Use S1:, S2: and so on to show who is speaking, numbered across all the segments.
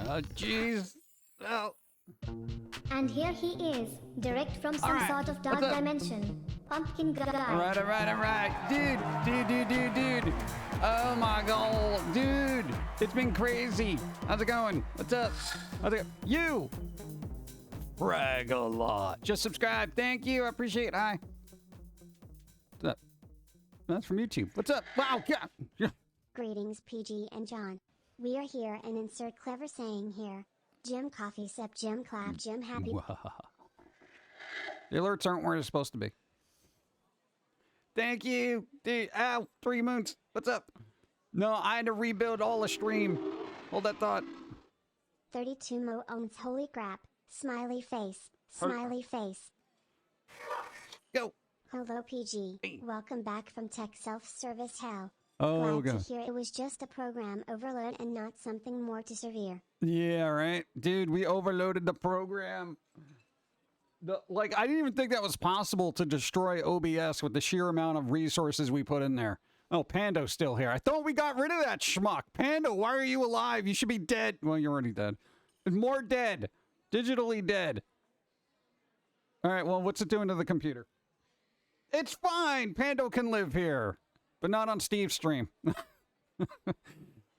S1: Oh, jeez. Oh.
S2: And here he is, direct from some sort of dark dimension. Pum'kin Guy.
S1: All right. Dude. Oh my god, dude. It's been crazy. How's it going? What's up? You. Brag a lot. Just subscribe. Thank you. I appreciate it. Hi. What's up? That's from YouTube. What's up? Wow. Yeah.
S3: Greetings, PG and John. We are here and insert clever saying here. Jim coffee sip, Jim clap, Jim happy.
S1: The alerts aren't where they're supposed to be. Thank you. Dude, ow, 3 moons. What's up? No, I had to rebuild all the stream. Hold that thought.
S3: 32 Mo owns holy crap. Smiley face. Smiley face.
S1: Go.
S3: Hello, PG. Welcome back from tech self-service hell.
S1: Oh,
S3: Glad to hear it was just a program overload and not something more too severe.
S1: Yeah, right. Dude, we overloaded the program. I didn't even think that was possible to destroy OBS with the sheer amount of resources we put in there. Oh, Pando's still here. I thought we got rid of that schmuck. Pando, why are you alive? You should be dead. Well, you're already dead. More dead. Digitally dead. All right, well, what's it doing to the computer? It's fine. Pando can live here. But not on Steve's stream.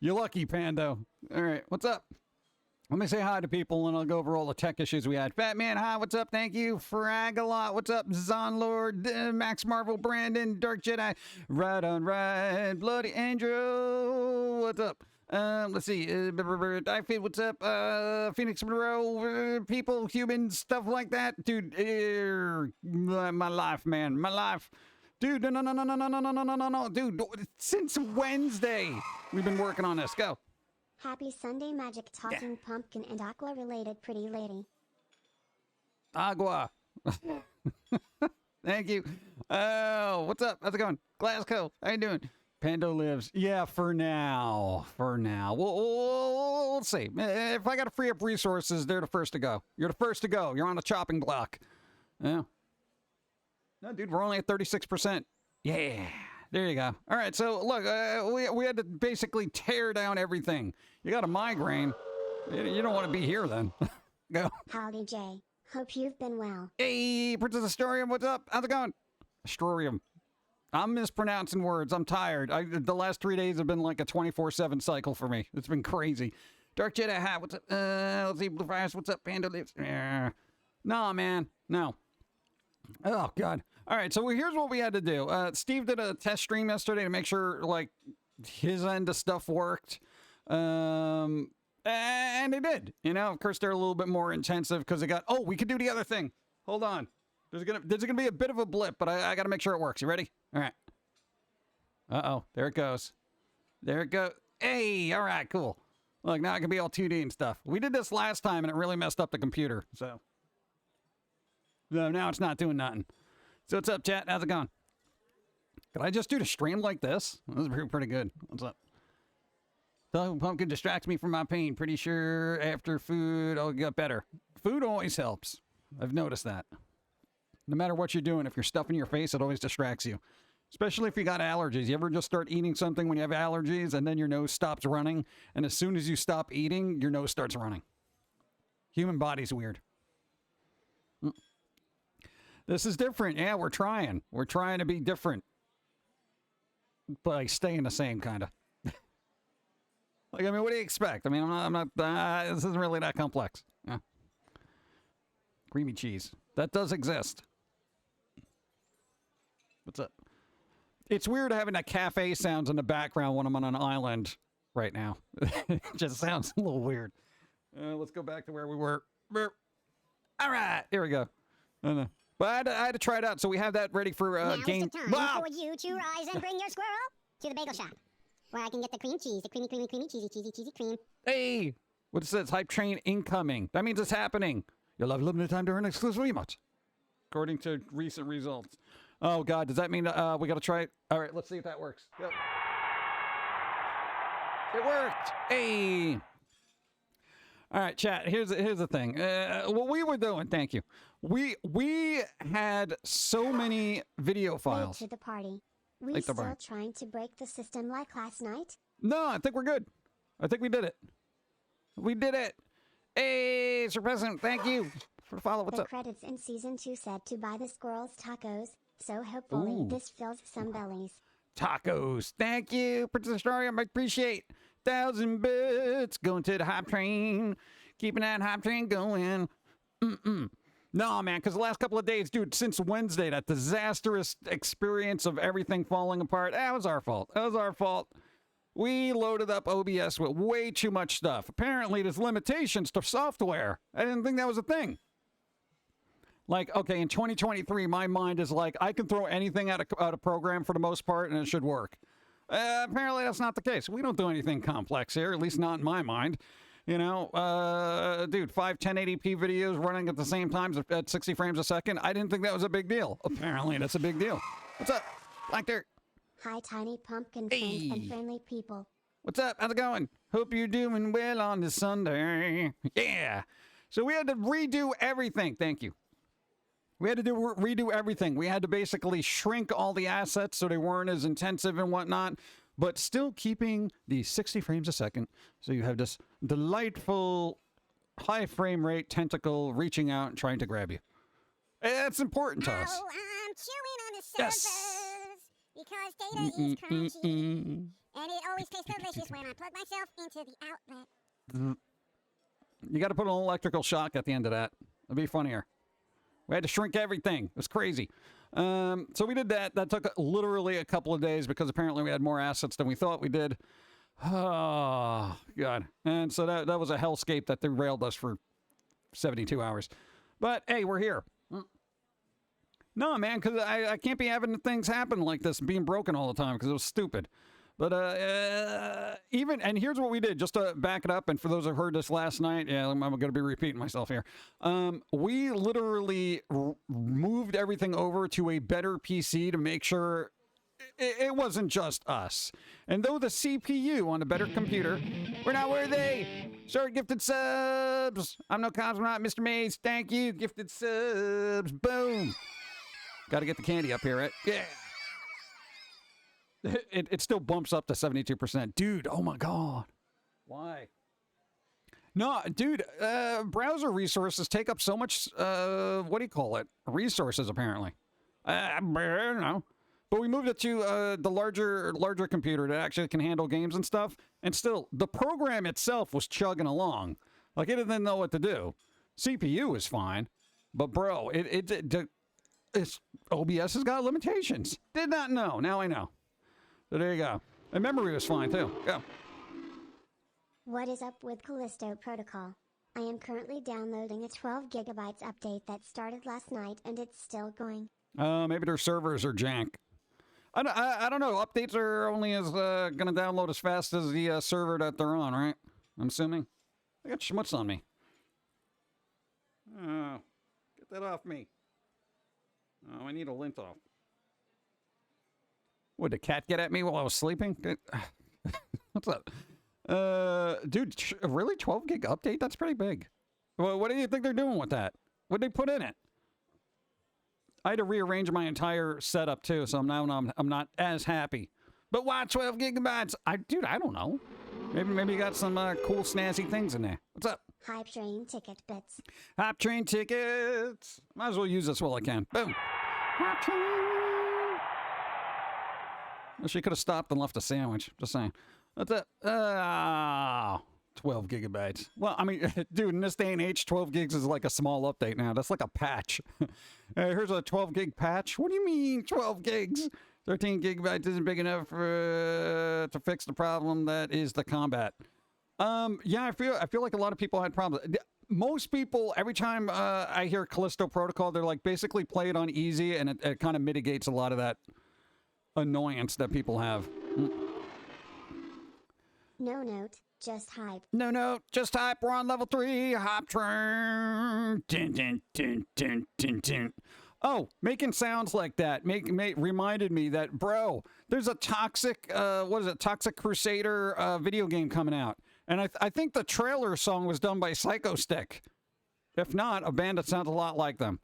S1: You're lucky, Pando. All right, what's up? Let me say hi to people, and I'll go over all the tech issues we had. Fat Man, hi, what's up? Thank you. Fragalot, what's up? Zonlord, Max Marvel, Brandon, Dark Jedi, Right on Right, Bloody Angel, what's up? Let's see, Diefeed, what's up? Phoenix Monroe, people, humans, stuff like that. Dude, my life, man, my life. Dude, no. Dude, since Wednesday, we've been working on this. Go.
S3: Happy Sunday magic talking pumpkin and aqua related pretty lady.
S1: Agua. Thank you. Oh, what's up? How's it going? Glasgow, how you doing? Pando lives. Yeah, for now. We'll see. If I got to free up resources, they're the first to go. You're the first to go. You're on the chopping block. Yeah. No, dude, we're only at 36%. Yeah, there you go. All right, so look, we had to basically tear down everything. You got a migraine. You don't want to be here then. Go.
S3: Howdy, Jay. Hope you've been well.
S1: Hey, Princess Astorium, what's up? How's it going? Astorium. I'm mispronouncing words. I'm tired. The last 3 days have been like a 24/7 cycle for me. It's been crazy. Dark Jedi hat, what's up? Let's see, Blue Fires, what's up? Panda lives. No, man, no. Oh, God. All right, so here's what we had to do. Steve did a test stream yesterday to make sure, like, his end of stuff worked. And it did. You know, of course, they're a little bit more intensive because they got... Oh, we could do the other thing. Hold on. There's gonna be a bit of a blip, but I got to make sure it works. You ready? All right. Uh-oh. There it goes. There it goes. Hey, all right, cool. Look, now it can be all 2D and stuff. We did this last time, and it really messed up the computer, so... No, now it's not doing nothing. So what's up, chat? How's it going? Could I just do the stream like this? This is pretty good. What's up? The pumpkin distracts me from my pain. Pretty sure after food, I'll get better. Food always helps. I've noticed that. No matter what you're doing, if you're stuffing your face, it always distracts you. Especially if you got allergies. You ever just start eating something when you have allergies and then your nose stops running? And as soon as you stop eating, your nose starts running. Human body's weird. This is different. Yeah, we're trying. We're trying to be different. But staying the same, kind of. Like, I mean, what do you expect? I mean, I'm not this isn't really that complex. Yeah. Creamy cheese. That does exist. What's up? It's weird having that cafe sounds in the background when I'm on an island right now. It just sounds a little weird. Let's go back to where we were. All right. Here we go. But I had to try it out, so we have that ready for game.
S4: Now for you to rise and bring your squirrel to the bagel shop, where I can get the cream cheese, the creamy, cheesy cream.
S1: Hey, what it says? Hype train incoming. That means it's happening. You'll have limited time to earn exclusive emotes, according to recent results. Oh God, does that mean we got to try it? All right, let's see if that works. Go. It worked. Hey. All right, chat. Here's the thing. What we were doing. Thank you. We had so many video files.
S3: Late to the party. We still trying to break the system like last night?
S1: No, I think we're good. I think we did it. We did it. Hey, Sir President, thank you for the follow. What's
S3: the
S1: up?
S3: credits in season 2 said to buy the squirrels tacos, so hopefully this fills some bellies.
S1: Tacos. Thank you, Princess Starium. I appreciate 1,000 bits going to the hype train. Keeping that hype train going. No, man, because the last couple of days, dude, since Wednesday, that disastrous experience of everything falling apart, that was our fault. That was our fault. We loaded up OBS with way too much stuff. Apparently, there's limitations to software. I didn't think that was a thing. Like, okay, in 2023, my mind is like, I can throw anything at a program for the most part, and it should work. Apparently, that's not the case. We don't do anything complex here, at least not in my mind. You know, dude, 5 1080p videos running at the same time at 60 frames a second. I didn't think that was a big deal. Apparently, that's a big deal. What's up, Black Dirt?
S3: Hi, tiny pumpkin friends and friendly people.
S1: What's up? How's it going? Hope you're doing well on this Sunday. Yeah. So we had to redo everything. Thank you. We had to redo everything. We had to basically shrink all the assets so they weren't as intensive and whatnot, but still keeping the 60 frames a second. So you have this delightful high frame rate tentacle reaching out and trying to grab you. That's important to us.
S4: Oh, I'm chewing on the surface because data is crunchy. And it always tastes delicious when I plug myself into the outlet.
S1: You got to put an electrical shock at the end of that. It'd be funnier. We had to shrink everything. It was crazy. So we did that. That took literally a couple of days because apparently we had more assets than we thought we did. Oh, God. And so that was a hellscape that derailed us for 72 hours. But, hey, we're here. No, man, because I can't be having things happen like this being broken all the time because it was stupid. But and here's what we did, just to back it up, and for those who heard this last night, yeah, I'm going to be repeating myself here. We literally moved everything over to a better PC to make sure it wasn't just us. And though the CPU on a better computer, we're not worthy. Sorry, gifted subs. I'm no cosmonaut, Mr. Maze. Thank you, gifted subs. Boom. Got to get the candy up here, right? Yeah. It still bumps up to 72%. Dude, oh my God. Why? No, dude, browser resources take up so much, what do you call it? Resources, apparently. I don't know. But we moved it to the larger computer that actually can handle games and stuff. And still, the program itself was chugging along. Like, it didn't know what to do. CPU is fine. But, bro, it's OBS has got limitations. Did not know. Now I know. So there you go. And memory was fine, too. Go.
S3: What is up with Callisto Protocol? I am currently downloading a 12 gigabytes update that started last night and it's still going.
S1: Maybe their servers are jank. I don't know. Updates are only going to download as fast as the server that they're on, right? I'm assuming. I got schmutz on me. Oh, get that off me. Oh, I need a lint off. Would the cat get at me while I was sleeping? What's up? Dude, really? 12 gig update? That's pretty big. Well, what do you think they're doing with that? What'd they put in it? I had to rearrange my entire setup too, so I'm not as happy. But why 12 gigabytes? Dude, I don't know. Maybe you got some cool snazzy things in there. What's up?
S3: Hype train ticket bits.
S1: Hype train tickets. Might as well use this while I can. Boom. Hype train. Well, she could have stopped and left a sandwich. Just saying. What's up? 12 gigabytes. Well, I mean, dude, in this day and age, 12 gigs is like a small update now. That's like a patch. Here's a 12 gig patch. What do you mean 12 gigs? 13 gigabytes isn't big enough to fix the problem that is the combat. Yeah, I feel like a lot of people had problems. Most people, every time I hear Callisto Protocol, they're like, basically play it on easy, and it kind of mitigates a lot of that annoyance that people have.
S3: No note, just hype.
S1: No note, just hype. We're on level 3. Hype train. Dun, dun, dun, dun, dun, dun. Oh, making sounds like that reminded me that, bro, there's a Toxic Crusader video game coming out. And I think the trailer song was done by Psycho Stick. If not, a band that sounds a lot like them.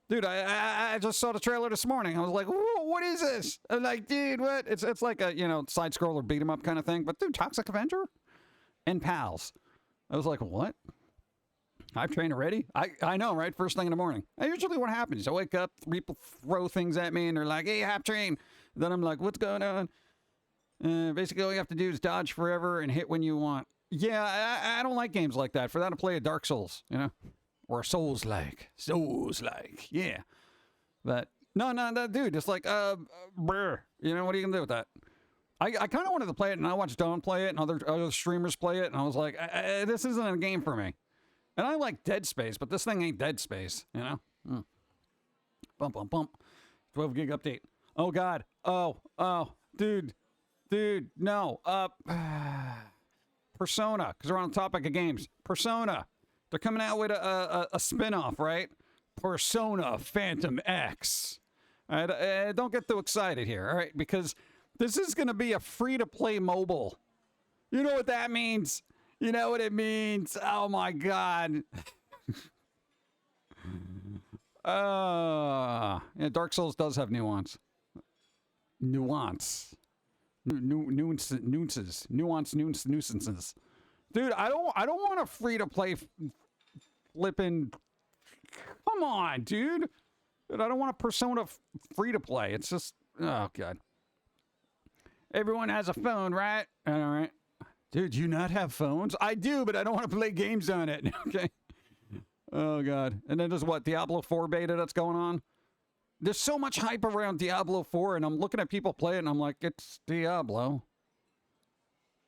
S1: Dude, I just saw the trailer this morning. I was like, what is this? I'm like, dude, what? It's like a, side-scroller beat-em-up kind of thing. But, dude, Toxic Avenger and Pals. I was like, what? Hype train already? I know, right? First thing in the morning. Usually what happens is I wake up, people throw things at me, and they're like, hey, hype train. Then I'm like, what's going on? Basically, all you have to do is dodge forever and hit when you want. Yeah, I don't like games like that. For that, to play a Dark Souls, you know? Or a Souls-like. Souls-like, yeah. But, no, dude, it's like, brr. You know, what are you going to do with that? I kind of wanted to play it, and I watched Don play it, and other streamers play it, and I was like, this isn't a game for me. And I like Dead Space, but this thing ain't Dead Space, you know? Bump. 12 gig update. Oh, God. Oh, dude, no. Persona, because we're on the topic of games. Persona. They're coming out with a spin-off, right? Persona Phantom X. All right, don't get too excited here, all right? Because this is going to be a free-to-play mobile. You know what that means? You know what it means? Oh, my God. Yeah, Dark Souls does have nuance. Nuances. Nuisances. Dude, I don't want a free-to-play flipping... Come on, dude. I don't want a Persona free-to-play. It's just... Oh, God. Everyone has a phone, right? All right. Dude, do you not have phones? I do, but I don't want to play games on it. Okay. Oh, God. And then there's what? Diablo 4 beta that's going on? There's so much hype around Diablo 4, and I'm looking at people play it, and I'm like, it's Diablo.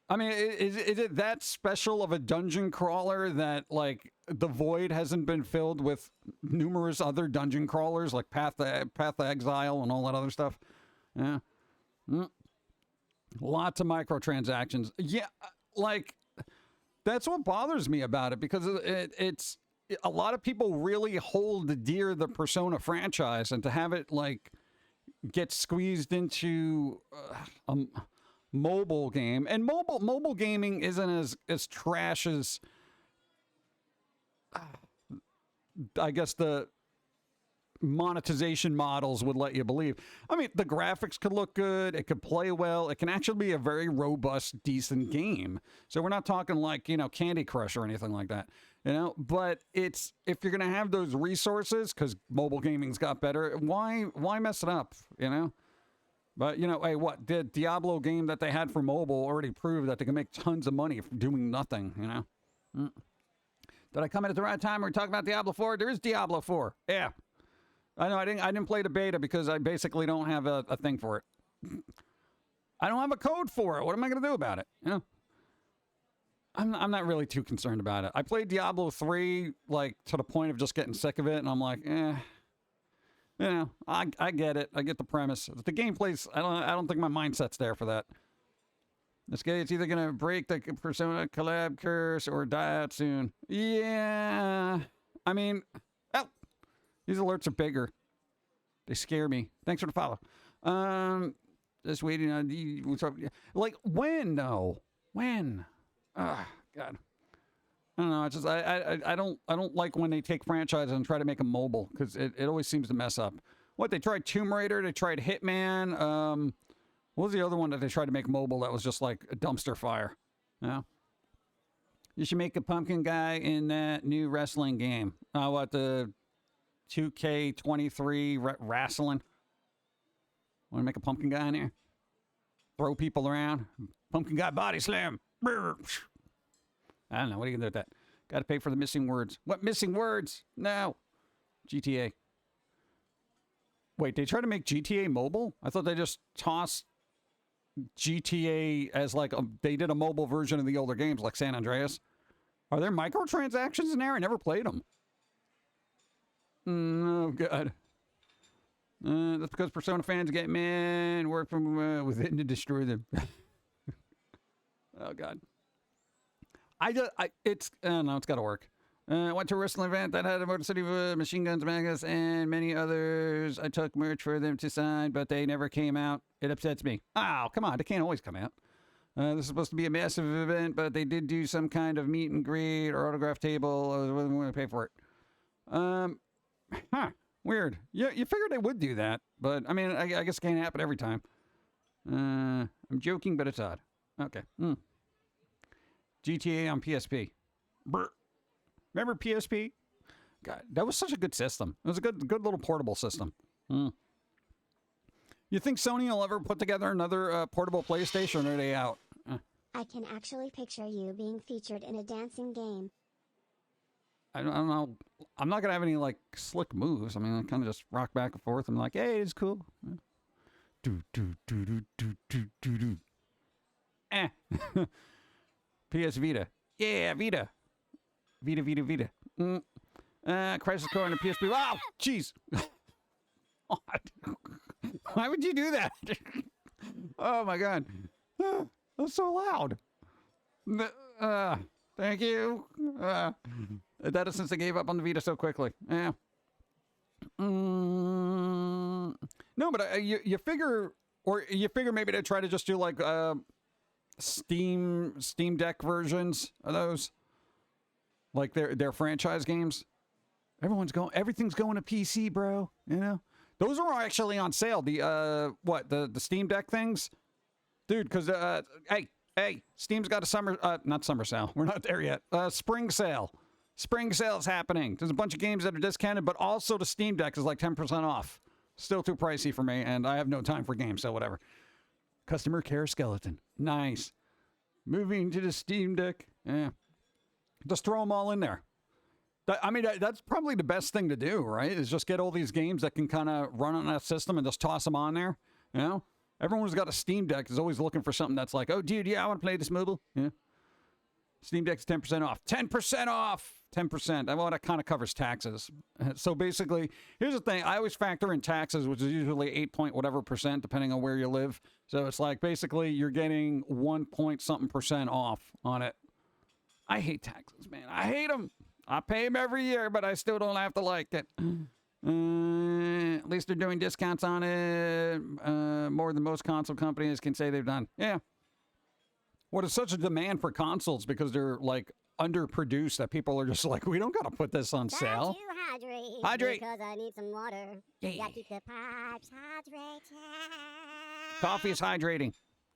S1: I mean, is it that special of a dungeon crawler that, like, the void hasn't been filled with numerous other dungeon crawlers, like Path of Exile and all that other stuff? Yeah. Lots of microtransactions. Yeah, like, that's what bothers me about it, because it's a lot of people really hold dear the Persona franchise, and to have it, like, get squeezed into a mobile game, and mobile gaming isn't as trash as I guess the monetization models would let you believe. I mean, the graphics could look good, it could play well, it can actually be a very robust, decent game. So we're not talking like, you know, Candy Crush or anything like that, you know, but it's, if you're going to have those resources, because mobile gaming's got better, why mess it up, you know? But, you know, hey, what, the Diablo game that they had for mobile already proved that they can make tons of money from doing nothing, you know? Did I come in at the right time? We're talking about Diablo 4? There is Diablo 4. Yeah. I know, I didn't play the beta because I basically don't have a thing for it. I don't have a code for it. What am I going to do about it? You know? I'm not really too concerned about it. I played Diablo 3, like, to the point of just getting sick of it, and I'm like, You know, I get it. I get the premise. The gameplay's, I don't think my mindset's there for that. This guy, it's either going to break the Persona collab curse or die out soon. Yeah. I mean, oh, these alerts are bigger. They scare me. Thanks for the follow. Just waiting on the, like, when, though? When? God. I don't know. It's just, I don't like when they take franchises and try to make them mobile, because it always seems to mess up. What, they tried Tomb Raider, they tried Hitman, what was the other one that they tried to make mobile that was just like a dumpster fire? Yeah. You should make a Pum'Kin Guy in that new wrestling game. What, the 2K23 wrestling? Want to make a Pum'Kin Guy in here? Throw people around? Pum'Kin Guy body slam. I don't know. What are you going to do with that? Got to pay for the missing words. What missing words? No. GTA. Wait, they tried to make GTA mobile? I thought they just tossed GTA as like they did a mobile version of the older games like San Andreas. Are there microtransactions in there? I never played them. Oh, God. That's because Persona fans get mad and work from within to destroy them. Oh, God. It's got to work. Went to a wrestling event that had a Motor City Machine Guns, Magus, and many others. I took merch for them to sign, but they never came out. It upsets me. Oh, come on. They can't always come out. This is supposed to be a massive event, but they did do some kind of meet and greet or autograph table. I was willing to pay for it. Weird. Yeah, you figured they would do that, but I mean, I guess it can't happen every time. I'm joking, but it's odd. Okay. GTA on PSP. Brr. Remember PSP? God, that was such a good system. It was a good little portable system. You think Sony will ever put together another portable PlayStation, or are they out?
S3: I can actually picture you being featured in a dancing game.
S1: I don't know. I'm not going to have any, like, slick moves. I mean, I kind of just rock back and forth. I'm like, hey, it's cool. Do, do, do, do, do, do, do, do. PS Vita. Yeah, Vita. Vita. Crisis Core on the PSP. Wow, jeez. Why would you do that? Oh, my God. That's so loud. Thank you. That is since they gave up on the Vita so quickly. Yeah. No, but you figure maybe they try to just do like Steam Deck versions of those, like their franchise games. Everything's going to PC, bro. You know, those are actually on sale. The Steam Deck things, dude. Because hey, Steam's got a not summer sale. We're not there yet. Spring sale. Spring sale's happening. There's a bunch of games that are discounted, but also the Steam Deck is like 10% off. Still too pricey for me, and I have no time for games, so whatever. Customer care skeleton. Nice. Moving to the Steam Deck. Yeah. Just throw them all in there. That's probably the best thing to do, right? Is just get all these games that can kind of run on that system and just toss them on there. You know? Everyone who's got a Steam Deck is always looking for something that's like, oh, dude, yeah, I want to play this mobile. Yeah. Steam Deck's 10% off. 10% off! 10%. Well, that kind of covers taxes. So basically, here's the thing. I always factor in taxes, which is usually 8 point whatever percent, depending on where you live. So it's like, basically, you're getting 1 point something percent off on it. I hate taxes, man. I hate them. I pay them every year, but I still don't have to like it. At least they're doing discounts on it more than most console companies can say they've done. Yeah. What is such a demand for consoles because they're like underproduced that people are just like, we don't got to put this on sale.
S4: Time to hydrate. Because I need some water.
S1: Yeah.
S4: Gotta keep the pipes hydrated.
S1: Coffee is hydrating.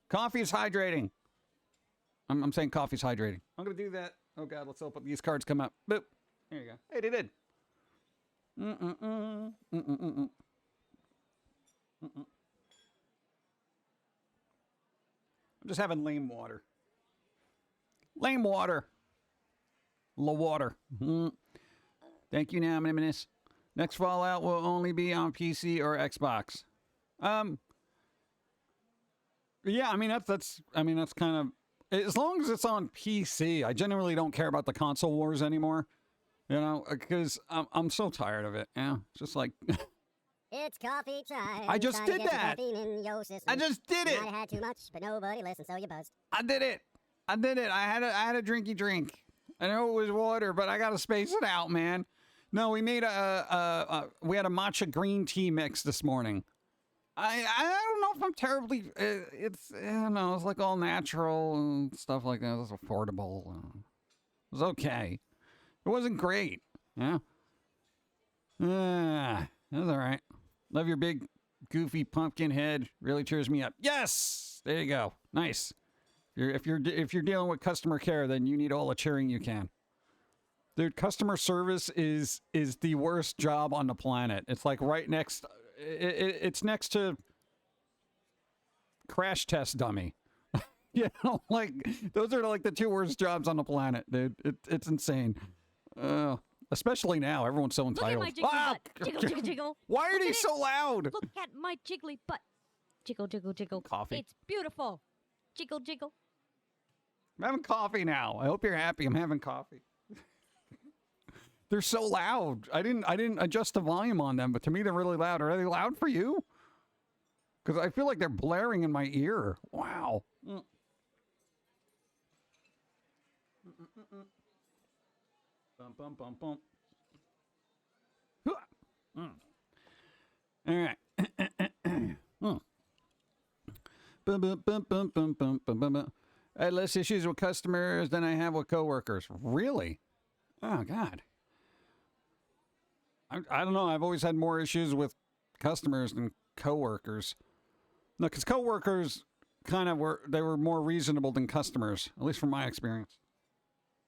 S1: Coffee is hydrating. I'm saying coffee's hydrating. I'm going to do that. Oh, God, let's hope these cards come up. Boop. There you go. Hey, they did. I'm just having lame water. Lame water. La water. Thank you, Anonymous. Next Fallout will only be on PC or Xbox. Yeah, I mean that's kind of, as long as it's on PC. I generally don't care about the console wars anymore. You know, because I'm so tired of it. Yeah, it's just like.
S4: It's coffee time.
S1: I just did that. I just did it.
S4: I had too much, but nobody listened, so you buzzed.
S1: I did it. I had a drinky drink. I know it was water, but I got to space it out, man. No, we made we had a matcha green tea mix this morning. I don't know if I'm terribly, it's like all natural and stuff like that. It was affordable. It was okay. It wasn't great. Yeah. That's all right. Love your big, goofy pumpkin head. Really cheers me up. Yes! There you go. Nice. If you're dealing with customer care, then you need all the cheering you can. Dude, customer service is the worst job on the planet. It's like right next. It's next to crash test dummy. You know, like those are like the two worst jobs on the planet, dude. It's insane. Especially now, everyone's so entitled.
S5: Look at my jiggly butt. Jiggle, jiggle, jiggle.
S1: Why are they so loud?
S5: Look at my jiggly butt. Jiggle, jiggle, jiggle.
S1: Coffee.
S5: It's beautiful. Jiggle, jiggle.
S1: I'm having coffee now. I hope you're happy. I'm having coffee. They're so loud. I didn't adjust the volume on them, but to me they're really loud. Are they loud for you? Because I feel like they're blaring in my ear. Wow. Bum, bum, bum, bum. All right. Bum, bum, bum, bum, bum, bum, bum, bum. I had less issues with customers than I have with coworkers. Really? Oh, God. I don't know. I've always had more issues with customers than coworkers. No, because coworkers kind of were more reasonable than customers, at least from my experience.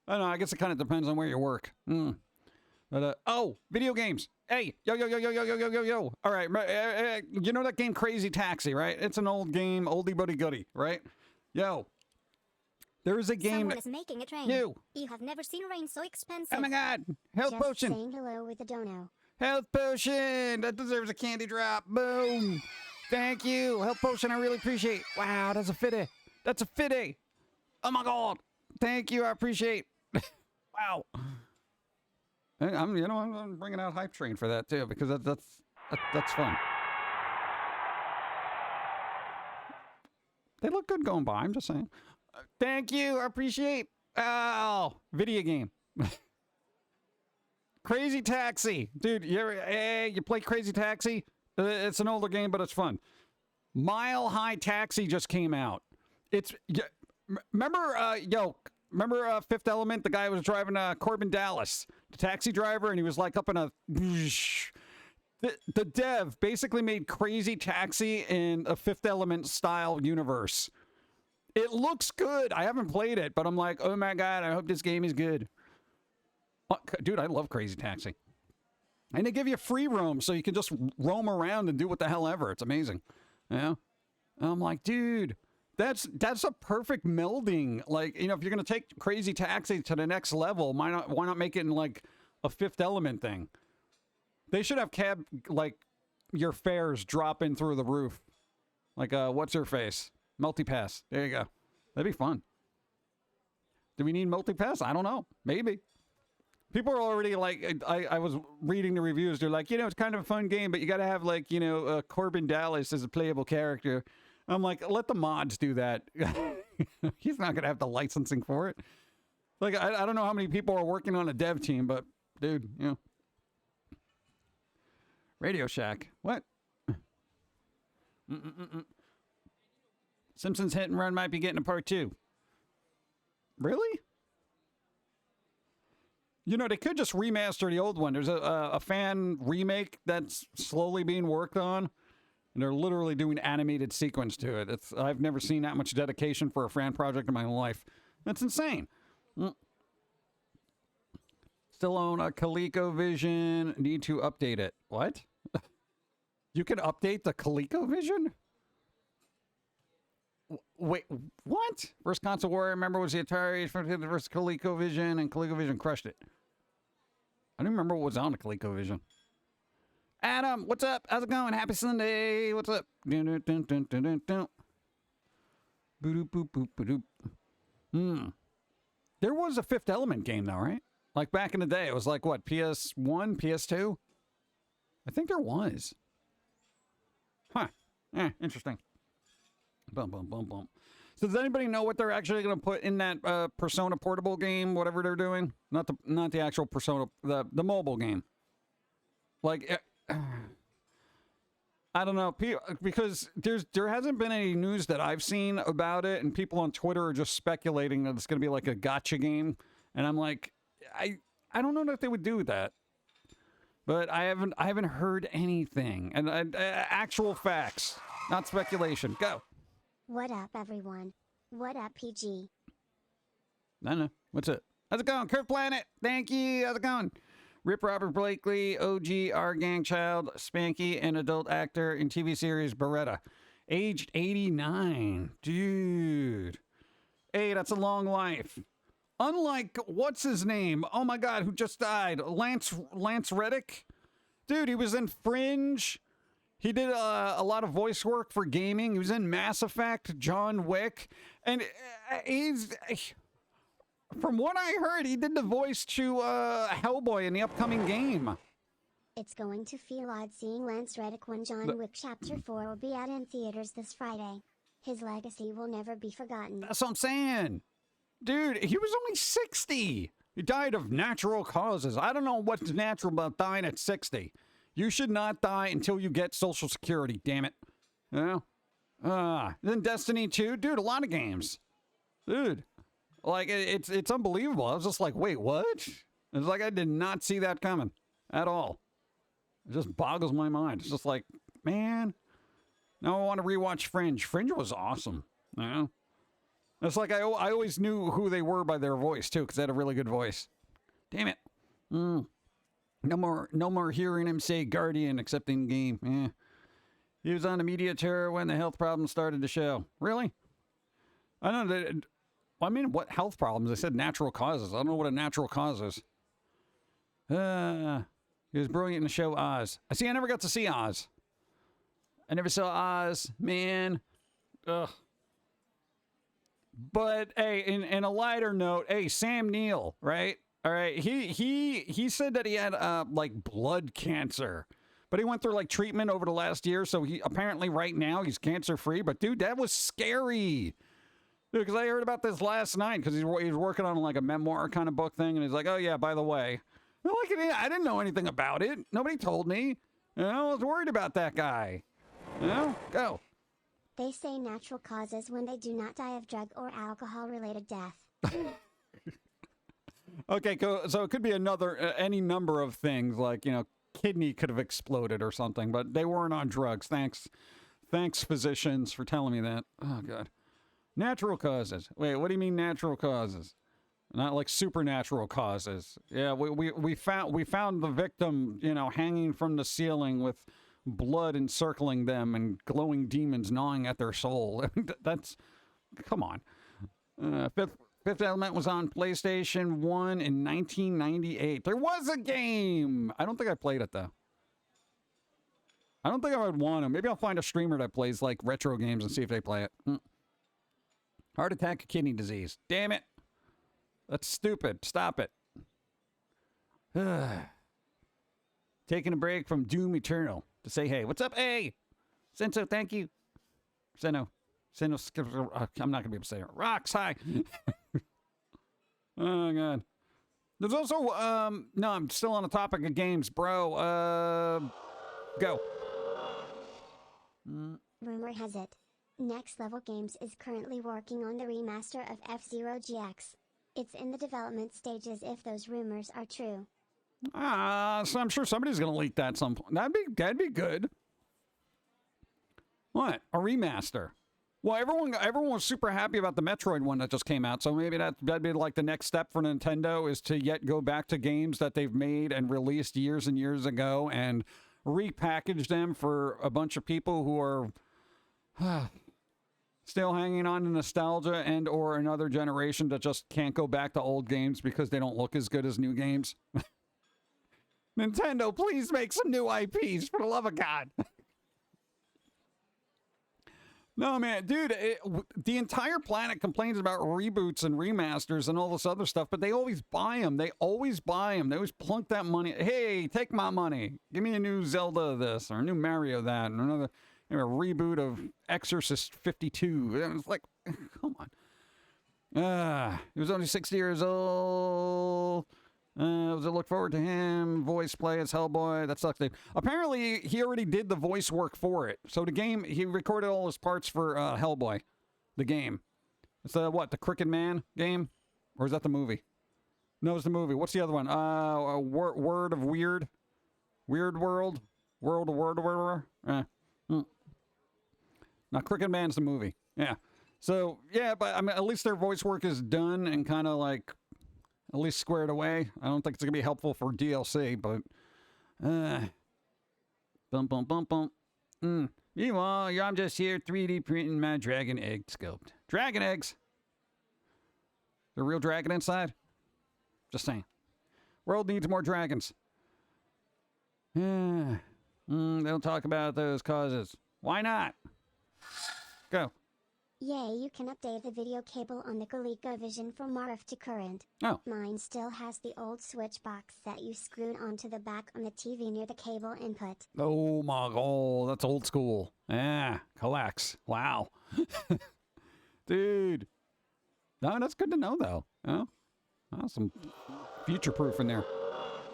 S1: I don't know. I guess it kind of depends on where you work. But oh, video games. Hey, yo. All right, you know that game Crazy Taxi, right? It's an old game, oldie buddy goodie, right? Yo, there is a game.
S4: Someone is making it rain.
S1: You
S4: have never seen rain so expensive.
S1: Oh my God, health
S3: Just
S1: potion.
S3: saying hello with a dono.
S1: Health potion. That deserves a candy drop. Boom. Thank you, health potion. I really appreciate. Wow, that's a fitty. That's a fitty. Oh my God. Thank you. I appreciate. Wow. I'm bringing out Hype Train for that too, because that's fun. They look good going by. I'm just saying. Thank you. I appreciate. Oh, video game. Crazy Taxi, dude. You play Crazy Taxi? It's an older game, but it's fun. Mile High Taxi just came out. Remember Fifth Element? The guy who was driving Corbin Dallas, the taxi driver, and he was like up in a. The dev basically made Crazy Taxi in a Fifth Element style universe. It looks good. I haven't played it, but I'm like, oh my God, I hope this game is good. Dude, I love Crazy Taxi. And they give you free roam, so you can just roam around and do what the hell ever. It's amazing. Yeah. And I'm like, dude, that's a perfect melding. Like, if you're going to take Crazy Taxi to the next level, why not make it in like a Fifth Element thing? They should have your fares drop in through the roof. Like, what's her face? Multipass. There you go. That'd be fun. Do we need multipass? I don't know. Maybe. People are already like, I was reading the reviews. They're like, it's kind of a fun game, but you got to have like, Corbin Dallas as a playable character. I'm like, let the mods do that. He's not going to have the licensing for it. Like, I don't know how many people are working on a dev team, but dude, Radio Shack. What? Simpsons Hit and Run might be getting a part 2. Really? They could just remaster the old one. There's a fan remake that's slowly being worked on, and they're literally doing animated sequence to it. I've never seen that much dedication for a fan project in my life. That's insane. Still own a ColecoVision. Need to update it. What? You can update the ColecoVision? Wait, what? First console war I remember was the Atari versus ColecoVision, and ColecoVision crushed it. I don't remember what was on the ColecoVision. Adam, what's up? How's it going? Happy Sunday. What's up? There was a Fifth Element game though, right? Like back in the day, it was like what, PS1, PS2? I think there was. Huh. Interesting. Bum. So does anybody know what they're actually going to put in that Persona Portable game, whatever they're doing? Not the actual Persona, the mobile game. Like, I don't know, because there hasn't been any news that I've seen about it, and people on Twitter are just speculating that it's going to be like a gacha game, and I'm like, I don't know if they would do that. But I haven't heard anything, and actual facts, not speculation. Go.
S3: What up, everyone? What up, PG?
S1: I know. What's it? How's it going? Curve Planet. Thank you. How's it going? Rip Robert Blakely, OG, our gang child, Spanky, and adult actor in TV series Beretta. Aged 89. Dude. Hey, that's a long life. Unlike, what's his name? Oh my God, who just died? Lance Reddick? Dude, he was in Fringe. He did a lot of voice work for gaming. He was in Mass Effect, John Wick. And from what I heard, he did the voice to Hellboy in the upcoming game.
S3: It's going to feel odd seeing Lance Reddick when John Wick Chapter 4 will be out in theaters this Friday. His legacy will never be forgotten.
S1: That's what I'm saying. Dude, he was only 60. He died of natural causes. I don't know what's natural about dying at 60. You should not die until you get Social Security, damn it. Then Destiny 2. Dude, a lot of games. Dude. Like, it's unbelievable. I was just like, wait, what? It's like I did not see that coming at all. It just boggles my mind. It's just like, man, now I want to rewatch Fringe. Fringe was awesome. It's like I always knew who they were by their voice, too, because they had a really good voice. Damn it. No more hearing him say Guardian except in game. Yeah. He was on the media tour when the health problems started to show. Really? I don't know. I mean, what health problems? I said natural causes. I don't know what a natural cause is. He was brilliant in the show Oz. I never got to see Oz. I never saw Oz, man. Ugh. But hey, in a lighter note, hey, Sam Neill, right? All right, he said that he had like blood cancer, but he went through like treatment over the last year, so he apparently right now he's cancer free. But dude, that was scary. Dude, because I heard about this last night because he was working on like a memoir kind of book thing, and he's like, oh yeah, by the way, I'm like, I didn't know anything about it. Nobody told me. You know, I was worried about that guy. You know, go.
S3: They say natural causes when they do not die of drug or alcohol-related death.
S1: Okay, so it could be any number of things, like, you know, kidney could have exploded or something, but they weren't on drugs. Thanks, physicians, for telling me that. Oh, God. Natural causes. Wait, what do you mean natural causes? Not like supernatural causes. Yeah, we found the victim, you know, hanging from the ceiling with blood encircling them and glowing demons gnawing at their soul. That's, come on. Fifth Element was on PlayStation 1 in 1998. There was a game. I don't think I played it, though. I don't think I would want to. Maybe I'll find a streamer that plays like retro games and see if they play it. Heart attack or kidney disease. Damn it. That's stupid. Stop it. Taking a break from Doom Eternal to say, hey, what's up? Hey, Senso, thank you. Senno, I'm not going to be able to say it. Rocks, hi. Oh, God. There's also, no, I'm still on the topic of games, bro. Go.
S3: Rumor has it, Next Level Games is currently working on the remaster of F-Zero GX. It's in the development stages if those rumors are true.
S1: So I'm sure somebody's going to leak that at some point. That'd be good. What? A remaster? Well, everyone was super happy about the Metroid one that just came out, so maybe that'd be like the next step for Nintendo is to yet go back to games that they've made and released years and years ago and repackage them for a bunch of people who are still hanging on to nostalgia and or another generation that just can't go back to old games because they don't look as good as new games. Nintendo, please make some new IPs, for the love of God. No, man, dude, the entire planet complains about reboots and remasters and all this other stuff, but they always buy them. They always plunk that money. Hey, take my money. Give me a new Zelda this or a new Mario that and another reboot of Exorcist 52. And it's like, come on. He was only 60 years old. Was it look forward to him? Voice play as Hellboy. That sucks, Dave. Apparently, he already did the voice work for it. So the game, he recorded all his parts for Hellboy, the game. It's the Crooked Man game? Or is that the movie? No, it's the movie. What's the other one? Word of Weird? Weird World? World of Word? Now, Crooked Man's the movie. Yeah. So, yeah, but I mean, at least their voice work is done and kind of like at least squared away. I don't think it's going to be helpful for DLC, but Meanwhile, I'm just here 3D printing my dragon egg sculpt. Dragon eggs? The real dragon inside? Just saying. World needs more dragons. They don't talk about those causes. Why not? Go.
S3: Yay, you can update the video cable on the ColecoVision from RF to current.
S1: Oh.
S3: Mine still has the old switch box that you screwed onto the back on the TV near the cable input.
S1: Oh my god, that's old school. Yeah, coax. Wow. Dude. No, that's good to know though. Oh, some future proof in there.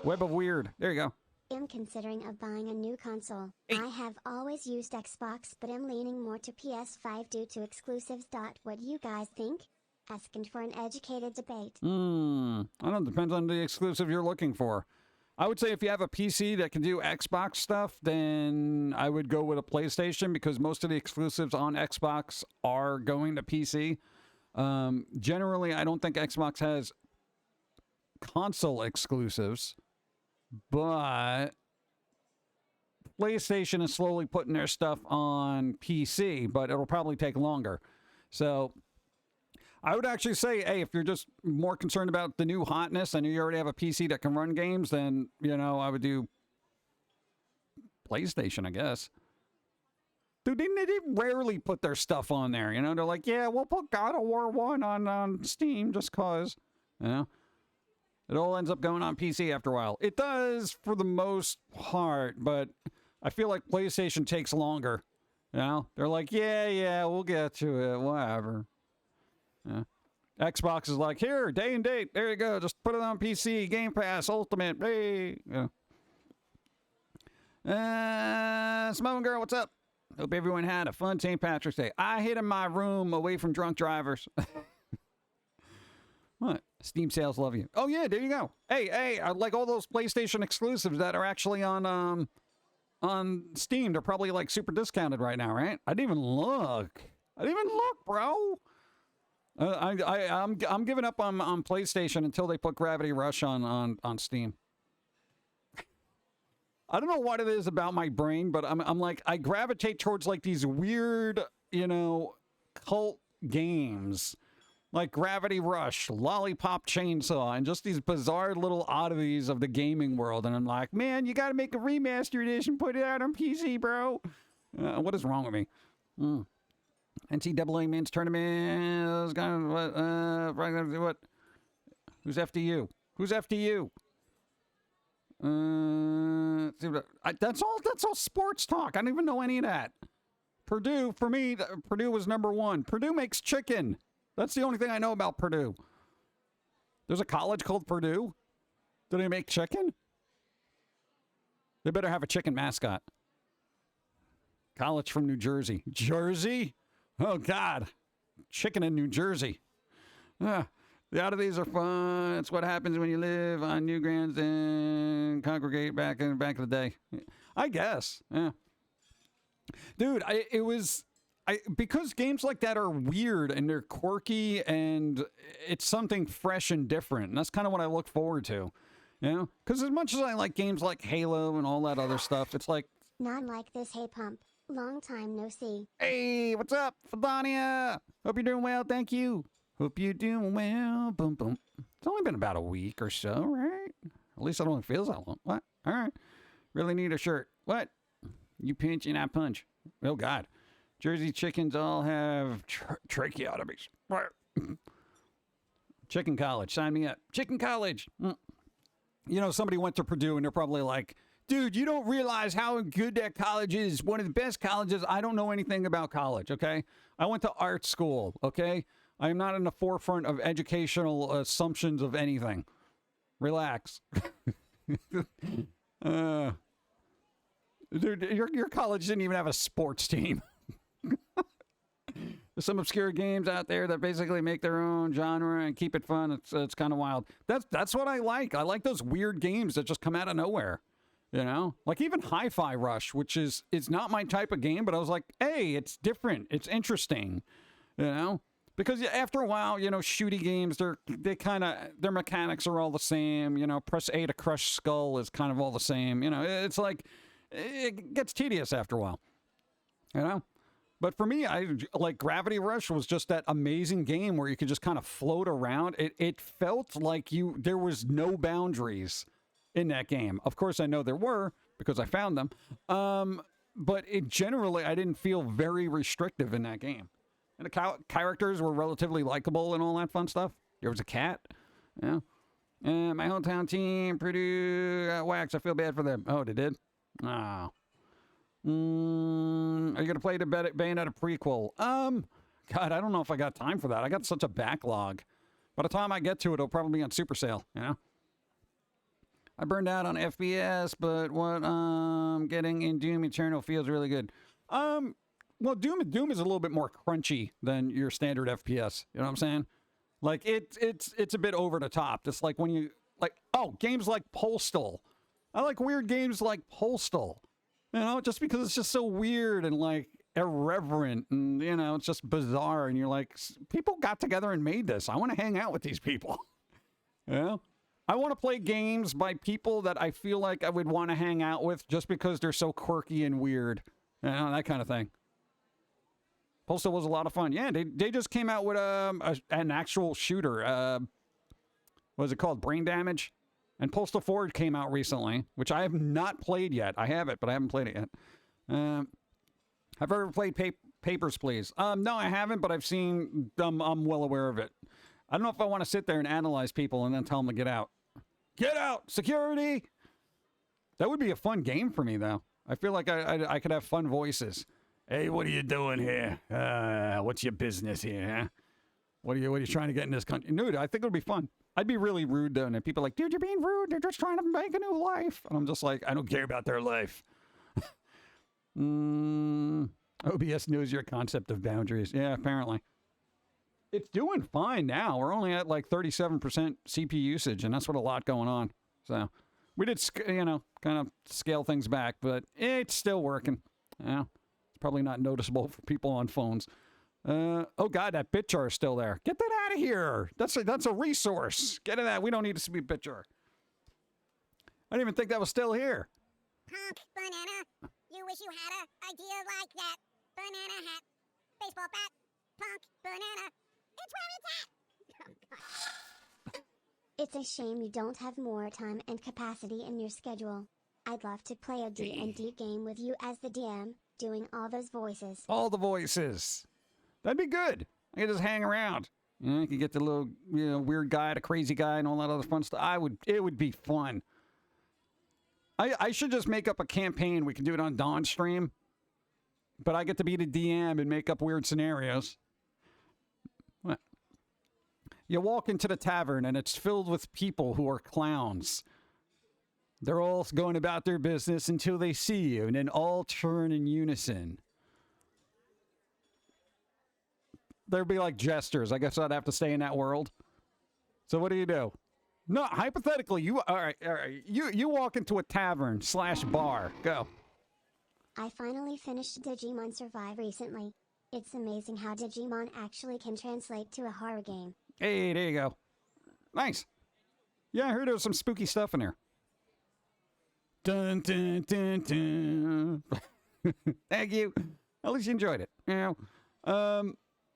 S1: Web of Weird. There you go.
S3: I'm considering of buying a new console.
S1: Hey.
S3: I have always used Xbox, but I'm leaning more to PS5 due to exclusives. What do you guys think? Asking for an educated debate.
S1: I don't know. Depends on the exclusive you're looking for. I would say if you have a PC that can do Xbox stuff, then I would go with a PlayStation because most of the exclusives on Xbox are going to PC. Generally, I don't think Xbox has console exclusives, but PlayStation is slowly putting their stuff on PC, but it'll probably take longer. So I would actually say, hey, if you're just more concerned about the new hotness and you already have a PC that can run games, then, I would do PlayStation, I guess. Dude, they rarely put their stuff on there. They're like, yeah, we'll put God of War 1 on Steam just cause. It all ends up going on PC after a while. It does for the most part, but I feel like PlayStation takes longer. They're like, yeah, we'll get to it, whatever. Xbox is like, here, day and date. There you go. Just put it on PC, Game Pass, Ultimate. Hey. Smoking Girl, what's up? Hope everyone had a fun St. Patrick's Day. I hid in my room away from drunk drivers. What? Steam sales love you. Oh, yeah, there you go. Hey, I like all those PlayStation exclusives that are actually on Steam. They're probably like super discounted right now, right? I didn't even look, bro. I'm giving up on PlayStation until they put Gravity Rush on Steam. I don't know what it is about my brain, but I'm like, I gravitate towards like these weird, cult games. Like Gravity Rush, Lollipop Chainsaw, and just these bizarre little oddities of the gaming world. And I'm like, man, you got to make a remastered edition, put it out on PC, bro. What is wrong with me? NCAA men's tournament. What? Who's FDU? Who's FDU? That's all sports talk. I don't even know any of that. Purdue, for me, Purdue was number one. Purdue makes chicken. That's the only thing I know about Purdue. There's a college called Purdue. Do they make chicken? They better have a chicken mascot. College from New Jersey. Jersey? Oh, God. Chicken in New Jersey. The oddities are fun. It's what happens when you live on Newgrounds and congregate back in the day. I guess. Yeah. Dude, because games like that are weird and they're quirky and it's something fresh and different. And that's kind of what I look forward to. Because as much as I like games like Halo and all that other stuff, it's like...
S3: Not like this, hey Pump. Long time no see.
S1: Hey, what's up, Fadania? Hope you're doing well, thank you. Hope you're doing well. Boom, boom. It's only been about a week or so, right? At least it only feels that long. What? All right. Really need a shirt. What? You pinch and I punch. Oh, God. Jersey chickens all have tracheotomies. Chicken college. Sign me up. Chicken college. Somebody went to Purdue and they're probably like, dude, you don't realize how good that college is. One of the best colleges. I don't know anything about college, okay? I went to art school, okay? I am not in the forefront of educational assumptions of anything. Relax. Dude, your college didn't even have a sports team. There's some obscure games out there that basically make their own genre and keep it fun. It's kind of wild. That's what I like. I like those weird games that just come out of nowhere. Like even Hi-Fi Rush, which is not my type of game, but I was like, hey, it's different. It's interesting. Because after a while, shooty games, their mechanics are all the same. Press A to crush skull is kind of all the same. It's like, it gets tedious after a while. But for me, I like Gravity Rush was just that amazing game where you could just kind of float around. It felt like there was no boundaries in that game. Of course, I know there were because I found them. But generally, I didn't feel very restrictive in that game. And the characters were relatively likable and all that fun stuff. There was a cat. Yeah. And my hometown team, Purdue, got waxed. I feel bad for them. Oh, they did? Oh. Are you going to play the Bayonetta prequel? God, I don't know if I got time for that. I got such a backlog. By the time I get to it, it'll probably be on Super Sale, I burned out on FPS, but what getting in Doom Eternal feels really good. Well, Doom is a little bit more crunchy than your standard FPS. You know what I'm saying? Like it's a bit over the top. It's like when you games like Postal. I like weird games like Postal. Just because it's just so weird and like irreverent and, you know, it's just bizarre. And you're like, people got together and made this. I want to hang out with these people. You know? I want to play games by people that I feel like I would want to hang out with just because they're so quirky and weird. You know, that kind of thing. Postal was a lot of fun. Yeah, they just came out with an actual shooter. What is it called? Brain Damage? And Postal Forward came out recently, which I have not played yet. I have it, but I haven't played it yet. Have I ever played Papers, Please? No, I haven't, but I've seen them. I'm well aware of it. I don't know if I want to sit there and analyze people and then tell them to get out. Get out! Security! That would be a fun game for me, though. I feel like I could have fun voices. Hey, what are you doing here? What's your business here, huh? What are you trying to get in this country? Dude, I think it would be fun. I'd be really rude, though, and people are like, dude, you're being rude. They're just trying to make a new life. And I'm just like, I don't care about their life. OBS knows your concept of boundaries. Yeah, apparently. It's doing fine now. We're only at like 37% CPU usage, and that's what a lot going on. So we did, you know, kind of scale things back, but it's still working. Yeah. Probably not noticeable for people on phones. Oh God, that BitChar is still there. Get that out of here. That's a resource. Get it out. We don't need to see BitChar. I didn't even think that was still here.
S4: Punk banana. You wish you had an idea like that. Banana hat. Baseball bat. Punk banana. It's where it's at.
S3: It's a shame you don't have more time and capacity in your schedule. I'd love to play a D&D game with you as the DM, doing all those voices.
S1: All the voices. That'd be good. I could just hang around. You know, you could get the little, you know, weird guy, the crazy guy, and all that other fun stuff. It would be fun. I should just make up a campaign. We can do it on Dawn stream. But I get to be the DM and make up weird scenarios. What? You walk into the tavern and it's filled with people who are clowns. They're all going about their business until they see you, and then all turn in unison. There'd be like jesters. I guess I'd have to stay in that world. So what do? No, hypothetically, all right. You walk into a tavern / bar. Go.
S3: I finally finished Digimon Survive recently. It's amazing how Digimon actually can translate to a horror game.
S1: Hey, there you go. Nice. Yeah, I heard there was some spooky stuff in there. Dun, dun, dun, dun. Thank you. At least you enjoyed it. You know?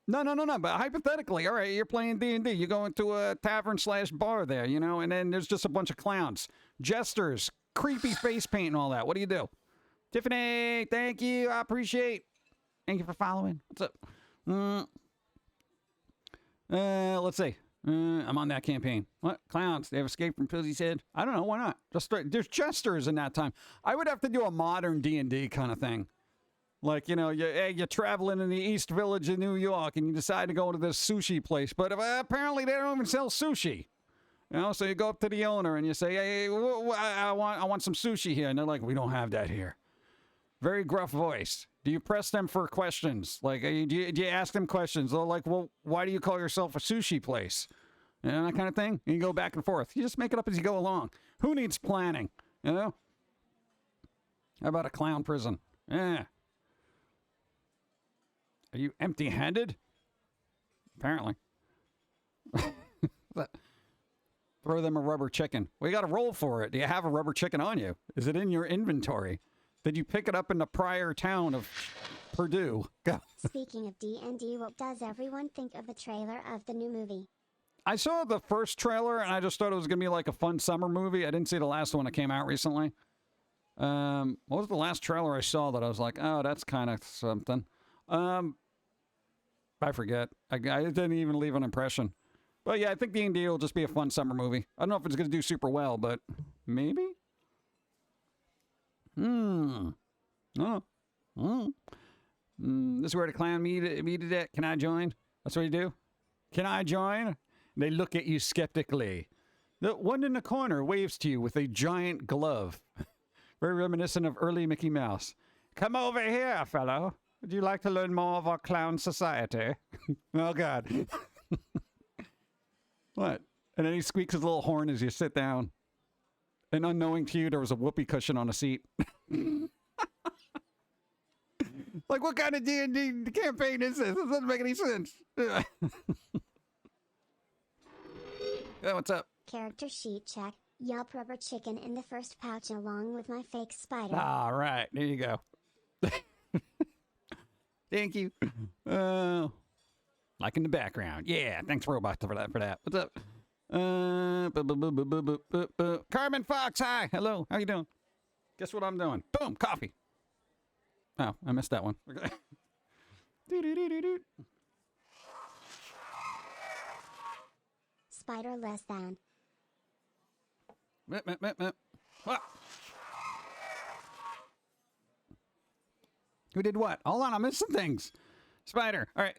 S1: No. But hypothetically, all right, you're playing D&D. You go into a tavern / bar there, you know, and then there's just a bunch of clowns, jesters, creepy face paint and all that. What do? Tiffany, thank you. I appreciate. Thank you for following. What's up? Let's see. I'm on that campaign. What? Clowns. They have escaped from Pizzy's head? I don't know. Why not? There's jesters in that time. I would have to do a modern D&D kind of thing. Like, you know, you're traveling in the East Village of New York and you decide to go to this sushi place. But apparently they don't even sell sushi. You know, so you go up to the owner and you say, hey, I want some sushi here. And they're like, we don't have that here. Very gruff voice. Do you press them for questions? Like, do you ask them questions? They're like, well, why do you call yourself a sushi place? You know, that kind of thing. And you go back and forth. You just make it up as you go along. Who needs planning? You know? How about a clown prison? Yeah. Are you empty-handed? Apparently. Throw them a rubber chicken. Well, you got to roll for it. Do you have a rubber chicken on you? Is it in your inventory? Did you pick it up in the prior town of Purdue? Go.
S3: Speaking of D&D, what does everyone think of the trailer of the new movie?
S1: I saw the first trailer, and I just thought it was going to be like a fun summer movie. I didn't see the last one that came out recently. What was the last trailer I saw that I was like, oh, that's kind of something? I forget. I didn't even leave an impression. But yeah, I think D&D will just be a fun summer movie. I don't know if it's going to do super well, but maybe? This is where the clown meted at. Can I join? That's what you do? Can I join? They look at you skeptically. The one in the corner waves to you with a giant glove. Very reminiscent of early Mickey Mouse. Come over here, fellow. Would you like to learn more of our clown society? Oh, God. What? And then he squeaks his little horn as you sit down. And unknowing to you, there was a whoopee cushion on a seat. Like, what kind of D&D campaign is this? This doesn't make any sense. Yeah, what's up?
S3: Character sheet check. Yelp rubber chicken in the first pouch along with my fake spider.
S1: All right, there you go. Thank you. Like in the background. Yeah, thanks, Robot, for that. What's up? Carmen Fox, hi. Hello, how you doing? Guess what I'm doing? Boom, coffee. Oh, I missed that one.
S3: Spider less than.
S1: Ah. Who did what? Hold on, I'm missing things. Spider. All right.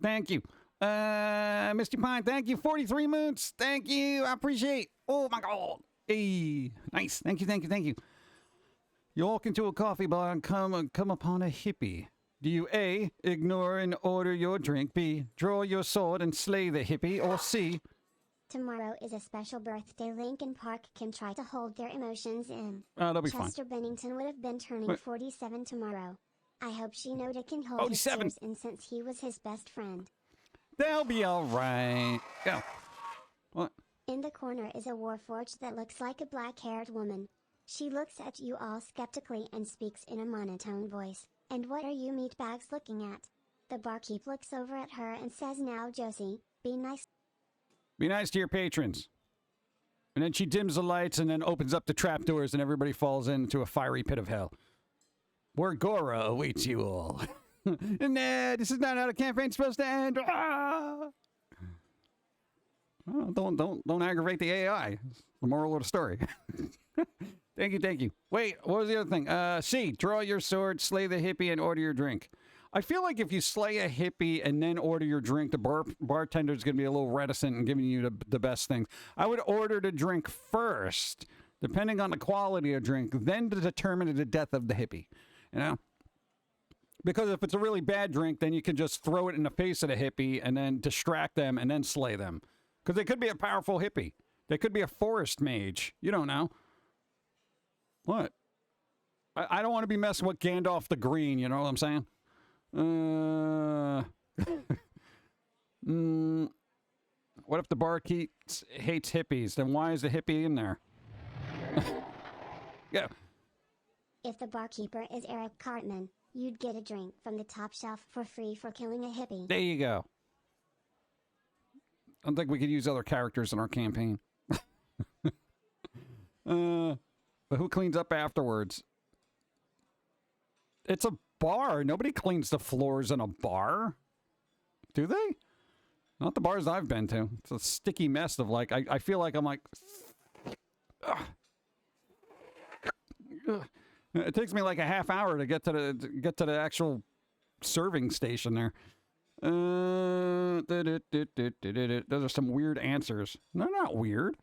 S1: Thank you. Misty Pine, thank you. 43 moons. Thank you. I appreciate. Oh my God. Hey, nice. Thank you. You walk into a coffee bar and come upon a hippie. Do you A, ignore and order your drink? B, draw your sword and slay the hippie? Or C,
S3: Tomorrow is a special birthday. Linkin Park can try to hold their emotions in.
S1: that'll be fine.
S3: Chester Bennington would have been turning
S1: Wait.
S3: 47 tomorrow. I hope Shinoda can hold his
S1: 47.
S3: tears in since he was his best friend.
S1: They'll be all right. Go. What?
S3: In the corner is a Warforged that looks like a black-haired woman. She looks at you all skeptically and speaks in a monotone voice. And what are you meatbags looking at? The barkeep looks over at her and says, now Josie, be nice.
S1: Be nice to your patrons. And then she dims the lights and then opens up the trapdoors and everybody falls into a fiery pit of hell. Where Gora awaits you all. And this is not how the campaign's supposed to end. Ah! Oh, don't aggravate the AI. It's the moral of the story. Thank you. Wait, what was the other thing? C, draw your sword, slay the hippie, and order your drink. I feel like if you slay a hippie and then order your drink, the bartender's going to be a little reticent in giving you the best things. I would order the drink first, depending on the quality of drink, then to determine the death of the hippie. You know? Because if it's a really bad drink, then you can just throw it in the face of the hippie and then distract them and then slay them. Because they could be a powerful hippie. They could be a forest mage. You don't know. What? I don't want to be messing with Gandalf the Green, you know what I'm saying? What if the barkeep hates hippies? Then why is the hippie in there? Yeah.
S3: If the barkeeper is Eric Cartman, you'd get a drink from the top shelf for free for killing a hippie.
S1: There you go. I don't think we could use other characters in our campaign. But who cleans up afterwards? It's a bar. Nobody cleans the floors in a bar. Do they? Not the bars I've been to. It's a sticky mess of like, I feel like I'm like... Ugh. It takes me like a half hour to get to the actual serving station there. Those are some weird answers. They're not weird.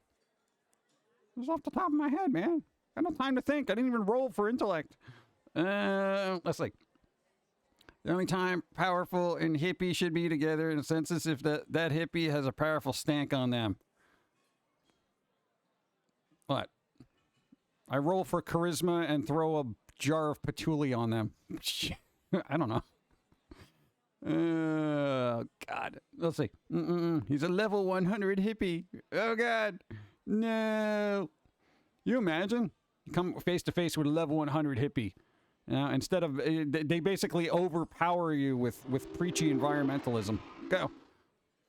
S1: It was off the top of my head, man. I had no time to think. I didn't even roll for intellect. Let's see. The only time powerful and hippie should be together in a sense is if that hippie has a powerful stank on them. What? I roll for charisma and throw a jar of patchouli on them. I don't know. Oh, God. Let's see. He's a level 100 hippie. Oh, God. No. You imagine? You come face to face with a level 100 hippie. Instead of... They basically overpower you with preachy environmentalism. Go.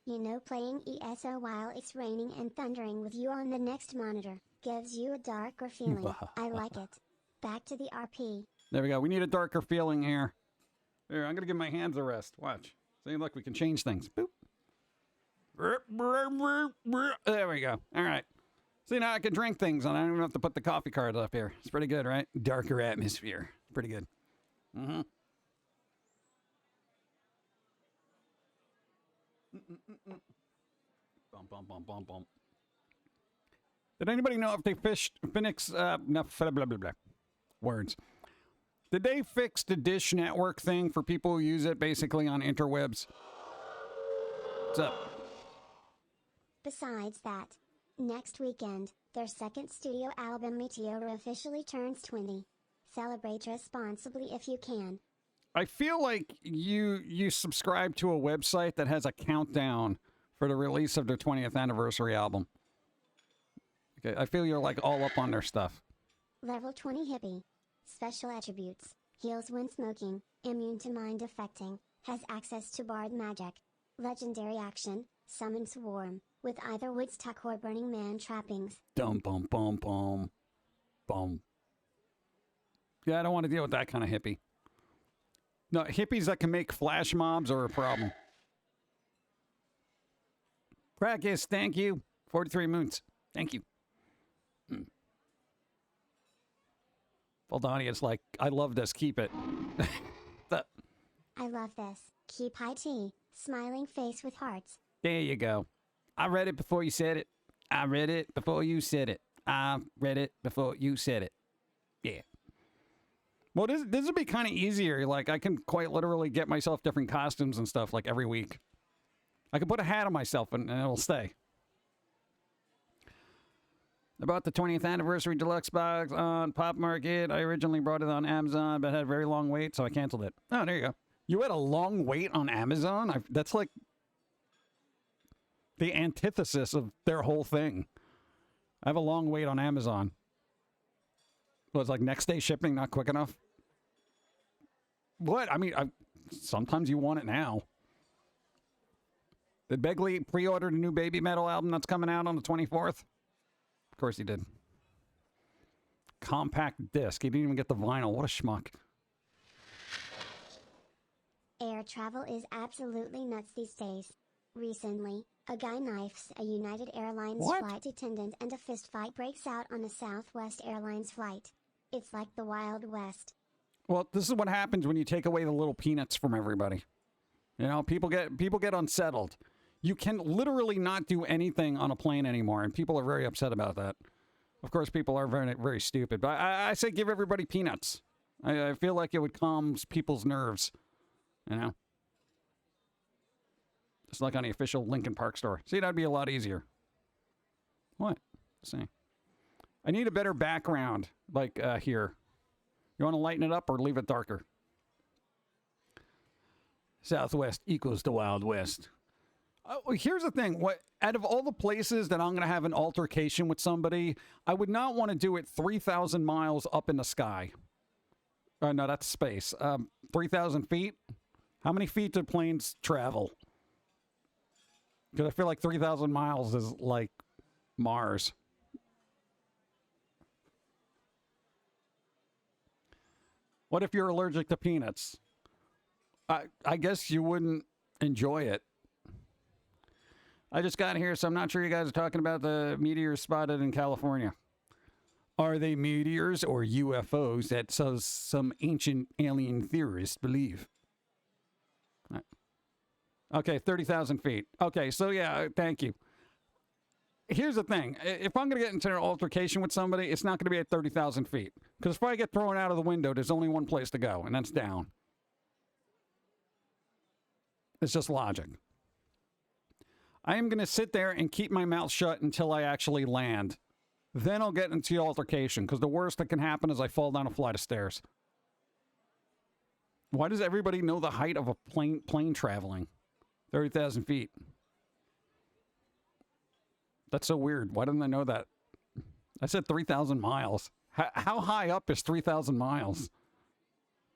S3: You know, playing ESO while it's raining and thundering with you on the next monitor gives you a darker feeling. I like it. Back to the RP.
S1: There we go. We need a darker feeling here. Here, I'm going to give my hands a rest. Watch. See, look, we can change things. Boop. There we go. All right. See, now I can drink things, and I don't even have to put the coffee cards up here. It's pretty good, right? Darker atmosphere. Pretty good. Mm-hmm. Bum, bum, bum, bum, bum. Did anybody know if they Phoenix, no, blah, blah, blah, blah. Words. Did they fix the Dish Network thing for people who use it basically on interwebs? What's up?
S3: Besides that, next weekend, their second studio album Meteor officially turns 20. Celebrate responsibly if you can.
S1: I feel like you subscribe to a website that has a countdown for the release of their 20th anniversary album. Okay, I feel you're like all up on their stuff.
S3: Level 20 hippie. Special attributes. Heals when smoking. Immune to mind affecting. Has access to barred magic. Legendary action. Summon swarm. With either Woodstock or Burning Man trappings.
S1: Dum bum bum bum. Bum. Yeah, I don't want to deal with that kind of hippie. No, hippies that can make flash mobs are a problem. Practice, thank you. 43 moons. Thank you. Valdania is like, I love this. Keep it.
S3: I love this. Keep high tea. Smiling face with hearts.
S1: There you go. I read it before you said it. I read it before you said it. I read it before you said it. Yeah. Well, this would be kind of easier. Like, I can quite literally get myself different costumes and stuff, like, every week. I can put a hat on myself and it'll stay. About the 20th anniversary deluxe box on Pop Market. I originally brought it on Amazon, but had a very long wait, so I canceled it. Oh, there you go. You had a long wait on Amazon? That's like the antithesis of their whole thing. I have a long wait on Amazon. Well, it's like next day shipping, not quick enough. What? I mean, sometimes you want it now. Did Begley pre-order the new Baby Metal album that's coming out on the 24th? Of course he did. Compact disc. He didn't even get the vinyl. What a schmuck.
S3: Air travel is absolutely nuts these days. Recently, a guy knifes a United Airlines flight attendant and a fistfight breaks out on a Southwest Airlines flight. It's like the Wild West.
S1: Well, this is what happens when you take away the little peanuts from everybody. You know, people get unsettled. You can literally not do anything on a plane anymore, and people are very upset about that. Of course, people are very, very stupid, but I say give everybody peanuts. I feel like it would calm people's nerves, you know? Just like on the official Lincoln Park store. See, that'd be a lot easier. What? Let's see. I need a better background, like here. You want to lighten it up or leave it darker? Southwest equals the Wild West. Here's the thing. Out of all the places that I'm going to have an altercation with somebody, I would not want to do it 3,000 miles up in the sky. No, that's space. 3,000 feet? How many feet do planes travel? Because I feel like 3,000 miles is like Mars. What if you're allergic to peanuts? I guess you wouldn't enjoy it. I just got here, so I'm not sure you guys are talking about the meteors spotted in California. Are they meteors or UFOs that some ancient alien theorists believe? Okay, 30,000 feet. Okay, so yeah, thank you. Here's the thing. If I'm going to get into an altercation with somebody, it's not going to be at 30,000 feet. Because if I get thrown out of the window, there's only one place to go, and that's down. It's just logic. I am going to sit there and keep my mouth shut until I actually land. Then I'll get into the altercation, because the worst that can happen is I fall down a flight of stairs. Why does everybody know the height of a plane traveling? 30,000 feet. That's so weird. Why didn't I know that? I said 3,000 miles. How high up is 3,000 miles?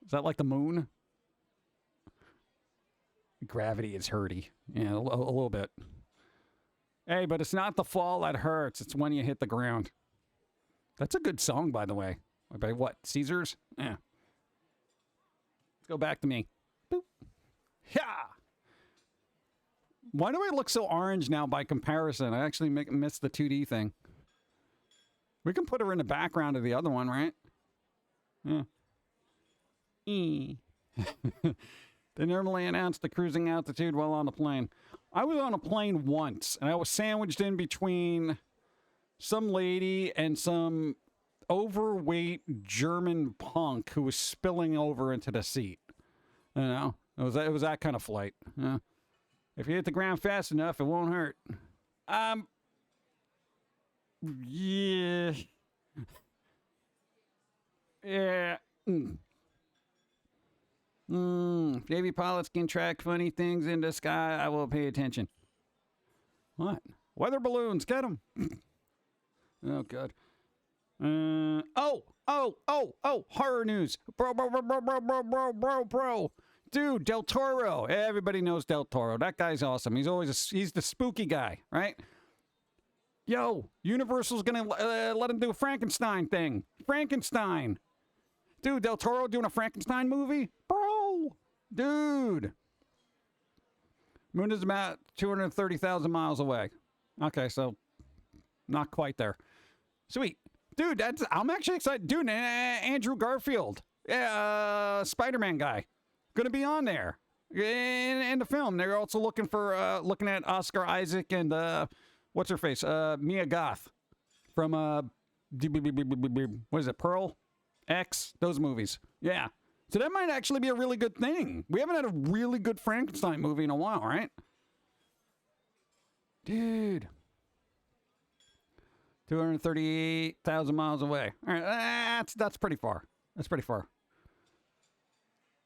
S1: Is that like the moon? Gravity is hurty. Yeah, a little bit. Hey, but it's not the fall that hurts. It's when you hit the ground. That's a good song, by the way. By what? Caesars? Yeah. Let's go back to me. Boop. Yeah. Why do I look so orange now by comparison? I actually missed the 2D thing. We can put her in the background of the other one, right? Yeah. They normally announce the cruising altitude while on the plane. I was on a plane once, and I was sandwiched in between some lady and some overweight German punk who was spilling over into the seat. You know, it was that kind of flight. Yeah. If you hit the ground fast enough, it won't hurt. Yeah. Yeah. If Navy pilots can track funny things in the sky, I will pay attention. What? Weather balloons, get them. Oh, God. Horror news. Bro. Dude, Del Toro. Everybody knows Del Toro. That guy's awesome. He's the spooky guy, right? Yo, Universal's gonna let him do a Frankenstein thing. Frankenstein. Dude, Del Toro doing a Frankenstein movie? Bro. Dude. Moon is about 230,000 miles away. Okay, so not quite there. Sweet. Dude, I'm actually excited. Dude, Andrew Garfield. Spider-Man guy. Gonna be on there. In the film. They're also looking at Oscar Isaac and what's her face? Mia Goth. From what is it, Pearl? X? Those movies. Yeah. So that might actually be a really good thing. We haven't had a really good Frankenstein movie in a while, right? Dude. 238,000 miles away. All right, that's pretty far. That's pretty far.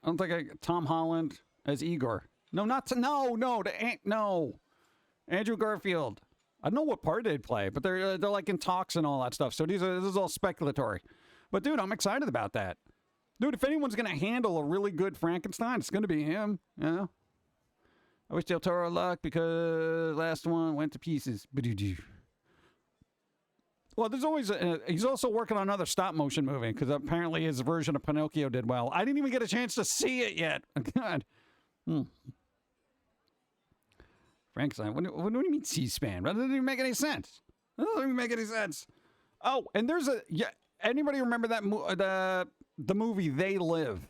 S1: I don't think Tom Holland as Igor. No. Andrew Garfield. I don't know what part they'd play, but they're like in talks and all that stuff. So this is all speculatory. But dude, I'm excited about that. Dude, if anyone's gonna handle a really good Frankenstein, it's gonna be him. You know. I wish Del Toro luck because last one went to pieces. Well, there's always he's also working on another stop motion movie because apparently his version of Pinocchio did well. I didn't even get a chance to see it yet. God. Frankenstein. What do you mean C-SPAN? That doesn't even make any sense. That doesn't even make any sense. Oh, and there's anybody remember that the movie They Live?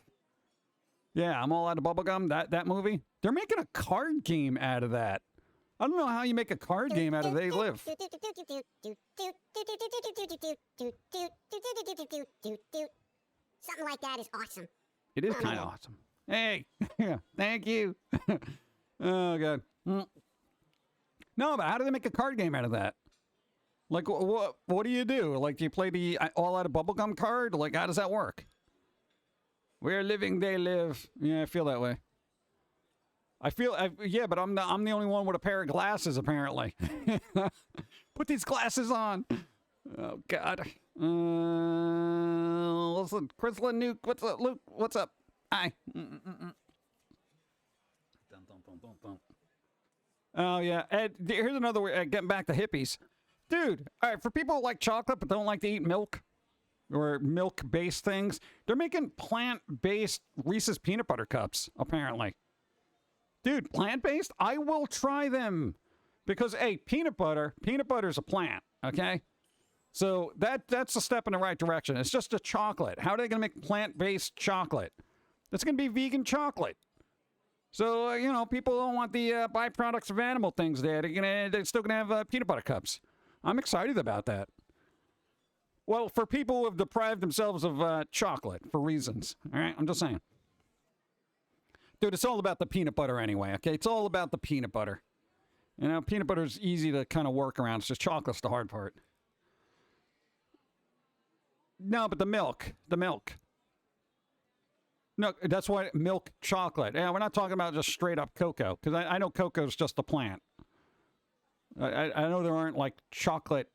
S1: Yeah, I'm all out of bubblegum. That movie. They're making a card game out of that. I don't know how you make a card game out of They Live.
S4: Something like that is awesome.
S1: It is kind of awesome. Hey, thank you. Oh, God. No, but how do they make a card game out of that? Like, what do you do? Like, do you play the all out of bubblegum card? Like, how does that work? We're living, they live. Yeah, I feel that way. Yeah, but I'm the only one with a pair of glasses, apparently. Put these glasses on. Oh, God. Listen, Chrysalin Nuke, what's up? Luke, what's up? Hi. Oh, yeah. Ed, here's another way, getting back to hippies. Dude, all right, for people who like chocolate but don't like to eat milk or milk-based things, they're making plant-based Reese's peanut butter cups, apparently. Dude, plant-based? I will try them. Because, hey, peanut butter's a plant, okay? So that's a step in the right direction. It's just a chocolate. How are they going to make plant-based chocolate? It's going to be vegan chocolate. So, people don't want the byproducts of animal things there. They're still going to have peanut butter cups. I'm excited about that. Well, for people who have deprived themselves of chocolate for reasons. All right? I'm just saying. Dude, it's all about the peanut butter anyway, okay? It's all about the peanut butter. Peanut butter is easy to kind of work around. It's just chocolate's the hard part. No, but the milk. No, that's why milk chocolate. Yeah, we're not talking about just straight up cocoa, because I know cocoa's just a plant. I know there aren't like chocolate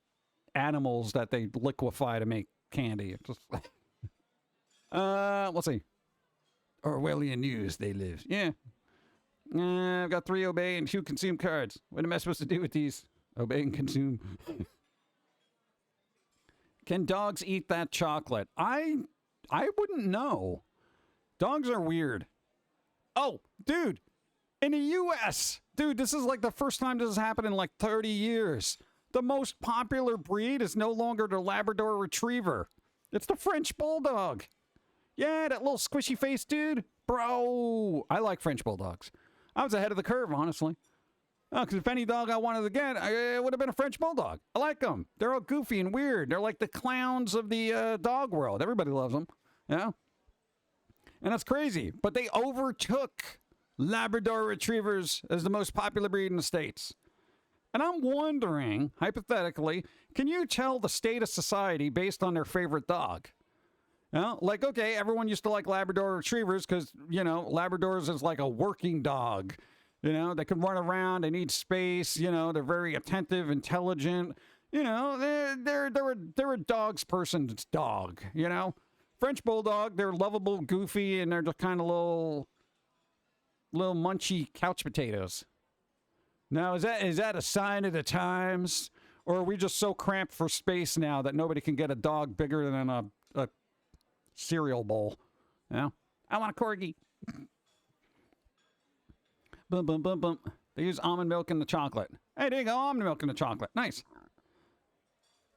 S1: animals that they liquefy to make candy. It's just let's see. Orwellian news, They Live. Yeah. I've got 3 obey and 2 consume cards. What am I supposed to do with these? Obey and consume. Can dogs eat that chocolate? I wouldn't know. Dogs are weird. Oh, dude. In the U.S. Dude, this is like the first time this has happened in like 30 years. The most popular breed is no longer the Labrador Retriever. It's the French Bulldog. Yeah, that little squishy face dude. Bro, I like French Bulldogs. I was ahead of the curve, honestly. Oh, because if any dog I wanted to get, it would have been a French Bulldog. I like them. They're all goofy and weird. They're like the clowns of the dog world. Everybody loves them. Yeah. And that's crazy. But they overtook Labrador Retrievers as the most popular breed in the States. And I'm wondering, hypothetically, can you tell the state of society based on their favorite dog? Well, like, okay, everyone used to like Labrador retrievers because, you know, Labradors is like a working dog. You know, they can run around, they need space, you know, they're very attentive, intelligent. You know, they're a dog's person's dog, you know? French Bulldog, they're lovable, goofy, and they're just kind of little munchy couch potatoes. Now, is that a sign of the times? Or are we just so cramped for space now that nobody can get a dog bigger than a cereal bowl? You know? I want a corgi. Boom, boom, boom, boom. They use almond milk in the chocolate. Hey, there you go, almond milk in the chocolate. Nice.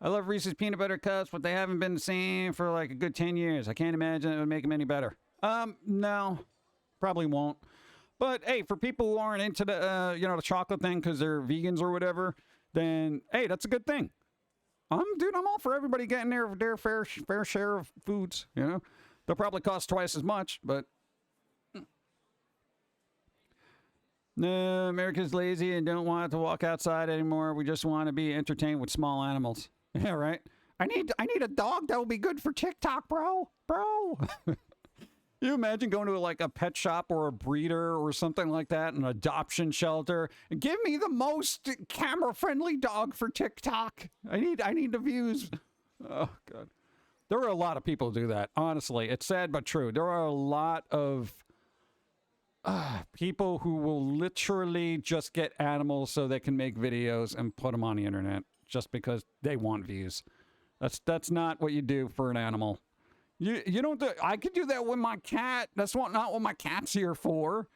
S1: I love Reese's peanut butter cups, but they haven't been the same for like a good 10 years. I can't imagine it would make them any better. No, probably won't. But hey, for people who aren't into the, you know, the chocolate thing because they're vegans or whatever, then hey, that's a good thing. Dude, I'm all for everybody getting their fair share of foods. You know, they'll probably cost twice as much, but. No, America's lazy and don't want to walk outside anymore. We just want to be entertained with small animals. Yeah, right. I need a dog that will be good for TikTok, bro. You imagine going to like a pet shop or a breeder or something like that, an adoption shelter, and give me the most camera-friendly dog for TikTok. I need the views. Oh God, there are a lot of people who do that. Honestly, it's sad but true. There are a lot of people who will literally just get animals so they can make videos and put them on the internet just because they want views. That's not what you do for an animal. You don't do. I could do that with my cat. That's not what my cat's here for.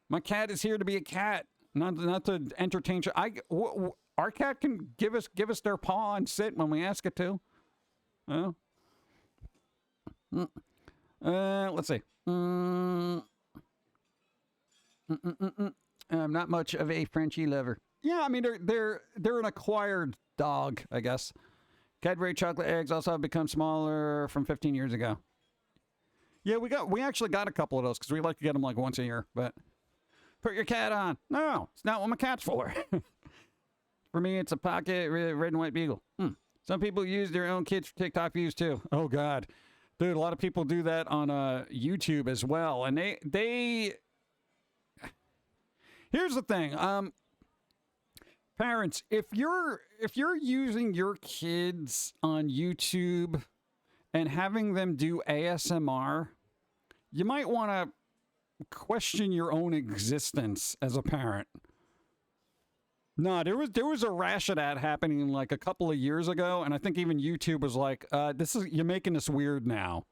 S1: My cat is here to be a cat, not to entertain. Our cat can give us their paw and sit when we ask it to. Let's see. I'm not much of a Frenchie lover. Yeah, I mean they're an acquired dog, I guess. Cadbury chocolate eggs also have become smaller from 15 years ago. Yeah, we actually got a couple of those because we like to get them like once a year. But put your cat on. No, it's not what my cat's for. For me, it's a pocket red and white beagle. Some people use their own kids for TikTok views too. Oh God, dude, a lot of people do that on YouTube as well, and they. Here's the thing, parents, if you're using your kids on YouTube and having them do ASMR, you might want to question your own existence as a parent. No, there was a rash of that happening like a couple of years ago, and I think even YouTube was like, you're making this weird now.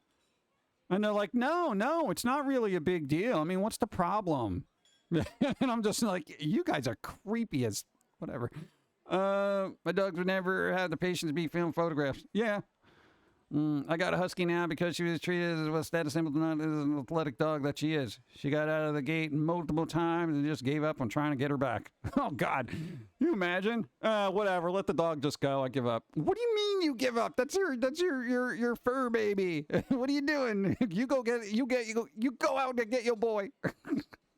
S1: And they're like, no, it's not really a big deal. I mean, what's the problem? And I'm just like, you guys are creepy as whatever. My dogs would never have the patience to be film photographs. Yeah. I got a husky now because she was treated as a status symbol, not as an athletic dog that she is. She got out of the gate multiple times and just gave up on trying to get her back. Oh God, you imagine? Whatever. Let the dog just go. I give up. What do you mean you give up? That's your fur baby. What are you doing? You go out and get your boy.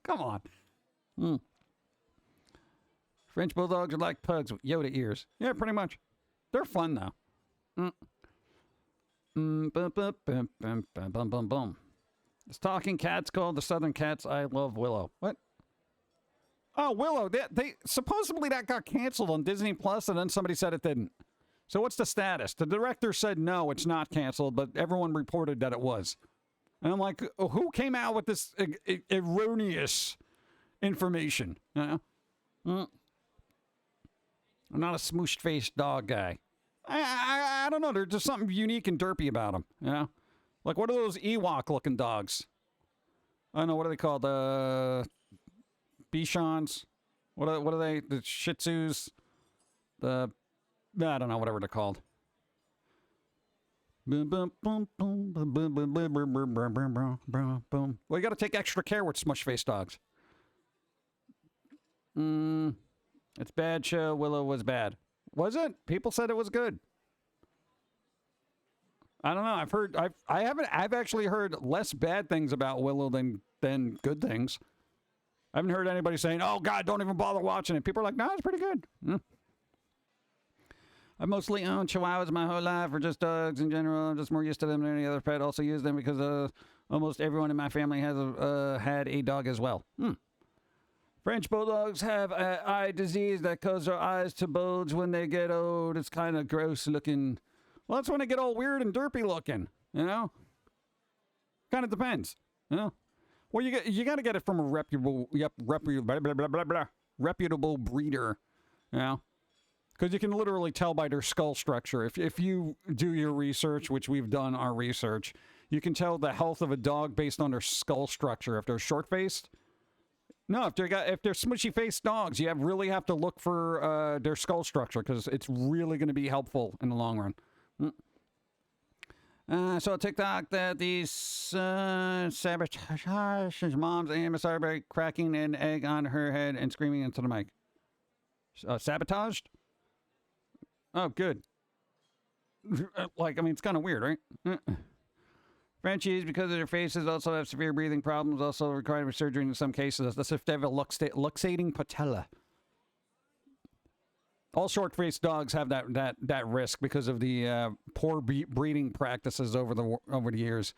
S1: Come on. French bulldogs are like pugs with Yoda ears. Yeah, pretty much. They're fun though. This talking cat's called the Southern Cats. I love Willow. What? Oh, Willow. They supposedly that got canceled on Disney Plus, and then somebody said it didn't. So what's the status? The director said no, it's not canceled, but everyone reported that it was. And I'm like, who came out with this erroneous information? You know? I'm not a smooshed-faced dog guy. I don't know. There's just something unique and derpy about them. You know? Like, what are those Ewok-looking dogs? I don't know. What are they called? Bichons? What are they? The Shih Tzus? I don't know. Whatever they're called. Well, you got to take extra care with smush-faced dogs. It's bad show. Willow was bad. Was it? People said it was good. I don't know. I've actually heard less bad things about Willow than good things. I haven't heard anybody saying, "Oh God, don't even bother watching it." People are like, "No, it's pretty good." I've mostly owned Chihuahuas my whole life, or just dogs in general. I'm just more used to them than any other pet. Also use them because almost everyone in my family has had a dog as well. French bulldogs have eye disease that causes their eyes to bulge when they get old. It's kind of gross looking. Well, that's when they get all weird and derpy looking, you know? Kind of depends, you know? Well, you got to get it from a reputable breeder, you know? Because you can literally tell by their skull structure. If you do your research, which we've done our research, you can tell the health of a dog based on their skull structure. If they're short-faced, no. If they're smushy-faced dogs, you really have to look for their skull structure because it's really going to be helpful in the long run. So a TikTok that these sabotage his mom's AMSR by cracking an egg on her head and screaming into the mic. Sabotaged? Oh, good. Like, I mean, it's kind of weird, right? Frenchies, because of their faces, also have severe breathing problems, also requiring surgery in some cases. That's if they have a luxating patella. All short-faced dogs have that risk because of the poor breeding practices over the years.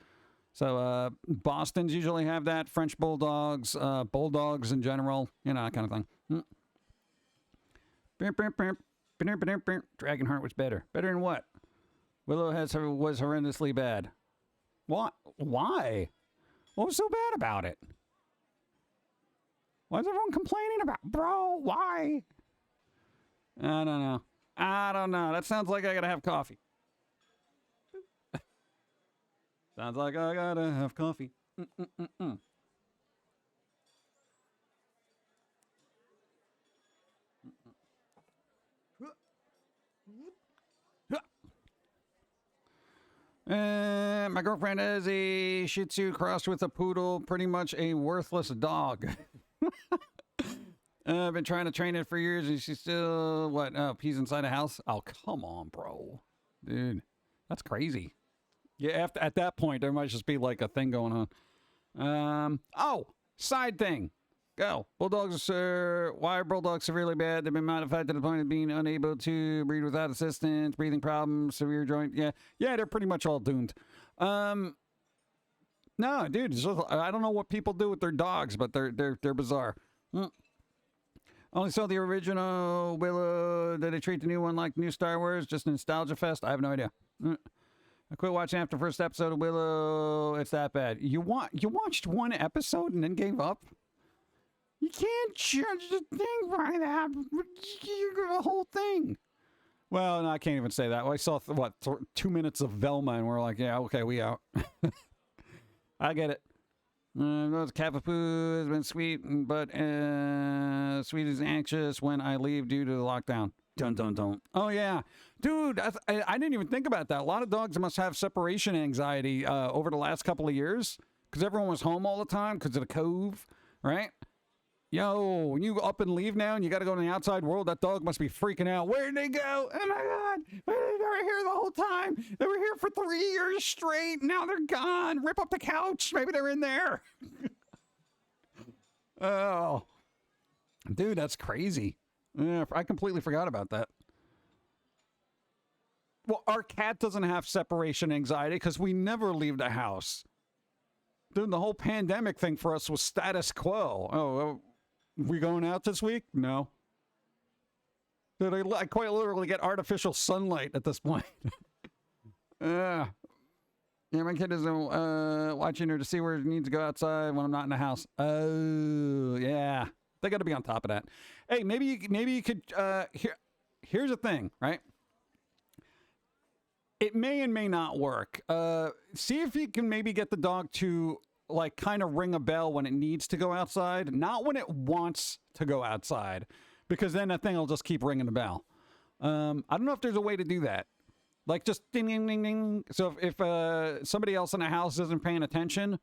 S1: So Bostons usually have that. French bulldogs, bulldogs in general, you know, that kind of thing. Dragonheart was better. Better than what? Willow was horrendously bad. What? Why? What was so bad about it? Why is everyone complaining about? Bro, why? I don't know. That sounds like I gotta have coffee. Sounds like I gotta have coffee. My girlfriend is a Shih Tzu crossed with a poodle, pretty much a worthless dog. I've been trying to train it for years, and she's still, pees inside a house? Oh, come on, bro. Dude, that's crazy. Yeah, at that point, there might just be, like, a thing going on. Side thing. Go. Bulldogs why are bulldogs severely bad? They've been modified to the point of being unable to breathe without assistance, breathing problems, severe joint. Yeah, they're pretty much all doomed. No, dude, I don't know what people do with their dogs, but they're bizarre. Only saw the original Willow. Did they treat the new one like new Star Wars? Just a nostalgia fest? I have no idea. I quit watching after the first episode of Willow. It's that bad. You watched one episode and then gave up? You can't judge the thing by that. The whole thing. Well, no, I can't even say that. I saw, 2 minutes of Velma, and we're like, yeah, okay, we out. I get it. Cavapoo has been sweet, but sweet is anxious when I leave due to the lockdown. Dun, dun, dun. Oh, yeah. Dude, I didn't even think about that. A lot of dogs must have separation anxiety over the last couple of years because everyone was home all the time because of the cove, right? Yo, when you up and leave now and you got to go to the outside world, that dog must be freaking out. Where'd they go? Oh, my God. They were here the whole time. They were here for 3 years straight. Now they're gone. Rip up the couch. Maybe they're in there. Oh. Dude, that's crazy. Yeah, I completely forgot about that. Well, our cat doesn't have separation anxiety because we never leave the house. Dude, the whole pandemic thing for us was status quo. Oh, we going out this week? No. Dude, I quite literally get artificial sunlight at this point. Yeah, my kid is watching her to see where she needs to go outside when I'm not in the house. Oh, yeah. They got to be on top of that. Hey, maybe you could, here's the thing, right? It may and may not work. See if you can maybe get the dog to like kind of ring a bell when it needs to go outside, not when it wants to go outside, because then that thing will just keep ringing the bell. I don't know if there's a way to do that. Like just ding, ding, ding, ding. So if somebody else in the house isn't paying attention,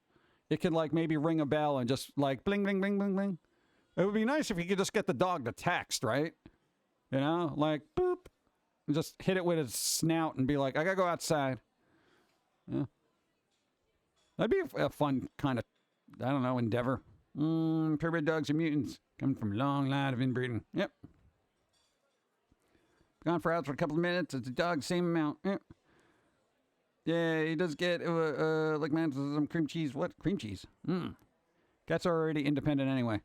S1: it could like maybe ring a bell and just like bling, bling, bling, bling, bling. It would be nice if you could just get the dog to text, right? You know, like boop. Just hit it with its snout and be like, I gotta go outside. Yeah. That'd be a fun kind of, I don't know, endeavor. Purebred dogs are mutants. Coming from a long line of inbreeding. Yep. Gone for hours for a couple of minutes. It's a dog, same amount. Yeah, he does get, like, man, some cream cheese. What? Cream cheese? Cats are already independent anyway.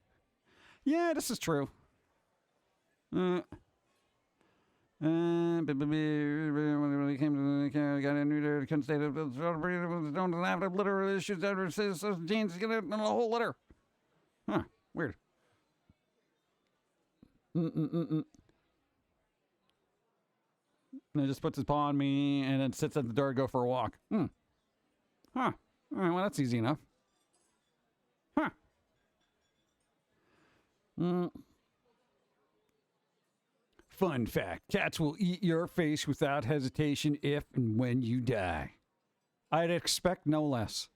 S1: Yeah, this is true. When he came to the got a new there, couldn't stay there. Don't have literal issues. Genes get a whole litter. Huh, weird. And he just puts his paw on me and then sits at the door to go for a walk. Huh. All right, well, that's easy enough. Huh. Fun fact. Cats will eat your face without hesitation if and when you die. I'd expect no less.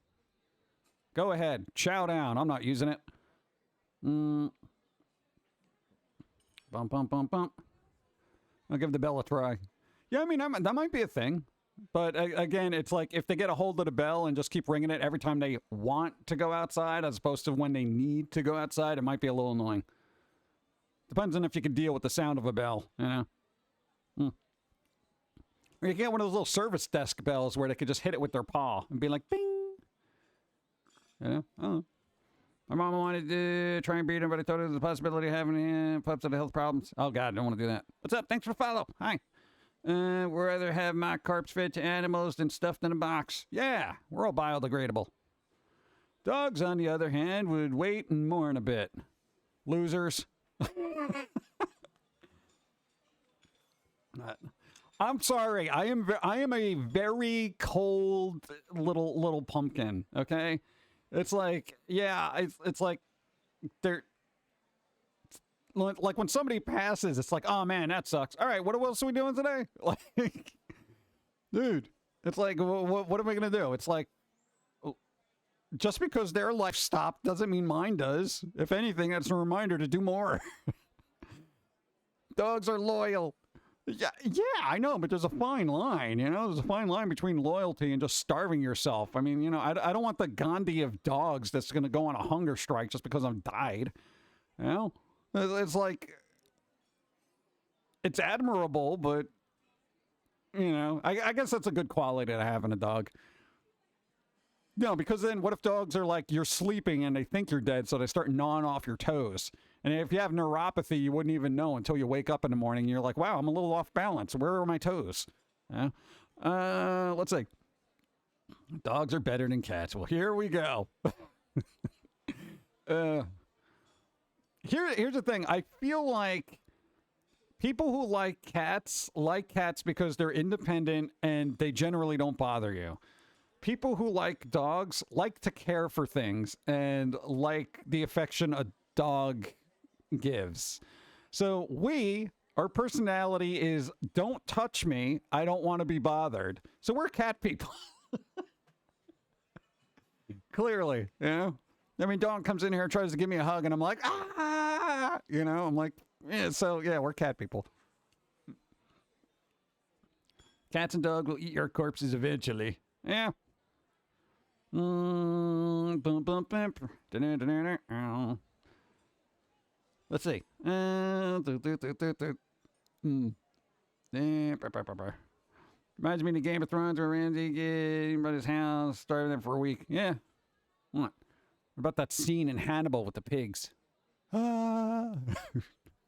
S1: Go ahead. Chow down. I'm not using it. Bump, bump, bump, bump. I'll give the bell a try. Yeah, I mean, that might be a thing. But again, it's like if they get a hold of the bell and just keep ringing it every time they want to go outside as opposed to when they need to go outside, it might be a little annoying. Depends on if you can deal with the sound of a bell, you know? Or you get one of those little service desk bells where they could just hit it with their paw and be like, bing! You know? I don't know. My mama wanted to try and breed him, but I thought it was a possibility of having pups that have health problems. Oh, God, I don't want to do that. What's up? Thanks for the follow. Hi. We'd rather have mock carps fed to animals than stuffed in a box. Yeah, we're all biodegradable. Dogs, on the other hand, would wait and mourn a bit. Losers. I'm sorry. I am a very cold little pumpkin. Okay, it's like it's like they're like when somebody passes, it's like, oh man, that sucks. All right, what else are we doing today? Like, dude, it's like what am I gonna do? It's like just because their life stopped doesn't mean mine does. If anything, that's a reminder to do more. Dogs are loyal. Yeah, I know, but there's a fine line, you know? There's a fine line between loyalty and just starving yourself. I mean, you know, I don't want the Gandhi of dogs that's going to go on a hunger strike just because I've died. You know? It's like, it's admirable, but, you know, I guess that's a good quality to have in a dog. No, because then what if dogs are like, you're sleeping and they think you're dead, so they start gnawing off your toes. And if you have neuropathy, you wouldn't even know until you wake up in the morning and you're like, wow, I'm a little off balance. Where are my toes? Yeah. Let's see. Dogs are better than cats. Well, here we go. Here's the thing. I feel like people who like cats because they're independent and they generally don't bother you. People who like dogs like to care for things and like the affection a dog gives. So our personality is don't touch me. I don't want to be bothered. So we're cat people. Clearly, you know? I mean, dog comes in here and tries to give me a hug and I'm like, ah, you know, I'm like, yeah, so yeah, we're cat people. Cats and dogs will eat your corpses eventually. Yeah. Let's see. Reminds me of Game of Thrones where Ramsay get everybody's house, starving them for a week. Yeah. What about that scene in Hannibal with the pigs?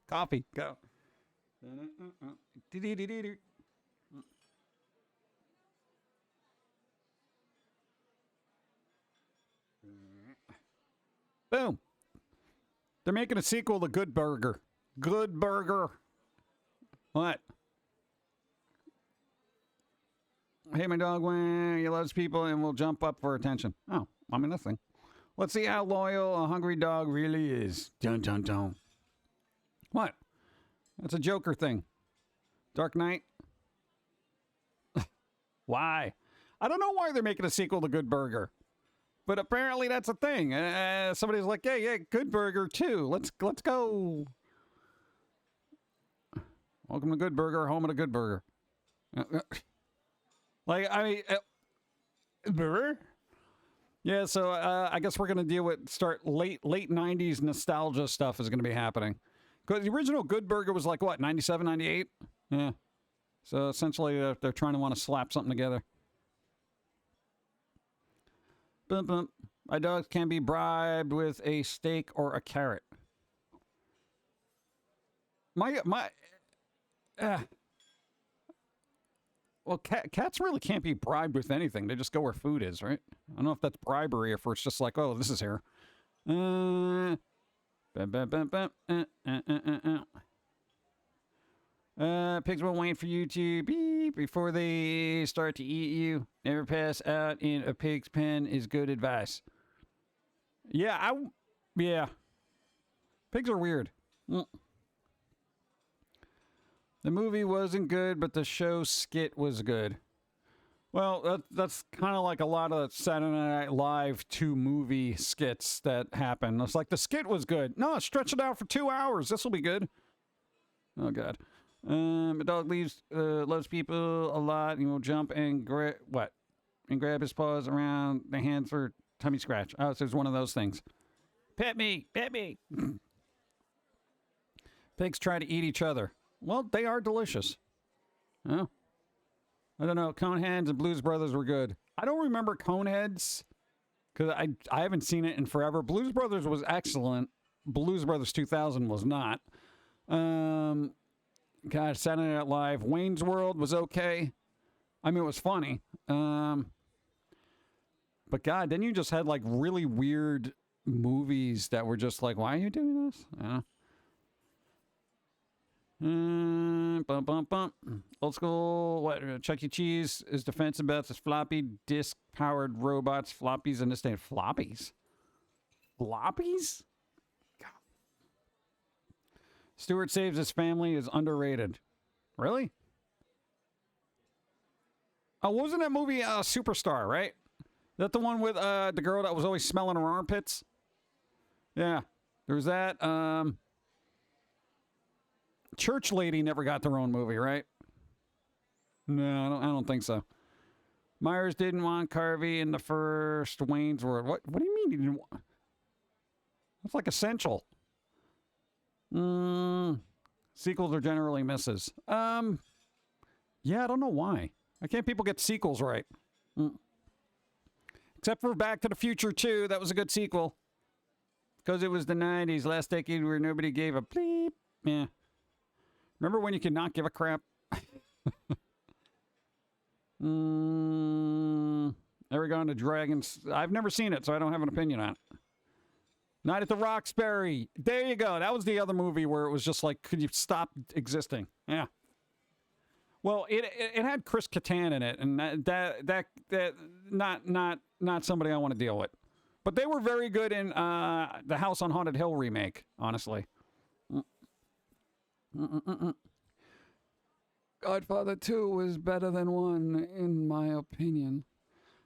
S1: Coffee, go. Boom. They're making a sequel to Good Burger. Good Burger. What? Hey, my dog, when he loves people and will jump up for attention. Oh, I mean, nothing. Let's see how loyal a hungry dog really is. Dun, dun, dun. What? That's a Joker thing. Dark Knight. Why? I don't know why they're making a sequel to Good Burger. But apparently that's a thing. Somebody's like, yeah, Good Burger too. Let's go. Welcome to Good Burger, home of the Good Burger. Like, I mean, burger? Yeah, so I guess we're going to start late 90s nostalgia stuff is going to be happening. Because the original Good Burger was like, what, 97, 98? Yeah. So essentially, they're trying to want to slap something together. Bum, bum. My dogs can be bribed with a steak or a carrot. Well, cats really can't be bribed with anything. They just go where food is, right? I don't know if that's bribery or if it's just like, oh, this is here. Pigs will wait for you to beep before they start to eat you. Never pass out in a pig's pen is good advice. Yeah, yeah. Pigs are weird. The movie wasn't good, but the show skit was good. Well, that's kind of like a lot of Saturday Night Live 2 movie skits that happen. It's like the skit was good. No, stretch it out for 2 hours. This will be good. Oh, God. My dog loves people a lot. He will jump and grab his paws around the hand for tummy scratch. Oh, so it's one of those things. Pet me, pet me. Pigs try to eat each other. Well, they are delicious. Oh. I don't know. Coneheads and Blues Brothers were good. I don't remember Coneheads because I haven't seen it in forever. Blues Brothers was excellent. Blues Brothers 2000 was not. God, Saturday Night Live. Wayne's World was okay. I mean, it was funny. But God, then you just had like really weird movies that were just like, why are you doing this? Bum, bum, bum. Old school, Chuck E. Cheese is defensive about his floppy disk-powered robots, floppies, and this day. Floppies? Floppies? God. Stewart Saves His Family is underrated. Really? Oh, wasn't that movie Superstar, right? Is that the one with the girl that was always smelling her armpits? Yeah. There was that. Church Lady never got their own movie, right? No, I don't think so. Myers didn't want Carvey in the first Wayne's World. What do you mean he didn't want? That's like essential. Sequels are generally misses. Yeah, I don't know why. Why can't people get sequels right? Except for Back to the Future 2. That was a good sequel. Because it was the 90s, last decade where nobody gave a bleep. Yeah. Remember when you could not give a crap? Ever gone to Dragons? I've never seen it, so I don't have an opinion on it. Night at the Roxbury. There you go. That was the other movie where it was just like, could you stop existing? Yeah. Well, it had Chris Kattan in it, and that not somebody I want to deal with. But they were very good in the House on Haunted Hill remake, honestly. Godfather 2 was better than 1, in my opinion.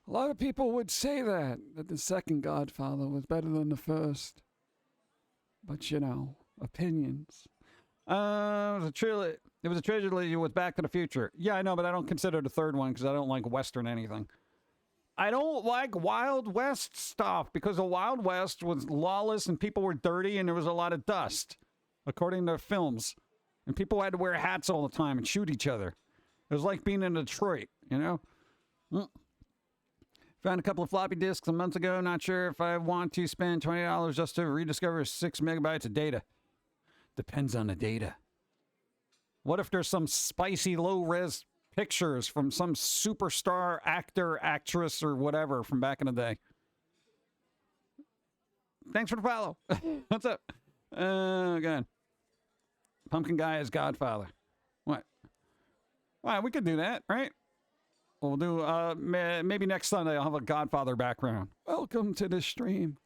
S1: A lot of people would say that the second Godfather was better than the first. But, you know, opinions. It was a trilogy with Back to the Future. Yeah, I know, but I don't consider the third one because I don't like Western anything. I don't like Wild West stuff because the Wild West was lawless and people were dirty and there was a lot of dust, according to films. And people had to wear hats all the time and shoot each other. It was like being in Detroit, you know? Found a couple of floppy disks a month ago. Not sure if I want to spend $20 just to rediscover 6 megabytes of data. Depends on the data. What if there's some spicy low-res pictures from some superstar actor, actress, or whatever from back in the day? Thanks for the follow. What's up? Again. Pum'Kin Guy is Godfather. What? All right, we could do that, right? We'll do, maybe next Sunday I'll have a Godfather background. Welcome to the stream.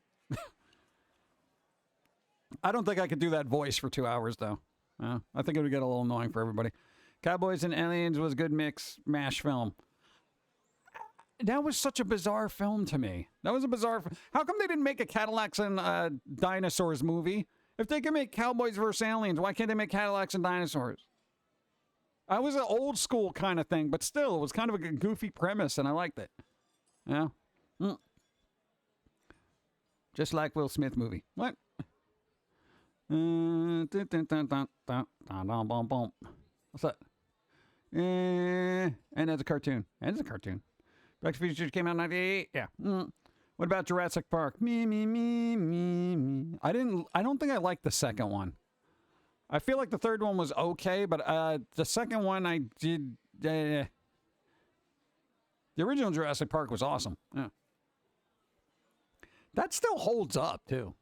S1: I don't think I could do that voice for 2 hours, though. I think it would get a little annoying for everybody. Cowboys and Aliens was a good mix, MASH film. That was such a bizarre film to me. That was a bizarre How come they didn't make a Cadillacs and Dinosaurs movie? If they can make Cowboys versus Aliens, why can't they make Cadillacs and Dinosaurs? I was an old school kind of thing, but still, it was kind of a goofy premise, and I liked it. Yeah. Just like Will Smith movie. What? What's that? And that's a cartoon. And it's a cartoon. Back to the Future came out in 98. Yeah. What about Jurassic Park? Me. I don't think I liked the second one. I feel like the third one was okay, but the second one I did. The original Jurassic Park was awesome. Yeah. That still holds up too.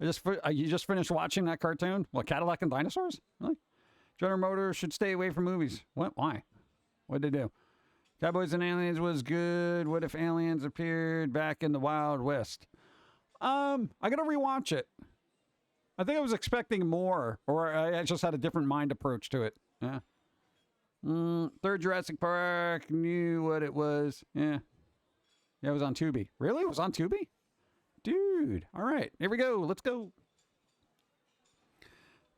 S1: You just finished watching that cartoon? What, Cadillac and Dinosaurs? Really? General Motors should stay away from movies. What? Why? What'd they do? Cowboys and Aliens was good. What if aliens appeared back in the Wild West? I gotta rewatch it. I think I was expecting more, or I just had a different mind approach to it. Yeah. Third Jurassic Park, knew what it was. Yeah. Yeah, it was on Tubi. Really? It was on Tubi? Dude. All right. Here we go. Let's go.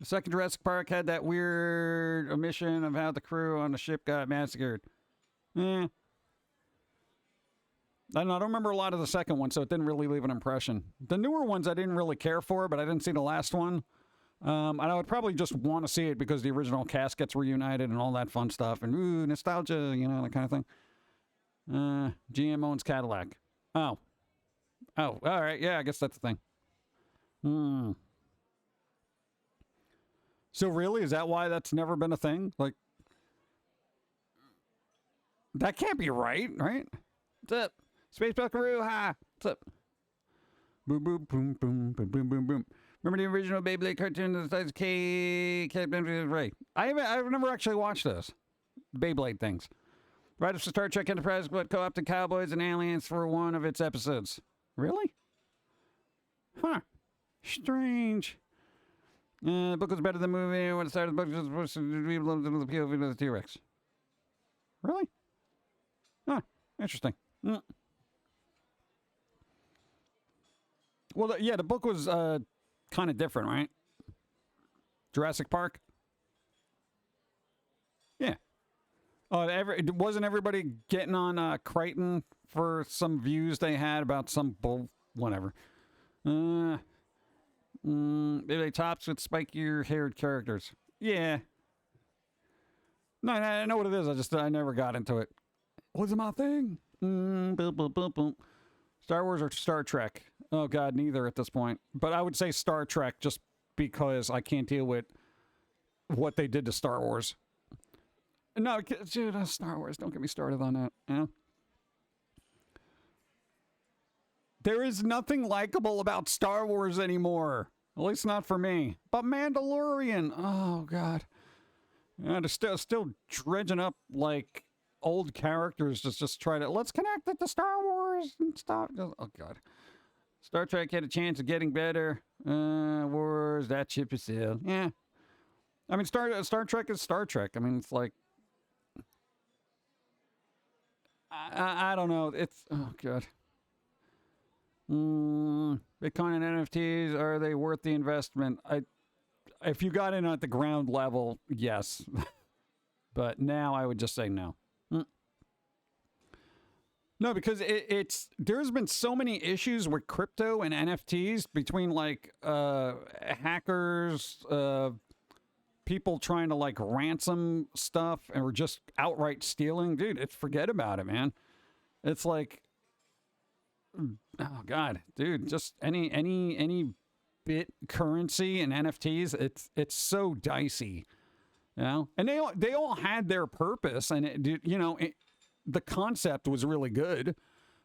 S1: The second Jurassic Park had that weird omission of how the crew on the ship got massacred. I don't remember a lot of the second one, so it didn't really leave an impression. The newer ones I didn't really care for, but I didn't see the last one. And I would probably just want to see it because the original cast gets reunited and all that fun stuff. And, ooh, nostalgia, you know, that kind of thing. J.i.M owns Cadillac. Oh, all right. Yeah, I guess that's the thing. So really, is that why that's never been a thing? Like, that can't be right? What's up? Space Buckaroo, ha! What's up? Boom, boom, boom, boom, boom, boom, boom, boom. Remember the original Beyblade cartoon that says Captain Ray? I've never actually watched those Beyblade things. Right after Star Trek Enterprise, but co-opted cowboys and aliens for one of its episodes. Really? Huh. Strange. The book was better than the movie. When it started, the book was supposed to be a little bit of the POV of the T-Rex. Really? Huh. Interesting. Well, the book was kind of different, right? Jurassic Park? Yeah. Wasn't everybody getting on Crichton for some views they had about some whatever. Maybe they tops with spikier haired characters. Yeah. No, I know what it is. I never got into it. Wasn't my thing. Boom, boom, boom, boom. Star Wars or Star Trek? Oh, God, neither at this point. But I would say Star Trek just because I can't deal with what they did to Star Wars. No, dude, Star Wars. Don't get me started on that. You know? There is nothing likable about Star Wars anymore. At least not for me. But Mandalorian. Oh, God. Yeah, they're still dredging up, like, old characters to just try to, let's connect it to Star Wars and stuff. Oh, God. Star Trek had a chance of getting better. Wars, that ship is sailed. Yeah. I mean, Star Trek is Star Trek. I mean, it's like, I don't know. It's, oh, God. Bitcoin and NFTs, are they worth the investment? If you got in at the ground level, yes. But now I would just say no. No, because there's been so many issues with crypto and NFTs between like hackers, people trying to like ransom stuff or just outright stealing. Dude, forget about it, man. It's like, oh God, dude, just any bit currency and NFTs, it's so dicey, you know. And they all had their purpose, and the concept was really good,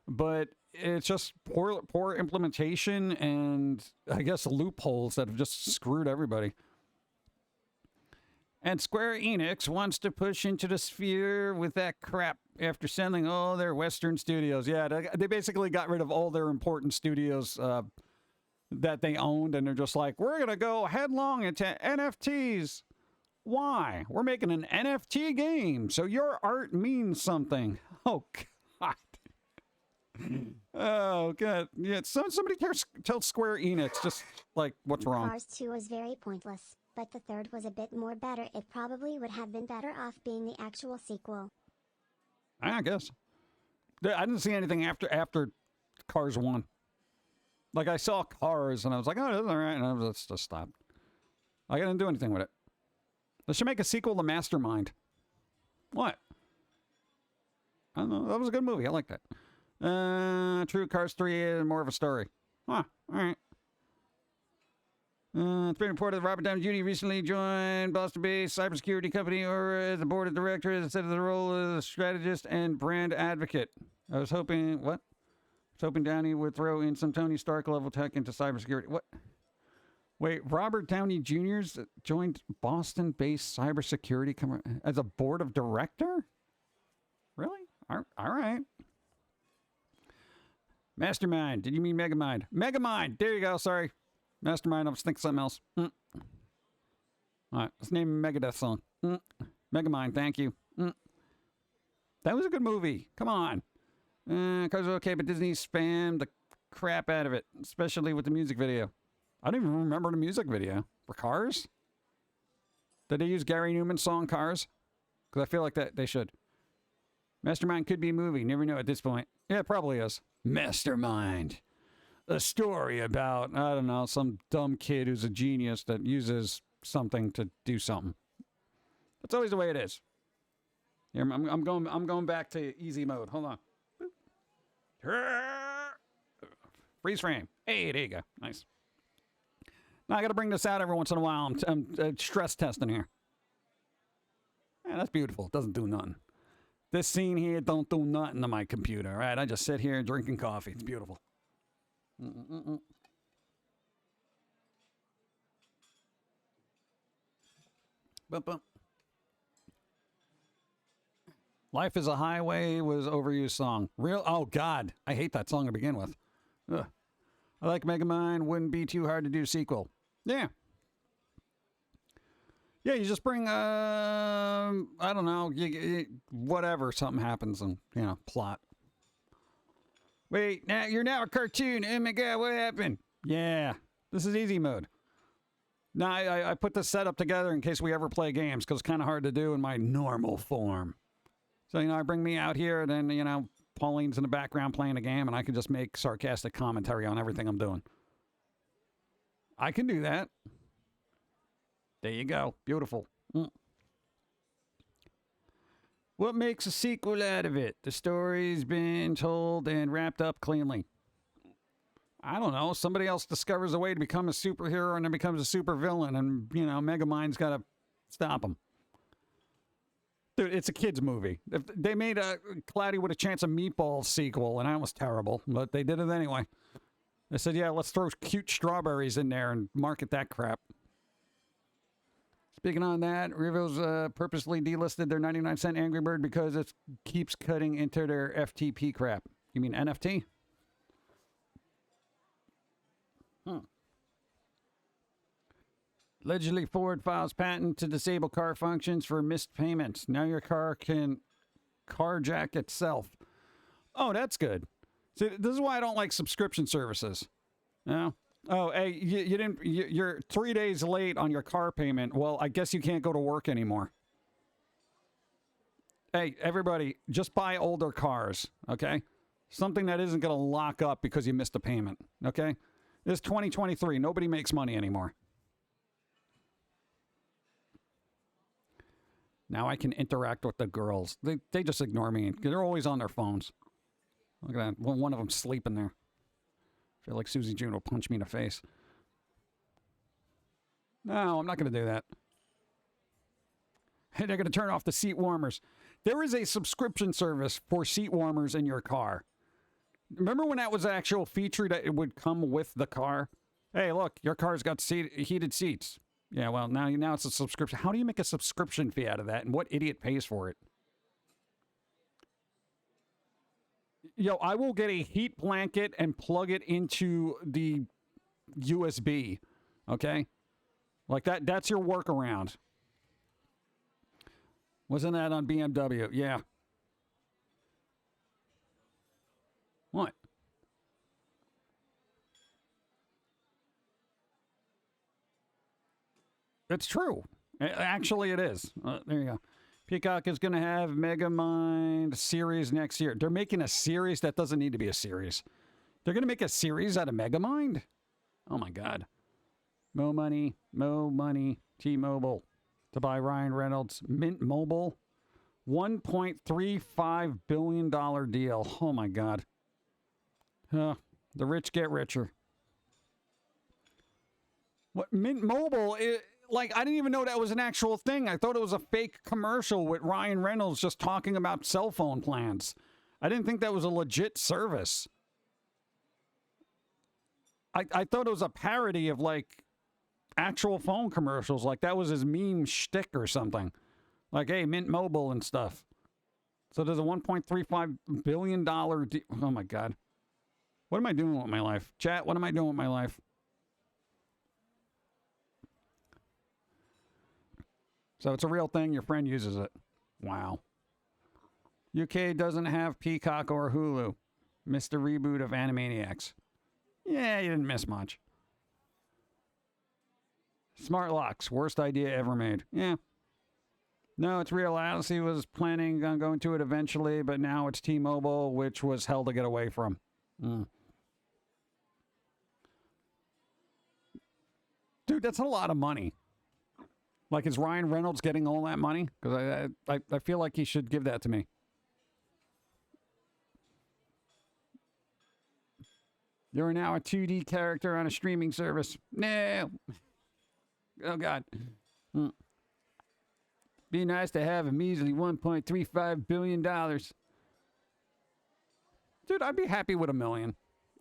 S1: but it's just poor implementation and I guess loopholes that have just screwed everybody. And Square Enix wants to push into the sphere with that crap after selling all their Western studios. Yeah, they basically got rid of all their important studios that they owned, and they're just like, we're going to go headlong into NFTs. Why? We're making an NFT game, so your art means something. Oh, God. Oh, God. Yeah, somebody tell Square Enix just, like, what's wrong.
S3: Cars 2 was very pointless, but the third was a bit more better. It probably would have been better off being the actual sequel.
S1: I guess. I didn't see anything after Cars 1. Like, I saw Cars, and I was like, oh, that's all right, and I just stopped. I didn't do anything with it. They should make a sequel to Mastermind. What? I don't know. That was a good movie. I like that. True Cars 3 is more of a story. Huh. All right. It's been reported that Robert Downey Jr. recently joined Boston-based cybersecurity company or as the board of directors instead of the role as a strategist and brand advocate. I was hoping, what? I was hoping Downey would throw in some Tony Stark level tech into cybersecurity. What? Wait, Robert Downey Jr.'s joined Boston-based cybersecurity company as a board of director? Really? All right. Mastermind. Did you mean Megamind? Megamind. There you go. Sorry. Mastermind. I was thinking something else. All right. Let's name a Megadeth song. Megamind. Thank you. That was a good movie. Come on. Cars are okay, but Disney spammed the crap out of it, especially with the music video. I don't even remember the music video for Cars. Did they use Gary Newman's song Cars? Because I feel like that they should. Mastermind could be a movie. Never know at this point. Yeah, it probably is. Mastermind. A story about, I don't know, some dumb kid who's a genius that uses something to do something. That's always the way it is. Here, I'm going back to easy mode. Hold on. Freeze frame. Hey, there you go. Nice. Now I got to bring this out every once in a while. I'm stress testing here. Yeah, that's beautiful. It doesn't do nothing. This scene here don't do nothing to my computer. All right, I just sit here drinking coffee. It's beautiful. Bump, bump. Life is a Highway was overused song. Real? Oh, God. I hate that song to begin with. Ugh. I like Megamind. Wouldn't be too hard to do sequel. Yeah. Yeah, you just bring, I don't know, whatever, something happens and, plot. Wait, now you're now a cartoon. Oh my God, what happened? Yeah, this is easy mode. Now, I put this setup together in case we ever play games because it's kind of hard to do in my normal form. So, I bring me out here and then, Pauline's in the background playing a game and I can just make sarcastic commentary on everything I'm doing. I can do that. There you go. Beautiful. What makes a sequel out of it? The story's been told and wrapped up cleanly. I don't know. Somebody else discovers a way to become a superhero and then becomes a supervillain and, Megamind's got to stop him. Dude, it's a kid's movie. If they made a Cloudy with a Chance of Meatballs sequel, and that was terrible, but they did it anyway. They said, yeah, let's throw cute strawberries in there and market that crap. Speaking on that, Rivals purposely delisted their 99-cent Angry Bird because it keeps cutting into their FTP crap. You mean NFT? Allegedly, Ford files patent to disable car functions for missed payments. Now your car can carjack itself. Oh, that's good. See, this is why I don't like subscription services. No. Oh, hey, you're 3 days late on your car payment. Well, I guess you can't go to work anymore. Hey, everybody, just buy older cars, okay? Something that isn't going to lock up because you missed a payment, okay? It's 2023. Nobody makes money anymore. Now I can interact with the girls. They just ignore me. They're always on their phones. Look at that. One of them sleeping there. I feel like Susie June will punch me in the face. No, I'm not going to do that. Hey, they're going to turn off the seat warmers. There is a subscription service for seat warmers in your car. Remember when that was an actual feature that it would come with the car? Hey, look, your car's got heated seats. Yeah, well, now it's a subscription. How do you make a subscription fee out of that? And what idiot pays for it? Yo, I will get a heat blanket and plug it into the USB. Okay? Like that's your workaround. Wasn't that on BMW? Yeah. What? It's true. Actually, it is. There you go. Peacock is going to have Megamind series next year. They're making a series that doesn't need to be a series. They're going to make a series out of Megamind? Oh, my God. Mo money, T-Mobile. To buy Ryan Reynolds Mint Mobile. $1.35 billion deal. Oh my God. The rich get richer. What, Mint Mobile, like, I didn't even know that was an actual thing. I thought it was a fake commercial with Ryan Reynolds just talking about cell phone plans. I didn't think that was a legit service. I thought it was a parody of, like, actual phone commercials. Like, that was his meme shtick or something. Like, hey, Mint Mobile and stuff. So there's a $1.35 billion deal. Oh, my God. What am I doing with my life? Chat, what am I doing with my life? So it's a real thing. Your friend uses it. Wow. UK doesn't have Peacock or Hulu. Missed the reboot of Animaniacs. Yeah, you didn't miss much. Smart locks. Worst idea ever made. Yeah. No, it's real. Alice was planning on going to it eventually, but now it's T-Mobile, which was hell to get away from. Dude, that's a lot of money. Like, is Ryan Reynolds getting all that money? Because I feel like he should give that to me. You're now a 2D character on a streaming service. No. Oh, God. Be nice to have a measly $1.35 billion. Dude, I'd be happy with $1 million.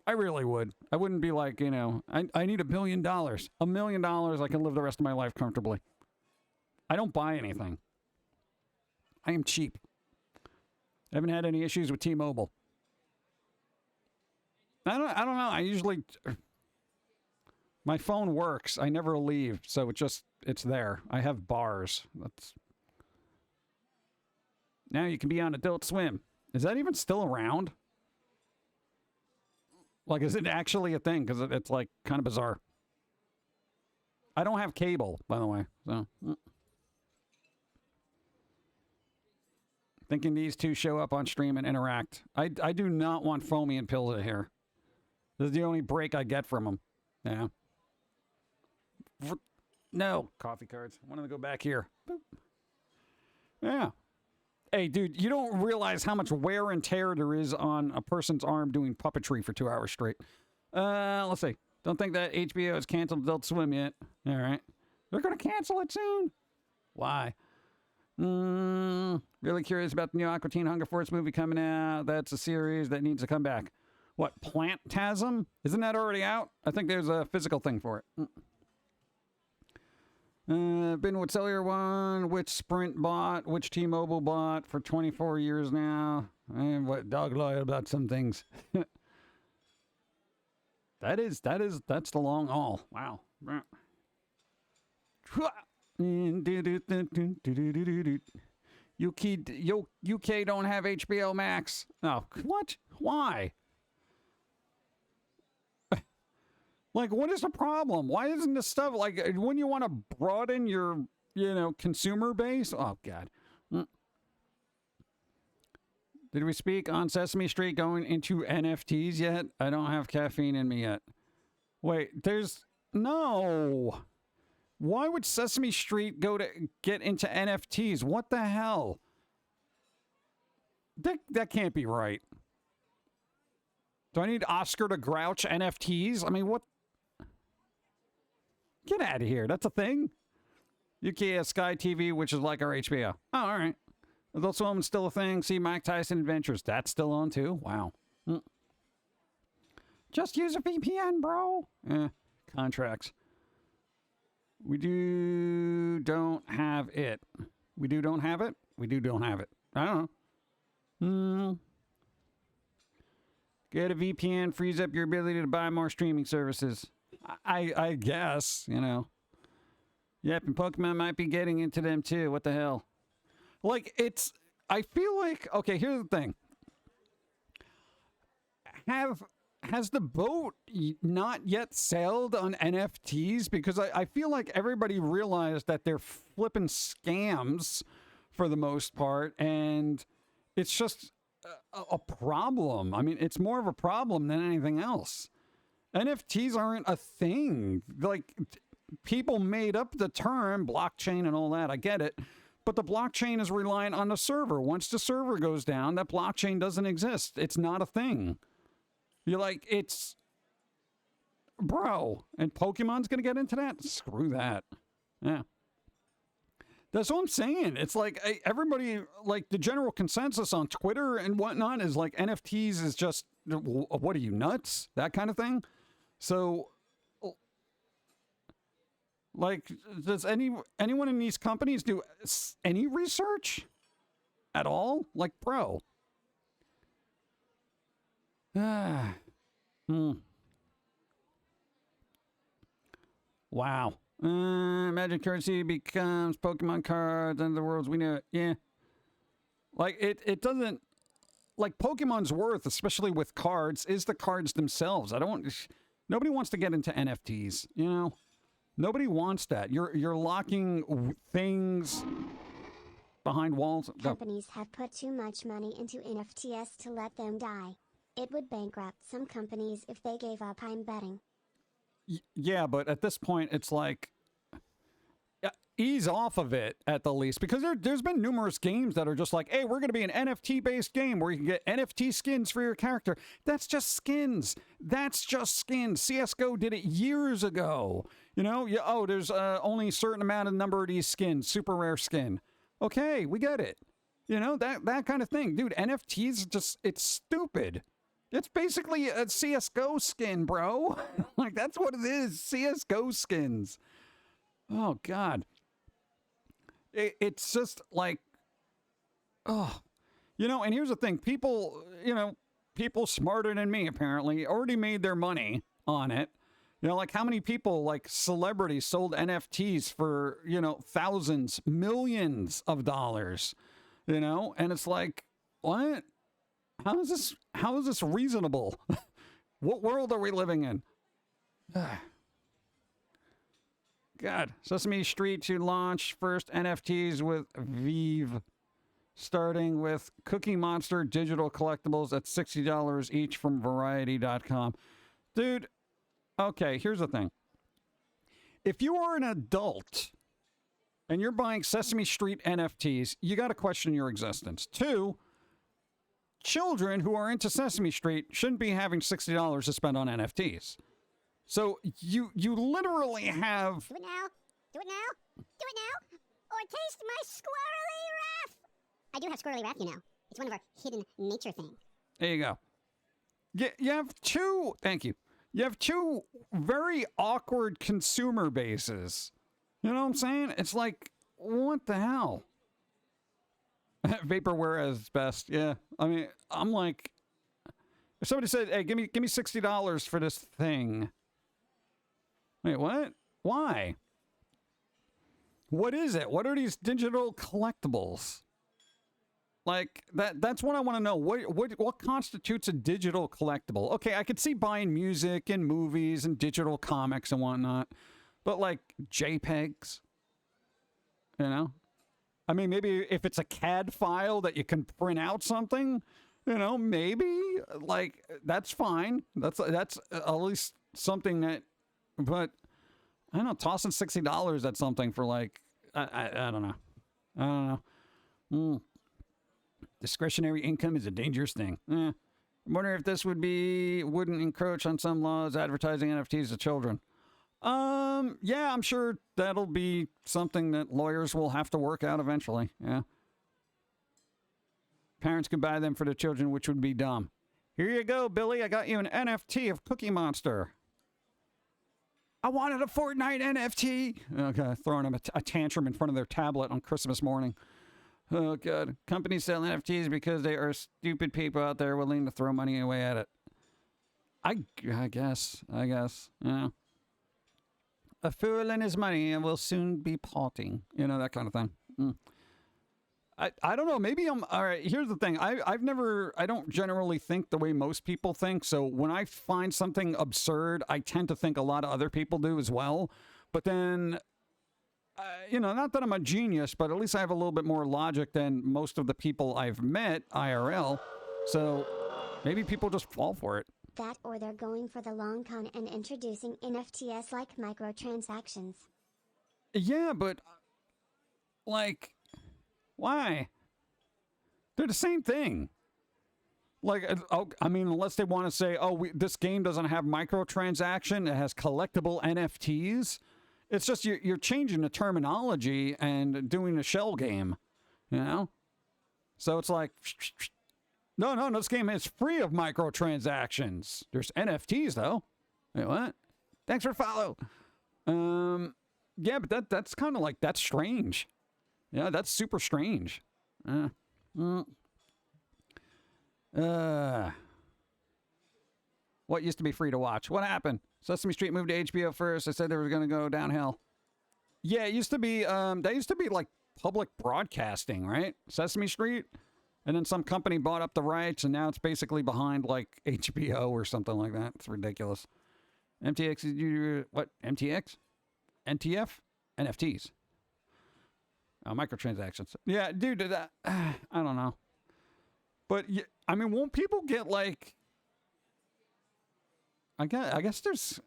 S1: I really would. I wouldn't be like, you know, I need $1 billion. $1 million, I can live the rest of my life comfortably. I don't buy anything. I am cheap. I haven't had any issues with T-Mobile. I don't know. I usually, my phone works. I never leave, so it's there. I have bars. Now you can be on Adult Swim. Is that even still around? Like, is it actually a thing? Because it's like kind of bizarre. I don't have cable, by the way, so. Thinking these two show up on stream and interact. I do not want Foamy and Pilza here. This is the only break I get from them. Yeah. No. Coffee cards. I wanted to go back here. Boop. Yeah. Hey, dude, you don't realize how much wear and tear there is on a person's arm doing puppetry for 2 hours straight. Let's see. Don't think that HBO has canceled Adult Swim yet. All right. They're going to cancel it soon. Why? Really curious about the new Aqua Teen Hunger Force movie coming out. That's a series that needs to come back. What, Plantasm? Isn't that already out? I think there's a physical thing for it. Been with Cellular One, which Sprint bought, which T-Mobile bought for 24 years now. And what, dog loyal about some things. That's the long haul. Wow. UK don't have HBO Max. Oh, what? Why? Like, what is the problem? Why isn't this stuff, like, when you want to broaden your, consumer base? Oh, God. Did we speak on Sesame Street going into NFTs yet? I don't have caffeine in me yet. Wait, no. Why would Sesame Street go to get into NFTs? What the hell? That can't be right. Do I need Oscar to Grouch NFTs? I mean, what? Get out of here. That's a thing? UK has Sky TV, which is like our HBO. Oh, all right. Adult Swim is still a thing. See Mike Tyson Adventures. That's still on, too? Wow. Just use a VPN, bro. Contracts. We don't have it. We don't have it? We don't have it. I don't know. Get a VPN, frees up your ability to buy more streaming services. I guess, Yep, and Pokemon might be getting into them too. What the hell? Like, I feel like, okay, here's the thing. Has the boat not yet sailed on NFTs? Because I feel like everybody realized that they're flipping scams for the most part, and it's just a problem. I mean, it's more of a problem than anything else. NFTs aren't a thing. Like, people made up the term blockchain and all that. I get it. but the blockchain is reliant on the server. Once the server goes down, that blockchain doesn't exist. It's not a thing. You're like, it's... Bro, and Pokemon's going to get into that? Screw that. Yeah. That's what I'm saying. It's like everybody, like the general consensus on Twitter and whatnot is like NFTs is just, what are you, nuts? That kind of thing. So, like, does anyone in these companies do any research at all? Like, bro. Wow. Magic currency becomes Pokemon cards and the worlds we know it. Yeah. Like, it doesn't... Like, Pokemon's worth, especially with cards, is the cards themselves. Nobody wants to get into NFTs, you know? Nobody wants that. You're locking things behind walls.
S3: Companies have put too much money into NFTs to let them die. It would bankrupt some companies if they gave up, I'm betting.
S1: Yeah, but at this point, it's like, ease off of it at the least, because there's been numerous games that are just like, hey, we're going to be an NFT-based game where you can get NFT skins for your character. That's just skins. That's just skins. CSGO did it years ago. You know, there's only a certain amount of number of these skins, super rare skin. Okay, we get it. You know, that kind of thing. Dude, NFTs, it's stupid. It's basically a CSGO skin, bro. Like, that's what it is. CSGO skins. Oh, God. It's just like, oh. You know, and here's the thing. People smarter than me, apparently, already made their money on it. You know, like, how many people, like, celebrities sold NFTs for, thousands, millions of dollars, and it's like, what? How is this reasonable? What world are we living in? God. Sesame Street to launch first NFTs with Vive, starting with Cookie Monster digital collectibles at $60 each from Variety.com. Dude, okay, here's the thing. If you are an adult and you're buying Sesame Street NFTs, you got to question your existence. 2, children who are into Sesame Street shouldn't be having $60 to spend on NFTs. So you literally have...
S4: Do it now. Do it now. Do it now. Or taste my squirrely wrath. I do have squirrely wrath, you know. It's one of our hidden nature things.
S1: There you go. You have 2... Thank you. You have 2 very awkward consumer bases. You know what I'm saying? It's like, what the hell? Vaporware is best. Yeah. I mean, I'm like, if somebody said, hey, give me $60 for this thing. Wait, what? Why? What is it? What are these digital collectibles? Like, that's what I want to know. What constitutes a digital collectible? Okay, I could see buying music and movies and digital comics and whatnot, but like JPEGs, you know? I mean, maybe if it's a CAD file that you can print out something, maybe, like, that's fine. That's at least something that, but I don't know, tossing $60 at something for, like, I don't know. I don't know. Discretionary income is a dangerous thing. I'm wondering if this wouldn't encroach on some laws advertising NFTs to children. Yeah, I'm sure that'll be something that lawyers will have to work out eventually. Yeah. Parents could buy them for the children, which would be dumb. Here you go, Billy. I got you an NFT of Cookie Monster. I wanted a Fortnite NFT. Okay, throwing them a tantrum in front of their tablet on Christmas morning. Oh, God. Companies sell NFTs because they are stupid people out there willing to throw money away at it. I guess. Yeah. A fool and his money and will soon be parting. That kind of thing. I don't know. Maybe I'm... All right, here's the thing. I don't generally think the way most people think. So when I find something absurd, I tend to think a lot of other people do as well. But then... not that I'm a genius, but at least I have a little bit more logic than most of the people I've met IRL. So maybe people just fall for it.
S3: That or they're going for the long con and introducing NFTs like microtransactions.
S1: Yeah, but like, Why? They're the same thing. Like, I mean, unless they want to say, oh, this game doesn't have microtransaction, it has collectible NFTs. It's just you're changing the terminology and doing a shell game, you know? So it's like, no, this game is free of microtransactions. There's NFTs, though. Wait, what? Thanks for follow. Yeah, but that's kind of like, that's strange. Yeah, that's super strange. What used to be free to watch? What happened? Sesame Street moved to HBO first. I said they were going to go downhill. Yeah, it used to be, that used to be like public broadcasting, right? Sesame Street. And then some company bought up the rights, and now it's basically behind like HBO or something like that. It's ridiculous. MTX, what? MTX? NTF? NFTs. Microtransactions. Yeah, dude, I don't know. But, I mean, won't people get like... I guess there's...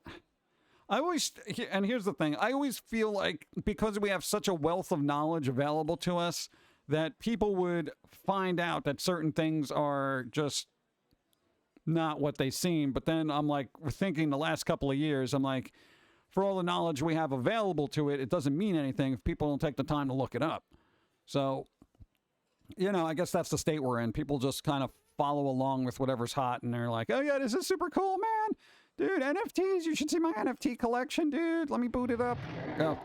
S1: and here's the thing. I always feel like because we have such a wealth of knowledge available to us, that people would find out that certain things are just not what they seem. But then I'm like, thinking the last couple of years, I'm like, for all the knowledge we have available to it, it doesn't mean anything if people don't take the time to look it up. So, you know, I guess that's the state we're in. People just kind of follow along with whatever's hot, and they're like, oh yeah, this is super cool, man. Dude, NFTs, you should see my NFT collection, dude. Let me boot it up. Go.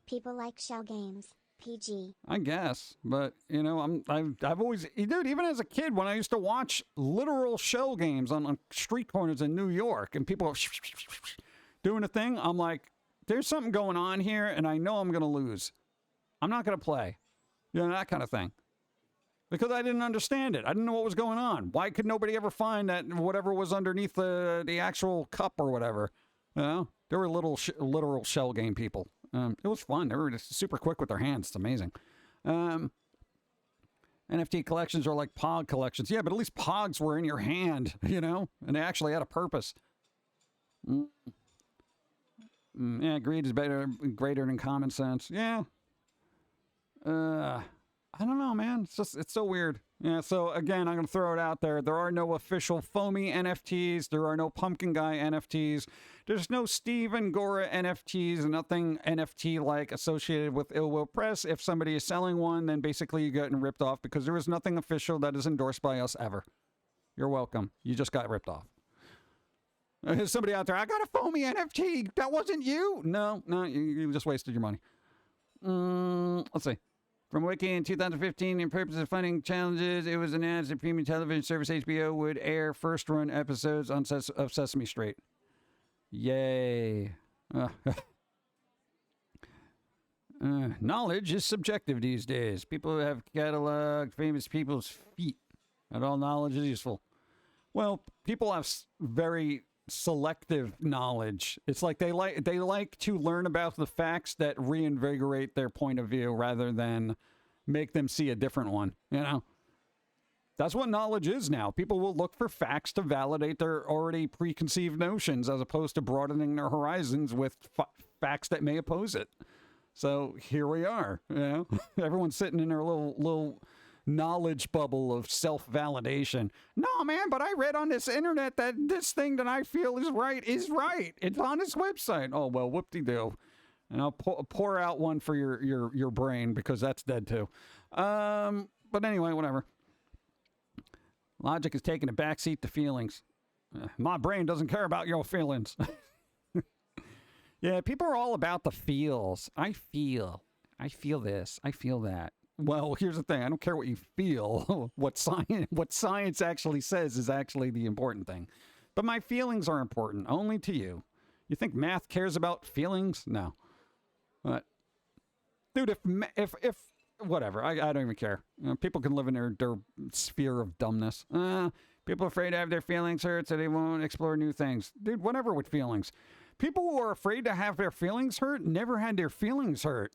S3: People like shell games. PG.
S1: I guess, but you know, I've always, dude, even as a kid, when I used to watch literal shell games on street corners in New York, and people doing a thing, I'm like, there's something going on here, and I know I'm gonna lose. I'm not gonna play, you know, that kind of thing, because I didn't understand it. I didn't know what was going on. Why could nobody ever find that whatever was underneath the actual cup or whatever? You know, there were literal shell game people. It was fun. They were just super quick with their hands. It's amazing. NFT collections are like Pog collections. Yeah, but at least Pogs were in your hand, you know? And they actually had a purpose. Yeah, greed is greater than common sense. Yeah. I don't know, man. It's so weird. Yeah, so again, I'm going to throw it out there. There are no official Foamy NFTs. There are no Pum'Kin Guy NFTs. There's no Steve and Gora NFTs. Nothing NFT-like associated with Ill Will Press. If somebody is selling one, then basically you're getting ripped off because there is nothing official that is endorsed by us ever. You're welcome. You just got ripped off. There's somebody out there, I got a Foamy NFT. That wasn't you. No, you just wasted your money. Let's see. From Wiki in 2015, in purpose of funding challenges, it was announced that premium television service HBO would air first-run episodes of Sesame Street. Yay. Knowledge is subjective these days. People have cataloged famous people's feet. Not all knowledge is useful. Well, people have very selective knowledge. It's like they like to learn about the facts that reinvigorate their point of view rather than make them see a different one, you know? That's what knowledge is now. People will look for facts to validate their already preconceived notions as opposed to broadening their horizons with facts that may oppose it. So here we are, you know? Everyone's sitting in their little knowledge bubble of self-validation. No, man, but I read on this internet that this thing that I feel is right. It's on this website. Oh, well, whoop-de-doo. And I'll pour out one for your brain because that's dead too. But anyway, whatever. Logic is taking a backseat to feelings. My brain doesn't care about your feelings. Yeah, people are all about the feels. I feel this. I feel that. Well, here's the thing. I don't care what you feel. What science actually says is actually the important thing. But my feelings are important, only to you. You think math cares about feelings? No. But, dude, if whatever, I don't even care. You know, people can live in their sphere of dumbness. People are afraid to have their feelings hurt, so they won't explore new things. Dude, whatever with feelings. People who are afraid to have their feelings hurt never had their feelings hurt.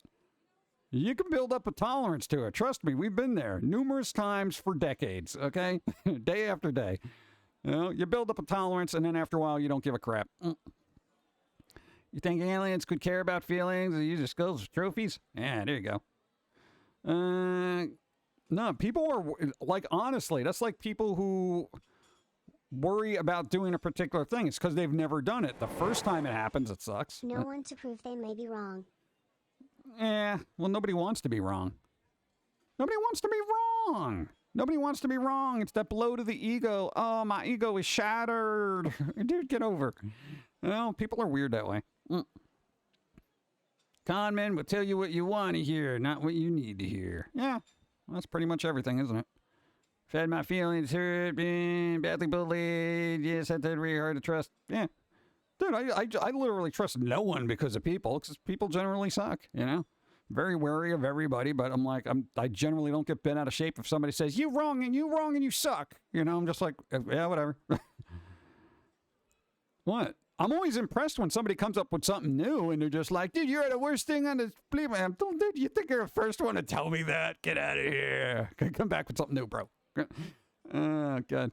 S1: You can build up a tolerance to it. Trust me, we've been there numerous times for decades, okay? Day after day. You know, you build up a tolerance, and then after a while, you don't give a crap. You think aliens could care about feelings and use their skulls as trophies? Yeah, there you go. No, people are like, honestly, that's like people who worry about doing a particular thing. It's because they've never done it. The first time it happens, it sucks.
S3: No one to prove they may be wrong.
S1: Well, nobody wants to be wrong. Nobody wants to be wrong. Nobody wants to be wrong. It's that blow to the ego. Oh, my ego is shattered. Dude, get over. You know, people are weird that way. Con men will tell you what you want to hear, not what you need to hear. Yeah, well, that's pretty much everything, isn't it? Fed my feelings, hurt, been badly bullied. Yes, that's really hard to trust. Yeah. Dude, I literally trust no one because of people, because people generally suck, you know? Very wary of everybody, but I'm like, I generally don't get bent out of shape if somebody says, you wrong and you suck. You know, I'm just like, yeah, whatever. What? I'm always impressed when somebody comes up with something new and they're just like, dude, you're the worst thing on this planet. Dude, you think you're the first one to tell me that? Get out of here. Come back with something new, bro. Oh, God.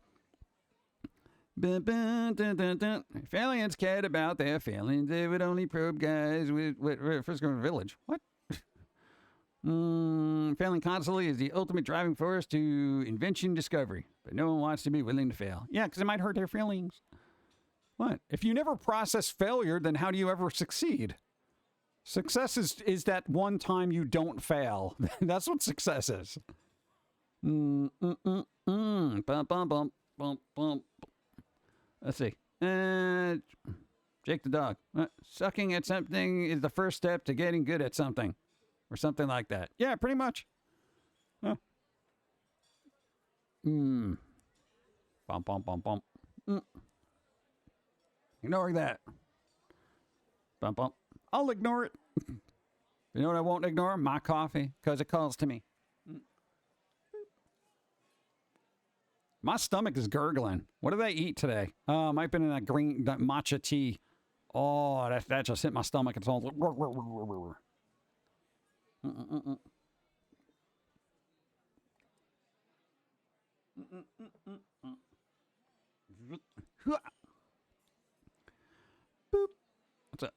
S1: If aliens cared about their feelings, they would only probe guys with first going to village. What? Failing constantly is the ultimate driving force to invention discovery, but no one wants to be willing to fail. Yeah, because it might hurt their feelings. What? If you never process failure, then how do you ever succeed? Success is that one time you don't fail. That's what success is. Bum, bum, bum, bum, bum. Let's see. Jake the dog. Sucking at something is the first step to getting good at something. Or something like that. Yeah, pretty much. Huh. Bum, bum, bum, bum. Ignore that. Bum, bum. I'll ignore it. You know what I won't ignore? My coffee, because it calls to me. My stomach is gurgling. What did I eat today? Oh, might have been in that matcha tea. Oh, that just hit my stomach. It's all... Boop. What's up?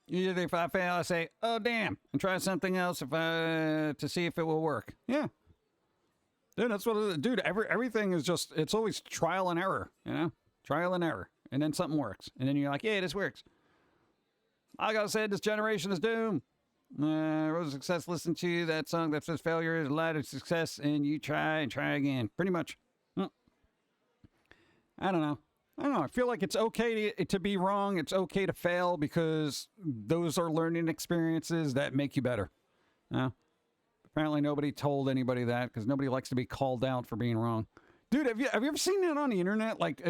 S1: Usually if I fail, I say, oh, damn, and try something else to see if it will work. Yeah. Dude, that's what it is. Dude, everything is just, it's always trial and error, you know? Trial and error. And then something works. And then you're like, yeah, this works. I gotta say, this generation is doomed. Road of Success, listen to that song that says failure is a lot of success, and you try and try again. Pretty much. I don't know. I feel like it's okay to be wrong. It's okay to fail because those are learning experiences that make you better. Apparently nobody told anybody that because nobody likes to be called out for being wrong. Dude, have you ever seen that on the internet? Like,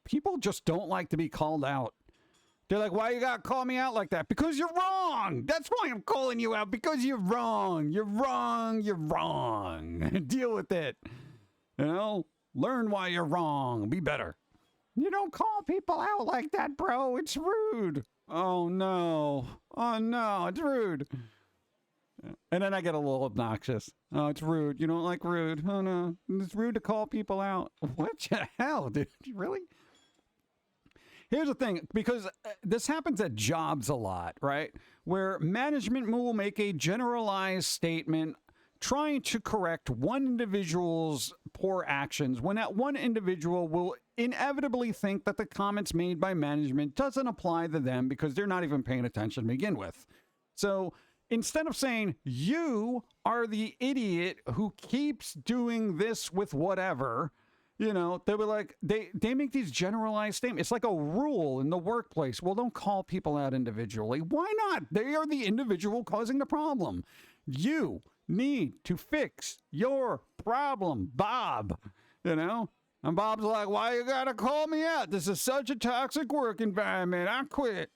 S1: people just don't like to be called out. They're like, why you gotta call me out like that? Because you're wrong. That's why I'm calling you out. Because you're wrong. You're wrong. You're wrong. Deal with it. You know? Learn why you're wrong. Be better. You don't call people out like that, bro. It's rude. Oh, no. Oh, no. It's rude. And then I get a little obnoxious. Oh, it's rude. You don't like rude. Oh, no. It's rude to call people out. What the hell, dude? Really? Here's the thing, because this happens at jobs a lot, right? Where management will make a generalized statement trying to correct one individual's poor actions when that one individual will inevitably think that the comments made by management doesn't apply to them because they're not even paying attention to begin with. So instead of saying, you are the idiot who keeps doing this with whatever... You know, they were like, they make these generalized statements. It's like a rule in the workplace. Well, don't call people out individually. Why not? They are the individual causing the problem. You need to fix your problem, Bob. You know? And Bob's like, why you gotta call me out? This is such a toxic work environment. I quit.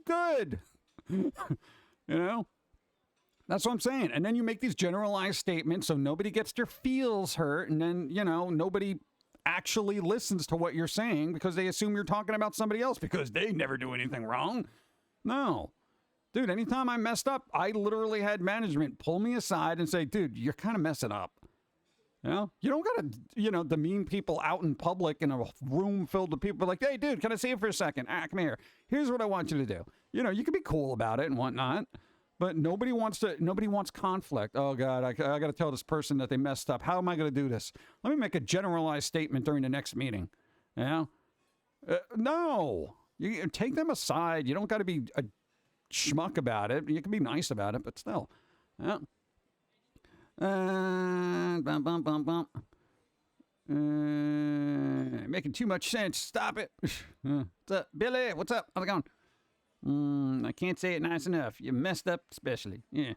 S1: Good. You know? That's what I'm saying. And then you make these generalized statements so nobody gets their feels hurt. And then, you know, nobody actually listens to what you're saying because they assume you're talking about somebody else because they never do anything wrong. No. Dude, anytime I messed up, I literally had management pull me aside and say, dude, you're kind of messing up. You know? You don't got to, you know, demean people out in public in a room filled with people like, hey, dude, can I see you for a second? Come here. Here's what I want you to do. You know, you can be cool about it and whatnot. But nobody wants conflict. Oh God, I got to tell this person that they messed up. How am I going to do this? Let me make a generalized statement during the next meeting. You know? No, you take them aside. You don't got to be a schmuck about it. You can be nice about it, but still. Yeah. Making too much sense. Stop it. What's up, Billy? What's up? How's it going? I can't say it nice enough. You messed up, especially. Yeah.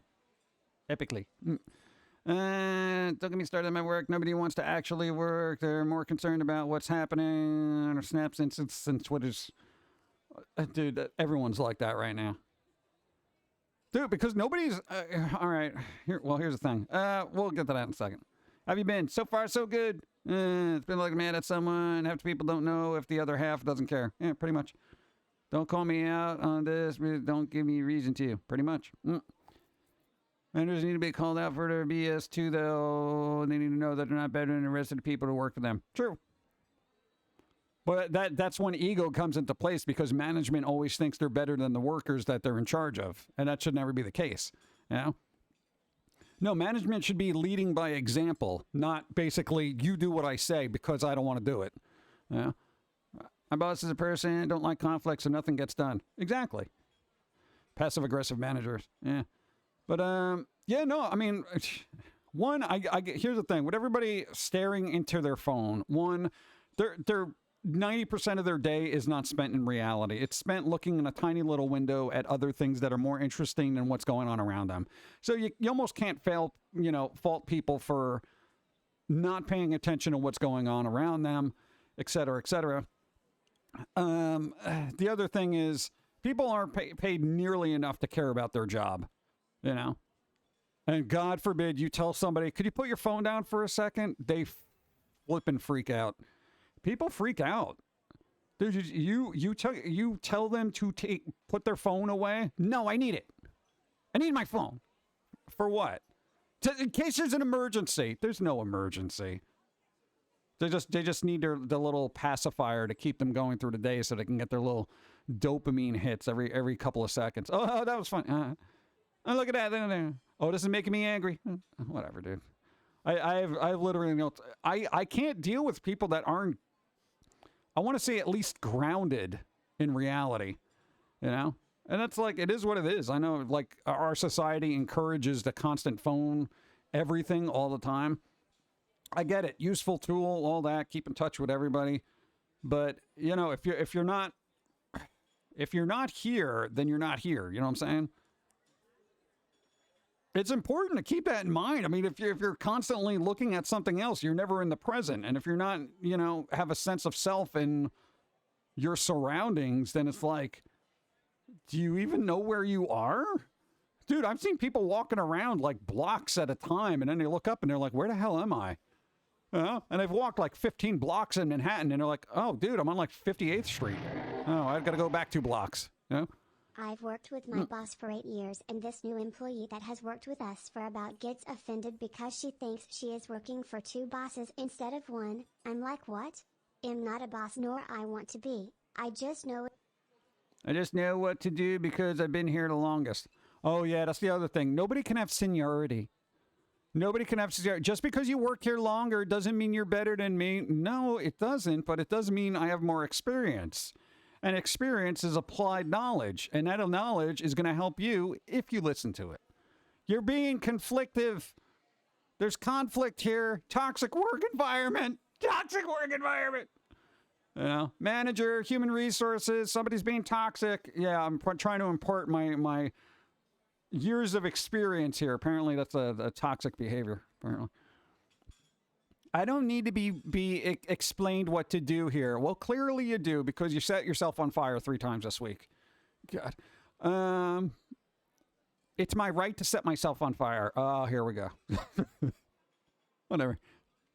S1: Epically. Don't get me started on my work. Nobody wants to actually work. They're more concerned about what's happening on our Snaps and Twitter's. Dude, everyone's like that right now. Dude, because nobody's... all right. Here's the thing. We'll get to that in a second. Have you been? So far, so good. It's been like mad at someone. Half the people don't know if the other half doesn't care. Yeah, pretty much. Don't call me out on this. Don't give me a reason to. Pretty much. Managers need to be called out for their BS too, though. They need to know that they're not better than the rest of the people who work for them. True. But that's when ego comes into place, because management always thinks they're better than the workers that they're in charge of. And that should never be the case. You know? No, management should be leading by example, not basically you do what I say because I don't want to do it. You know? My boss is a person, don't like conflict, so nothing gets done. Exactly. Passive-aggressive managers. Yeah. But, yeah, no, I mean, one, here's the thing. With everybody staring into their phone, one, they're 90% of their day is not spent in reality. It's spent looking in a tiny little window at other things that are more interesting than what's going on around them. So you almost can't fault people for not paying attention to what's going on around them, et cetera, et cetera. The other thing is people aren't paid nearly enough to care about their job, you know? And God forbid you tell somebody, could you put your phone down for a second? They flip and freak out. People freak out. Dude, you tell them to put their phone away? No, I need it. I need my phone. For what? In case there's an emergency. There's no emergency. They just need the little pacifier to keep them going through the day so they can get their little dopamine hits every couple of seconds. Oh, that was fun. Oh, look at that. Oh, this is making me angry. Whatever, dude. I've literally I can't deal with people that aren't, I want to say, at least grounded in reality, you know? And that's like, it is what it is. I know, like, our society encourages the constant phone, everything all the time. I get it. Useful tool, all that. Keep in touch with everybody. But, you know, if you're not here, then you're not here. You know what I'm saying? It's important to keep that in mind. I mean, if you're constantly looking at something else, you're never in the present. And if you're not, you know, have a sense of self in your surroundings, then it's like, do you even know where you are? Dude, I've seen people walking around like blocks at a time, and then they look up and they're like, where the hell am I? And they've walked like 15 blocks in Manhattan, and they're like, oh, dude, I'm on like 58th Street. Oh, I've got to go back 2 blocks. You know?
S3: I've worked with my boss for 8 years, and this new employee that has worked with us for about gets offended because she thinks she is working for 2 bosses instead of 1. I'm like, what? I'm not a boss, nor I want to be. I just know what to do because I've been here the longest. Oh yeah, that's the other thing. Nobody can have seniority. Nobody can have seniority. Just because you work here longer doesn't mean you're better than me. No, it doesn't, but it does mean I have more experience. And experience is applied knowledge, and that knowledge is going to help you if you listen to it. You're being conflictive. There's conflict here. Toxic work environment. Toxic work environment. You know, manager, human resources, somebody's being toxic. Yeah, I'm trying to impart my years of experience here. Apparently, that's a toxic behavior, apparently. I don't need to be explained what to do here. Well, clearly you do, because you set yourself on fire 3 times this week. God. It's my right to set myself on fire. Oh, here we go. Whatever.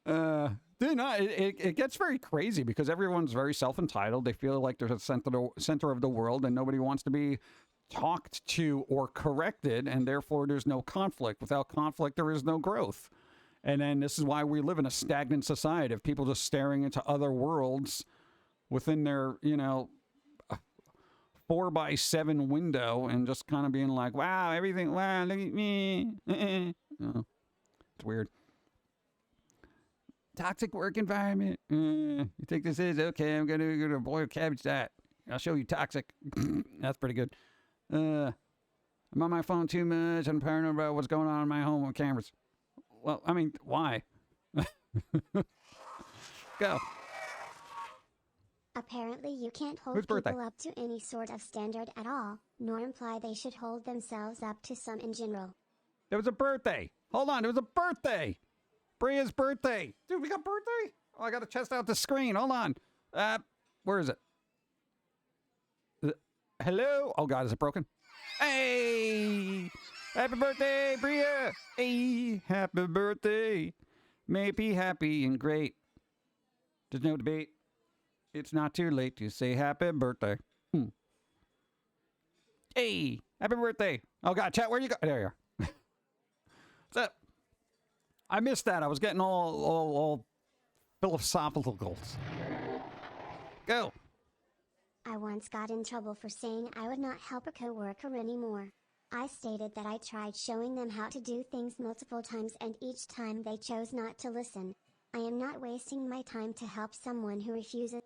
S3: Dude, no, it gets very crazy because everyone's very self-entitled. They feel like they're the center of the world, and nobody wants to be talked to or corrected, and therefore there's no conflict. Without conflict, there is no growth. And then this is why we live in a stagnant society of people just staring into other worlds within their, you know,
S1: 4x7 window and just kind of being like, wow, everything, wow, look at me. Oh, it's weird. Toxic work environment. You think this is? Okay, I'm going to boil cabbage diet. I'll show you toxic. That's pretty good. I'm on my phone too much. I'm paranoid about what's going on in my home with cameras. Well, I mean, why? Go.
S3: Apparently you can't hold
S1: Whose birthday?
S3: people up to any sort of standard at all, nor imply they should hold themselves up to some in general.
S1: It was a birthday. Hold on, it was a birthday. Bria's birthday. Dude, we got birthday? Oh, I got to test out the screen. Hold on. Where is it? Hello? Oh, God, is it broken? Hey! Happy birthday, Bria! Hey, happy birthday. May it be happy and great. There's no debate. It's not too late to say happy birthday. Hey, happy birthday. Oh, God, chat, where you go? There you are. What's up? I missed that. I was getting all philosophical. Go.
S3: I once got in trouble for saying I would not help a coworker anymore. I stated that I tried showing them how to do things multiple times and each time they chose not to listen. I am not wasting my time to help someone who refuses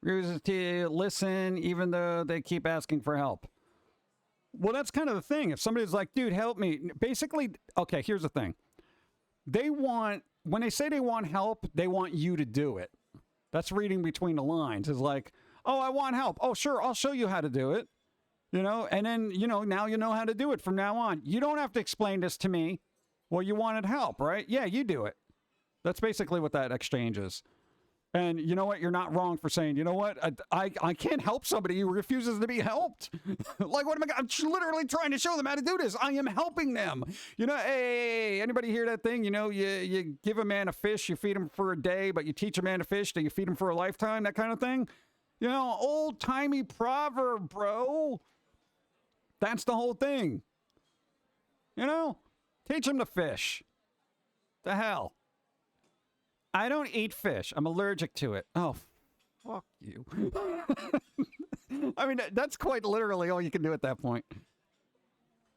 S1: To listen even though they keep asking for help. Well, that's kind of the thing. If somebody's like, dude, help me. Basically, okay, here's the thing. When they say they want help, they want you to do it. That's reading between the lines. It's like, oh, I want help. Oh, sure, I'll show you how to do it. And then, now you know how to do it from now on. You don't have to explain this to me. Well, you wanted help, right? Yeah, you do it. That's basically what that exchange is. And you know what? You're not wrong for saying, you know what? I can't help somebody who refuses to be helped. Like, what am I? I'm literally trying to show them how to do this. I am helping them. Hey, anybody hear that thing? You give a man a fish, you feed him for a day, but you teach a man to fish, do you feed him for a lifetime? That kind of thing. Old-timey proverb, bro. That's the whole thing. Teach him to fish. The hell. I don't eat fish. I'm allergic to it. Oh, fuck you. I mean, that's quite literally all you can do at that point.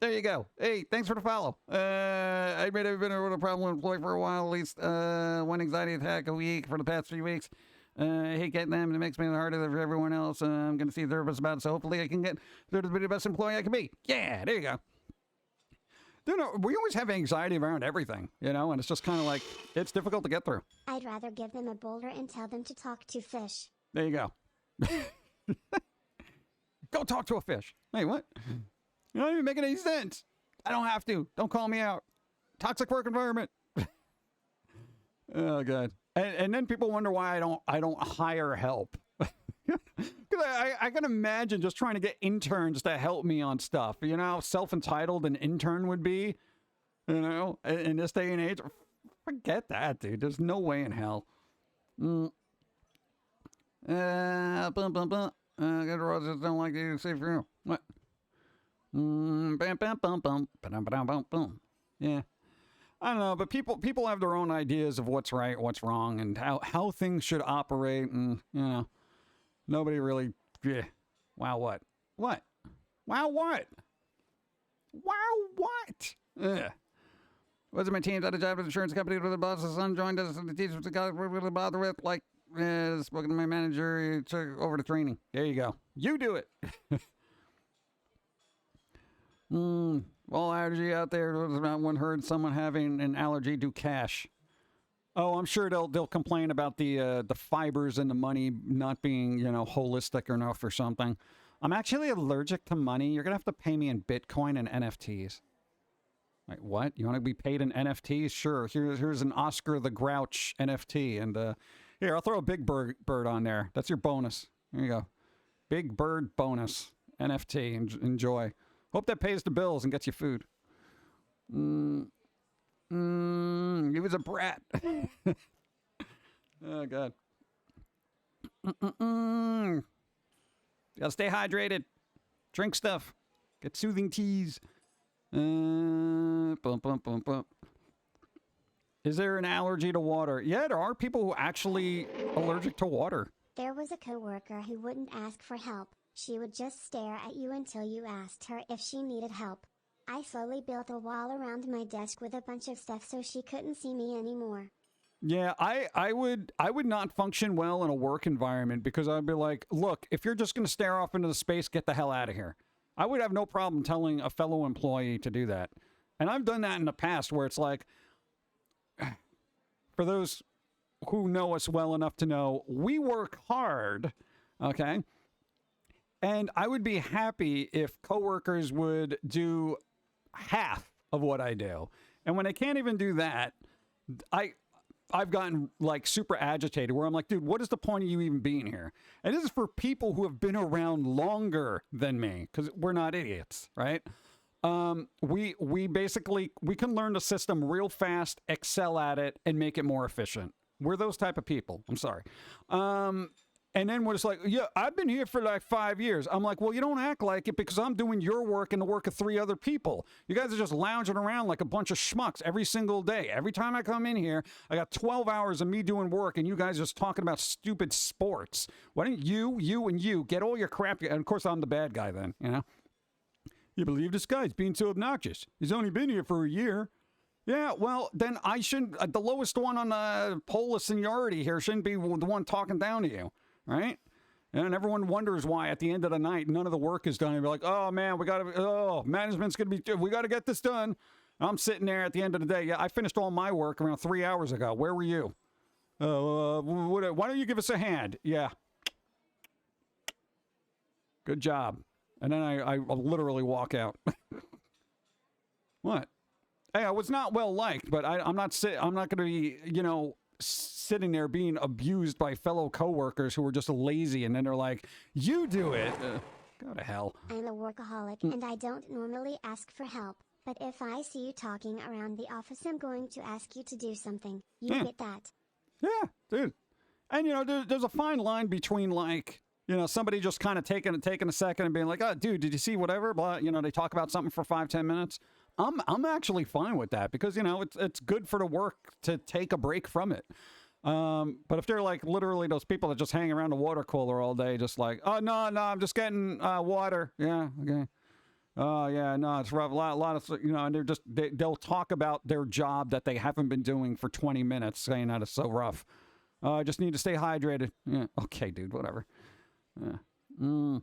S1: There you go. Hey, thanks for the follow. I've been a problem employee for a while, at least one anxiety attack a week for the past 3 weeks. I hate getting them, and it makes me harder for everyone else. I'm going to see a therapist about it, so hopefully I can get to be the best employee I can be. Yeah, there you go. We always have anxiety around everything, and it's just kind of like, it's difficult to get through.
S3: I'd rather give them a boulder and tell them to talk to fish.
S1: There you go. Go talk to a fish. Hey, what? You're not even making any sense. I don't have to. Don't call me out. Toxic work environment. Oh, God. And then people wonder why I don't hire help. Because I can imagine just trying to get interns to help me on stuff. How self-entitled an intern would be, in this day and age. Forget that, dude. There's no way in hell. Good roses don't like you. Say for you. What? Bam, bam, bum, bum, ba-dum, ba-dum, bum, bum. Yeah. I don't know, but people have their own ideas of what's right, what's wrong, and how things should operate, and nobody really. Yeah. Wow, what? What? Wow, what? Wow, what? Ugh. Wasn't my team's out of job at the insurance company with the boss's son joined us, and the teachers got really bother with. Like, spoken to my manager, he took over the training. There you go. You do it. All allergy out there. Was about one heard someone having an allergy to cash. Oh, I'm sure they'll complain about the fibers and the money not being holistic enough or something. I'm actually allergic to money. You're gonna have to pay me in Bitcoin and NFTs. Wait, what? You want to be paid in NFTs? Sure. Here's an Oscar the Grouch NFT, and here I'll throw a big bird on there. That's your bonus. There you go. Big bird bonus NFT. Enjoy. Hope that pays the bills and gets you food. He was a brat. Oh, God. Gotta stay hydrated. Drink stuff. Get soothing teas. Bump, bump, bump, bump. Is there an allergy to water? Yeah, there are people who actually allergic to water.
S3: There was a coworker who wouldn't ask for help. She would just stare at you until you asked her if she needed help. I slowly built a wall around my desk with a bunch of stuff so she couldn't see me anymore.
S1: Yeah, I would not function well in a work environment because I'd be like, look, if you're just going to stare off into the space, get the hell out of here. I would have no problem telling a fellow employee to do that. And I've done that in the past where it's like, for those who know us well enough to know, we work hard, okay? And I would be happy if coworkers would do half of what I do. And when they can't even do that, I've gotten like super agitated where I'm like, dude, what is the point of you even being here? And this is for people who have been around longer than me because we're not idiots, right? We basically, we can learn the system real fast, excel at it, and make it more efficient. We're those type of people. I'm sorry. And then we're just like, yeah, I've been here for like 5 years. I'm like, well, you don't act like it because I'm doing your work and the work of 3 other people. You guys are just lounging around like a bunch of schmucks every single day. Every time I come in here, I got 12 hours of me doing work and you guys just talking about stupid sports. Why don't you get all your crap? And of course, I'm the bad guy then, you know? You believe this guy's being so obnoxious. He's only been here for a year. Yeah, well, then I shouldn't, the lowest one on the poll of seniority here shouldn't be the one talking down to you, right? And everyone wonders why at the end of the night, none of the work is done. And you're like, oh man, management's going to be, we got to get this done. I'm sitting there at the end of the day. Yeah, I finished all my work around 3 hours ago. Where were you? Why don't you give us a hand? Yeah. Good job. And then I literally walk out. What? Hey, I was not well liked, but I'm not going to be, sitting there being abused by fellow coworkers who are just lazy, and then they're like, "You do it." Go to hell.
S3: I'm a workaholic, and I don't normally ask for help. But if I see you talking around the office, I'm going to ask you to do something. You get that?
S1: Yeah, dude. And there's a fine line between like, somebody just kind of taking a second and being like, "Oh, dude, did you see whatever?" Blah. They talk about something for 5-10 minutes. I'm actually fine with that because it's good for the work to take a break from it. But if they're like literally those people that just hang around the water cooler all day, just like, oh no, I'm just getting water. Yeah, okay. Oh yeah, no, it's rough. A lot of and they'll talk about their job that they haven't been doing for 20 minutes, saying that it's so rough. I just need to stay hydrated. Yeah, okay, dude, whatever. Water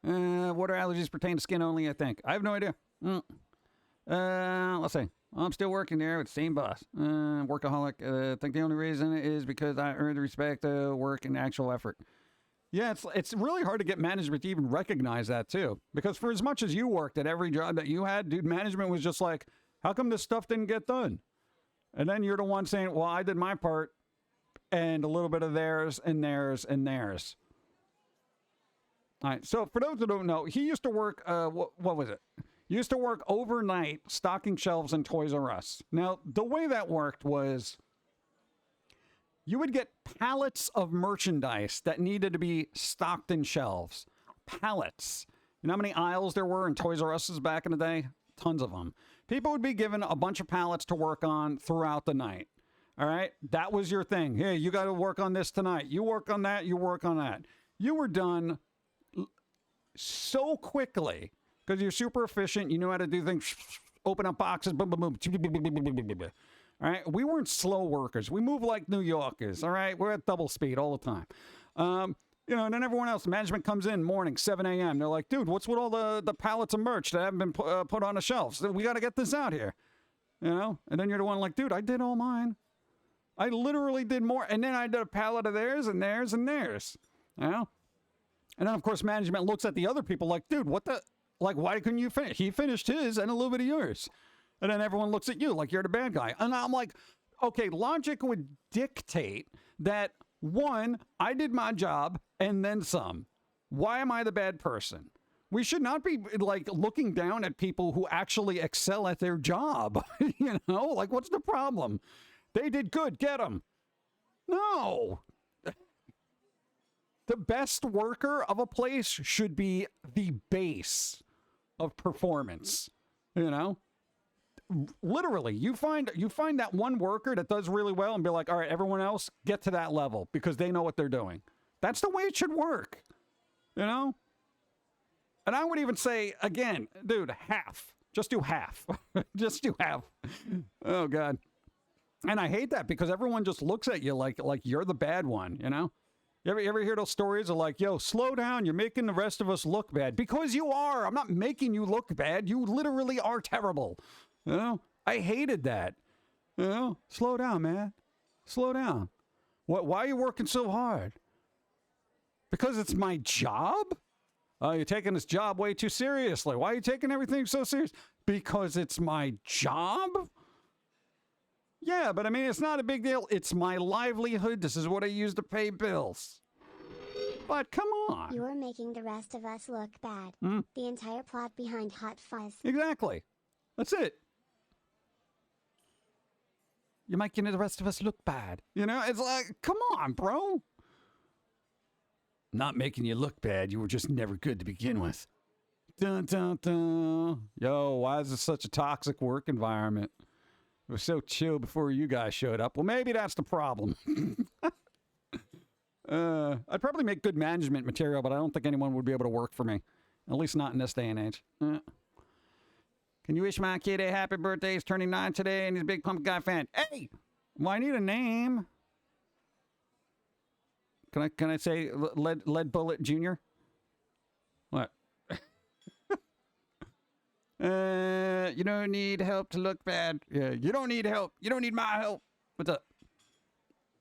S1: allergies pertain to skin only, I think. I have no idea. Let's see. I'm still working there with the same boss. Workaholic. I think the only reason is because I earned the respect, work, and actual effort. Yeah, it's really hard to get management to even recognize that, too. Because for as much as you worked at every job that you had, dude, management was just like, how come this stuff didn't get done? And then you're the one saying, well, I did my part, and a little bit of theirs, and theirs, and theirs. All right, so for those who don't know, he used to work, what was it? Used to work overnight stocking shelves in Toys R Us. Now, the way that worked was you would get pallets of merchandise that needed to be stocked in shelves. Pallets. You know how many aisles there were in Toys R Us's back in the day? Tons of them. People would be given a bunch of pallets to work on throughout the night. All right? That was your thing. Hey, you got to work on this tonight. You work on that. You work on that. You were done so quickly. Because you're super efficient. You know how to do things. Open up boxes. Boom, boom, boom. All right. We weren't slow workers. We move like New Yorkers. All right. We're at double speed all the time. And then everyone else, management comes in morning, 7 a.m. They're like, dude, what's with all the pallets of merch that haven't been put on the shelves? We got to get this out here. And then you're the one like, dude, I did all mine. I literally did more. And then I did a pallet of theirs and theirs and theirs. And then, of course, management looks at the other people like, dude, what the... Like, why couldn't you finish? He finished his and a little bit of yours. And then everyone looks at you like you're the bad guy. And I'm like, okay, logic would dictate that, one, I did my job and then some. Why am I the bad person? We should not be, like, looking down at people who actually excel at their job. Like, what's the problem? They did good. Get them. No. The best worker of a place should be the base of performance, Literally, you find that one worker that does really well and be like, all right, everyone else, get to that level because they know what they're doing. That's the way it should work. You know? And I would even say, again, dude, half. Just do half. Just do half. Oh, God. And I hate that because everyone just looks at you like you're the bad one, you know? You ever hear those stories of like, yo, slow down, you're making the rest of us look bad. Because you are. I'm not making you look bad. You literally are terrible. You know? I hated that. You know? Slow down, man. Slow down. Why are you working so hard? Because it's my job? Oh, you're taking this job way too seriously. Why are you taking everything so serious? Because it's my job? Yeah, but I mean, it's not a big deal. It's my livelihood. This is what I use to pay bills. But come on.
S3: You're making the rest of us look bad. The entire plot behind Hot Fuzz.
S1: Exactly. That's it. You're making the rest of us look bad. You know, it's like, come on, bro. Not making you look bad. You were just never good to begin with. Dun, dun, dun. Yo, why is this such a toxic work environment? It was so chill before you guys showed up. Well, maybe that's the problem. I'd probably make good management material, but I don't think anyone would be able to work for me. At least not in this day and age. Can you wish my kid a happy birthday? He's turning 9 today, and he's a big Pum'Kin Guy fan. Hey! Well, I need a name. Can I say Lead Bullet Jr.? What? You don't need help to look bad. Yeah, you don't need help. You don't need my help. What's up?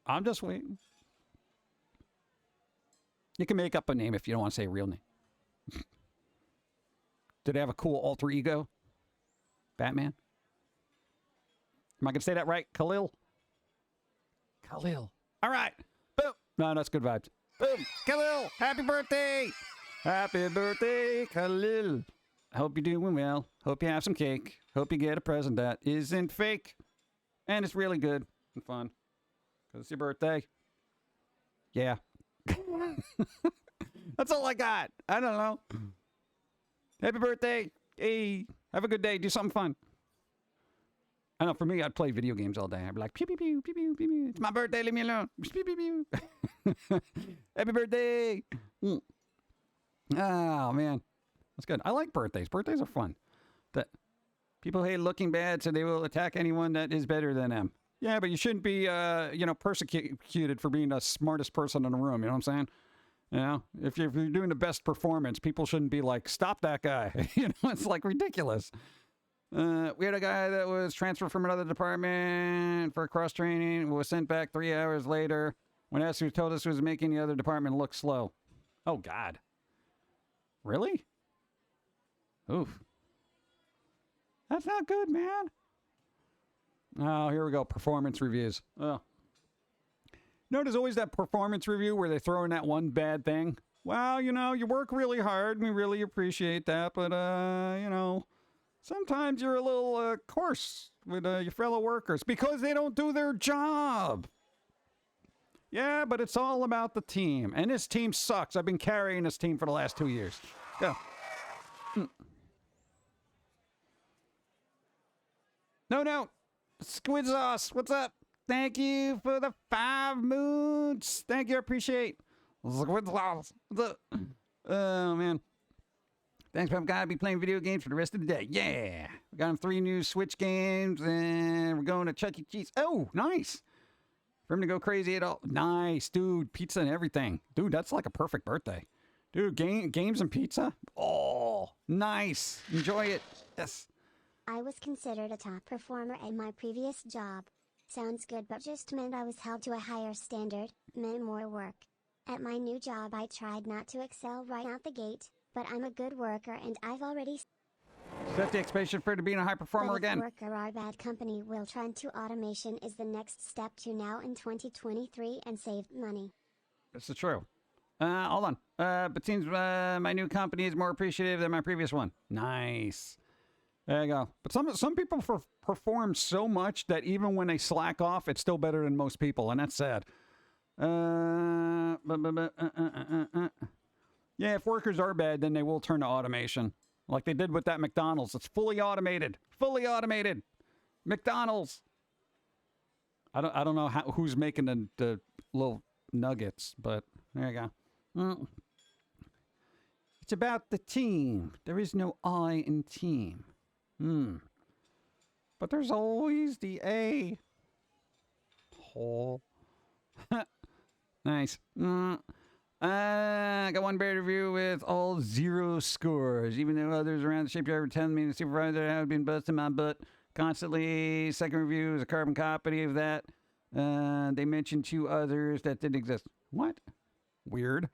S1: I'm just waiting. You can make up a name if you don't want to say a real name. Do they have a cool alter ego? Batman? Am I going to say that right? Khalil? Khalil. All right. Boom. No, that's good vibes. Boom. Khalil. Happy birthday. Happy birthday, Khalil. I hope you're doing well. Hope you have some cake. Hope you get a present that isn't fake. And it's really good and fun. Because it's your birthday. Yeah. That's all I got. I don't know. Happy birthday. Hey, have a good day. Do something fun. I know for me, I'd play video games all day. I'd be like, pew, pew, pew, pew, pew, pew, pew. It's my birthday. Leave me alone. Pew, pew, pew. Happy birthday. Oh, man. That's good. I like birthdays. Birthdays are fun. That people hate looking bad, so they will attack anyone that is better than them. Yeah, but you shouldn't be, persecuted for being the smartest person in the room. You know what I'm saying? You know, if you're doing the best performance, people shouldn't be like, stop that guy. You know, it's like ridiculous. We had a guy that was transferred from another department for cross-training, was sent back 3 hours later. When asked who told us he was making the other department look slow. Oh, God. Really? Oof. That's not good, man. Oh, here we go. Performance reviews. Oh. You know, there's always that performance review where they throw in that one bad thing. Well, you know, you work really hard. And we really appreciate that. But, sometimes you're a little coarse with your fellow workers because they don't do their job. Yeah, but it's all about the team. And this team sucks. I've been carrying this team for the last 2 years. Go. No. Squid Sauce, what's up? Thank you for the 5 moons. Thank you, I appreciate. Squid Sauce, what's up? Oh, man. Thanks, Pum'Kin Guy. I'll be playing video games for the rest of the day. Yeah. We got him 3 new Switch games, and we're going to Chuck E. Cheese. Oh, nice. For him to go crazy at all. Nice, dude. Pizza and everything. Dude, that's like a perfect birthday. Dude, games and pizza? Oh, nice. Enjoy it. Yes.
S3: I was considered a top performer at my previous job. Sounds good, but just meant I was held to a higher standard, meant more work. At my new job I tried not to excel right out the gate, but I'm a good worker and I've already
S1: set the expectation for it to being a high performer again.
S3: Worker our bad company will try to automation is the next step to now in 2023 and save money.
S1: This is true. Hold on. But seems my new company is more appreciative than my previous one. Nice. There you go. But some people perform so much that even when they slack off, it's still better than most people, and that's sad. Yeah, if workers are bad, then they will turn to automation, like they did with that McDonald's. It's fully automated. Fully automated. McDonald's. I don't know who's making the little nuggets, but there you go. It's about the team. There is no I in team. But there's always the A. Hole. Nice. I got one bad review with all 0 scores, even though others around the shipyard were telling me the supervisor had been busting my butt constantly. Second review is a carbon copy of that. They mentioned 2 others that didn't exist. What? Weird.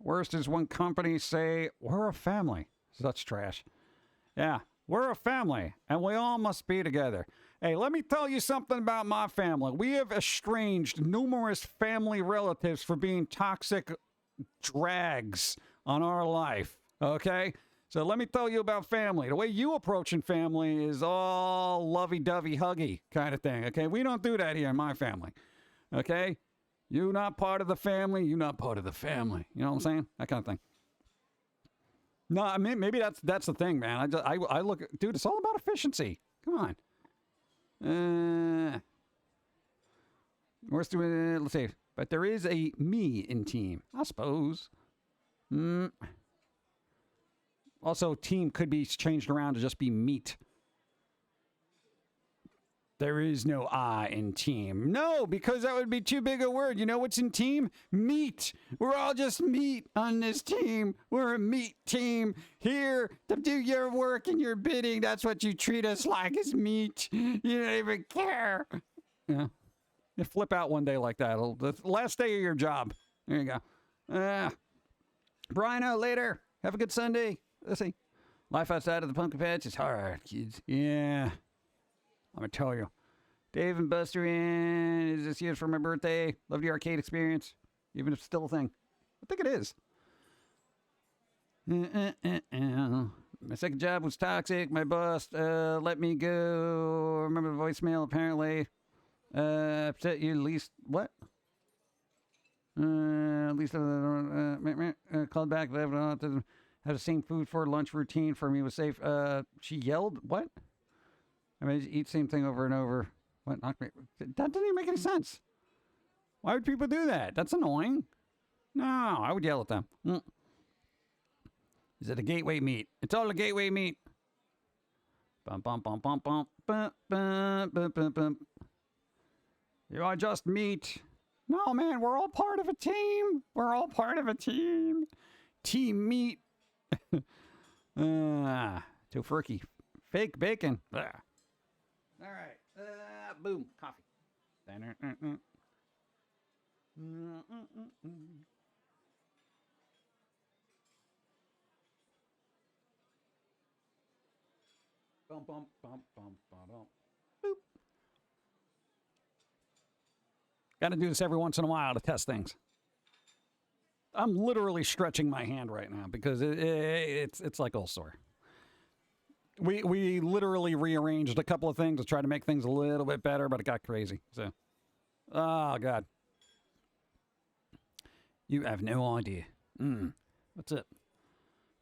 S1: Worst is when companies say, we're a family. Such trash. Yeah, we're a family, and we all must be together. Hey, let me tell you something about my family. We have estranged numerous family relatives for being toxic drags on our life, okay? So let me tell you about family. The way you approaching family is all lovey-dovey, huggy kind of thing, okay? We don't do that here in my family, okay? You not part of the family, you not part of the family. You know what I'm saying? That kind of thing. No, I mean, maybe that's the thing, man. I look, dude, it's all about efficiency. Come on. Let's see. But there is a me in team, I suppose. Also, team could be changed around to just be meat. There is no I in team. No, because that would be too big a word. You know what's in team? Meat. We're all just meat on this team. We're a meat team here to do your work and your bidding. That's what you treat us like, is meat. You don't even care. Yeah. You flip out one day like that. The last day of your job. There you go. Brian, later. Have a good Sunday. Let's see. Life outside of the pumpkin patch is hard, kids. Yeah. I'm going to tell you. Dave and Buster in. Is this year's for my birthday? Love the arcade experience. Even if it's still a thing. I think it is. My second job was toxic. My boss let me go. Remember the voicemail, apparently. Upset you at least. What? At least called back. Have the same food for lunch routine for me was safe. She yelled. What? I mean, eat the same thing over and over. What? That doesn't even make any sense. Why would people do that? That's annoying. No, I would yell at them. Is it a gateway meat? It's all a gateway meat. Bum, bum, bum, bum, bum, bum, bum, bum, bum, bum. You are just meat. No, man, we're all part of a team. We're all part of a team. Team meat. Too freaky. Fake bacon. All right. Boom. Coffee. Bum, bum, bum, bum, bum, boop. Got to do this every once in a while to test things. I'm literally stretching my hand right now because it's like all sore. We literally rearranged a couple of things to try to make things a little bit better, but it got crazy. So, oh God, you have no idea. What's it?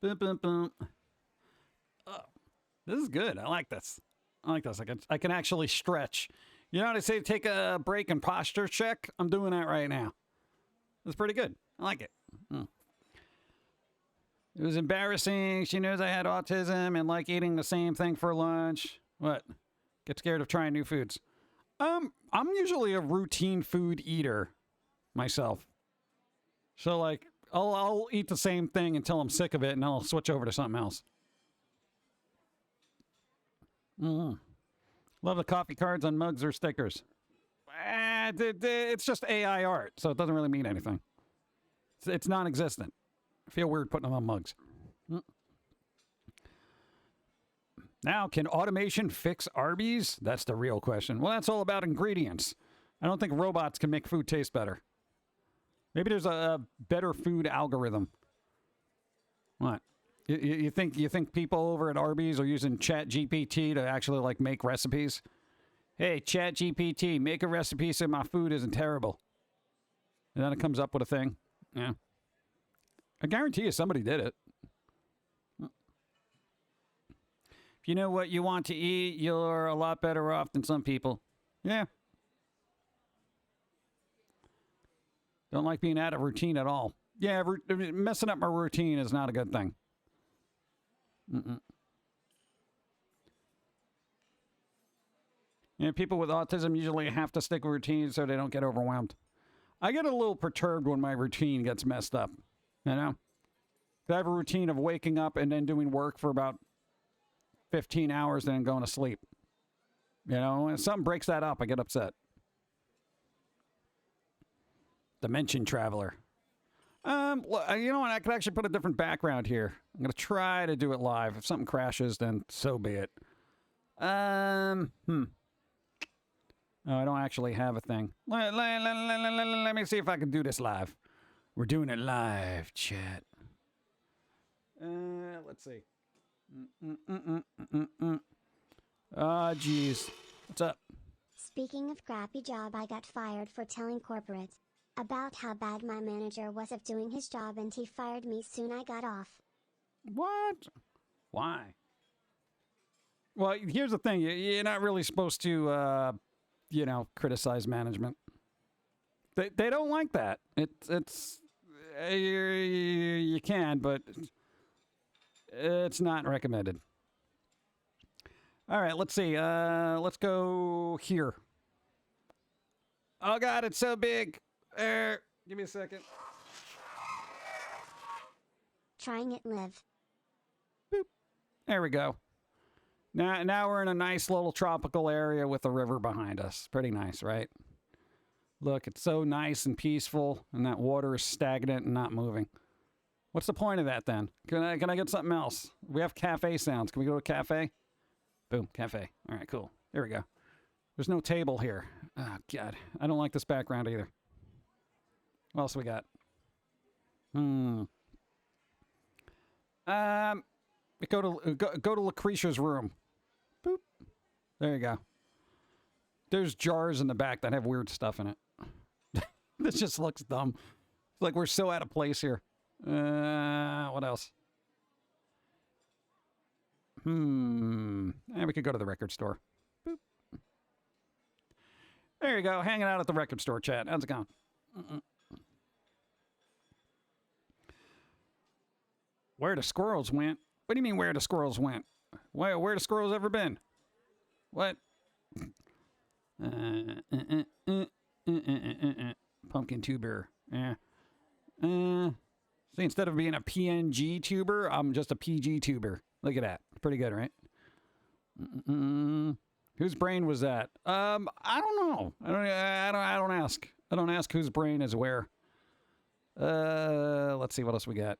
S1: Boom, boom, boom. Oh, this is good. I like this. I can actually stretch. You know what I say? Take a break and posture check. I'm doing that right now. It's pretty good. I like it. It was embarrassing. She knows I had autism and like eating the same thing for lunch. What? Get scared of trying new foods. I'm usually a routine food eater myself. So like I'll eat the same thing until I'm sick of it and I'll switch over to something else. Love the coffee cards on mugs or stickers. It's just AI art, so it doesn't really mean anything. It's non-existent. I feel weird putting them on mugs. Now, can automation fix Arby's? That's the real question. Well, that's all about ingredients. I don't think robots can make food taste better. Maybe there's a better food algorithm. What? You think people over at Arby's are using ChatGPT to actually like make recipes? Hey, ChatGPT, make a recipe so my food isn't terrible. And then it comes up with a thing. Yeah. I guarantee you somebody did it. If you know what you want to eat, you're a lot better off than some people. Yeah. Don't like being out of routine at all. Yeah, messing up my routine is not a good thing. Yeah, people with autism usually have to stick with routines so they don't get overwhelmed. I get a little perturbed when my routine gets messed up, you know? I have a routine of waking up and then doing work for about 15 hours and then going to sleep. You know, if something breaks that up, I get upset. Dimension Traveler. You know what? I could actually put a different background here. I'm going to try to do it live. If something crashes, then so be it. Oh, I don't actually have a thing. Let me see if I can do this live. We're doing it live, chat. Let's see. Ah, jeez. What's up?
S3: Speaking of crappy job, I got fired for telling corporate about how bad my manager was at doing his job, and he fired me soon I got off.
S1: What? Why? Well, here's the thing. You're not really supposed to, you know, criticize management. They don't like that. It's you can, but it's not recommended. All right, let's see. Let's go here. Oh, God, it's so big. Give me a second.
S3: Trying it live.
S1: Boop. There we go. Now we're in a nice little tropical area with a river behind us. Pretty nice, right? Look, it's so nice and peaceful, and that water is stagnant and not moving. What's the point of that, then? Can I get something else? We have cafe sounds. Can we go to a cafe? Boom, cafe. All right, cool. There we go. There's no table here. Oh, God. I don't like this background either. What else we got? We go to Lucretia's room. Boop. There you go. There's jars in the back that have weird stuff in it. This just looks dumb. It's like we're so out of place here. What else? And we could go to the record store. Boop. There you go. Hanging out at the record store, chat. How's it going? Where the squirrels went? What do you mean where the squirrels went? Where the squirrels ever been? What? Pumpkin tuber. Yeah. See, instead of being a PNG tuber, I'm just a PG tuber. Look at that. Pretty good, right? Whose brain was that? I don't know. I don't ask. I don't ask whose brain is where. Let's see what else we got.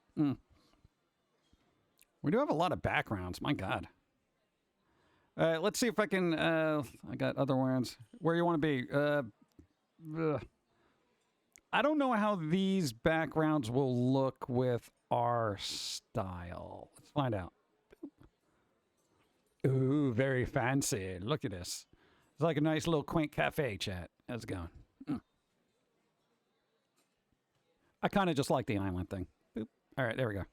S1: We do have a lot of backgrounds. My God. Let's see if I can. I got other ones. Where you want to be? I don't know how these backgrounds will look with our style. Let's find out. Ooh, very fancy. Look at this. It's like a nice little quaint cafe, chat. How's it going? I kind of just like the island thing. Boop. All right, there we go.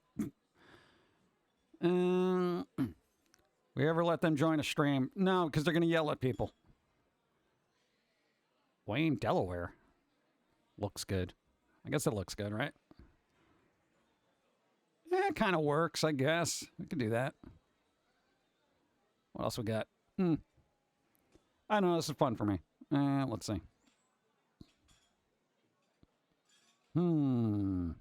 S1: We ever let them join a stream? No, because they're going to yell at people. Wayne, Delaware. Looks good. I guess it looks good, right? Yeah, it kind of works, I guess. We could do that. What else we got? I don't know. This is fun for me. Let's see. I'm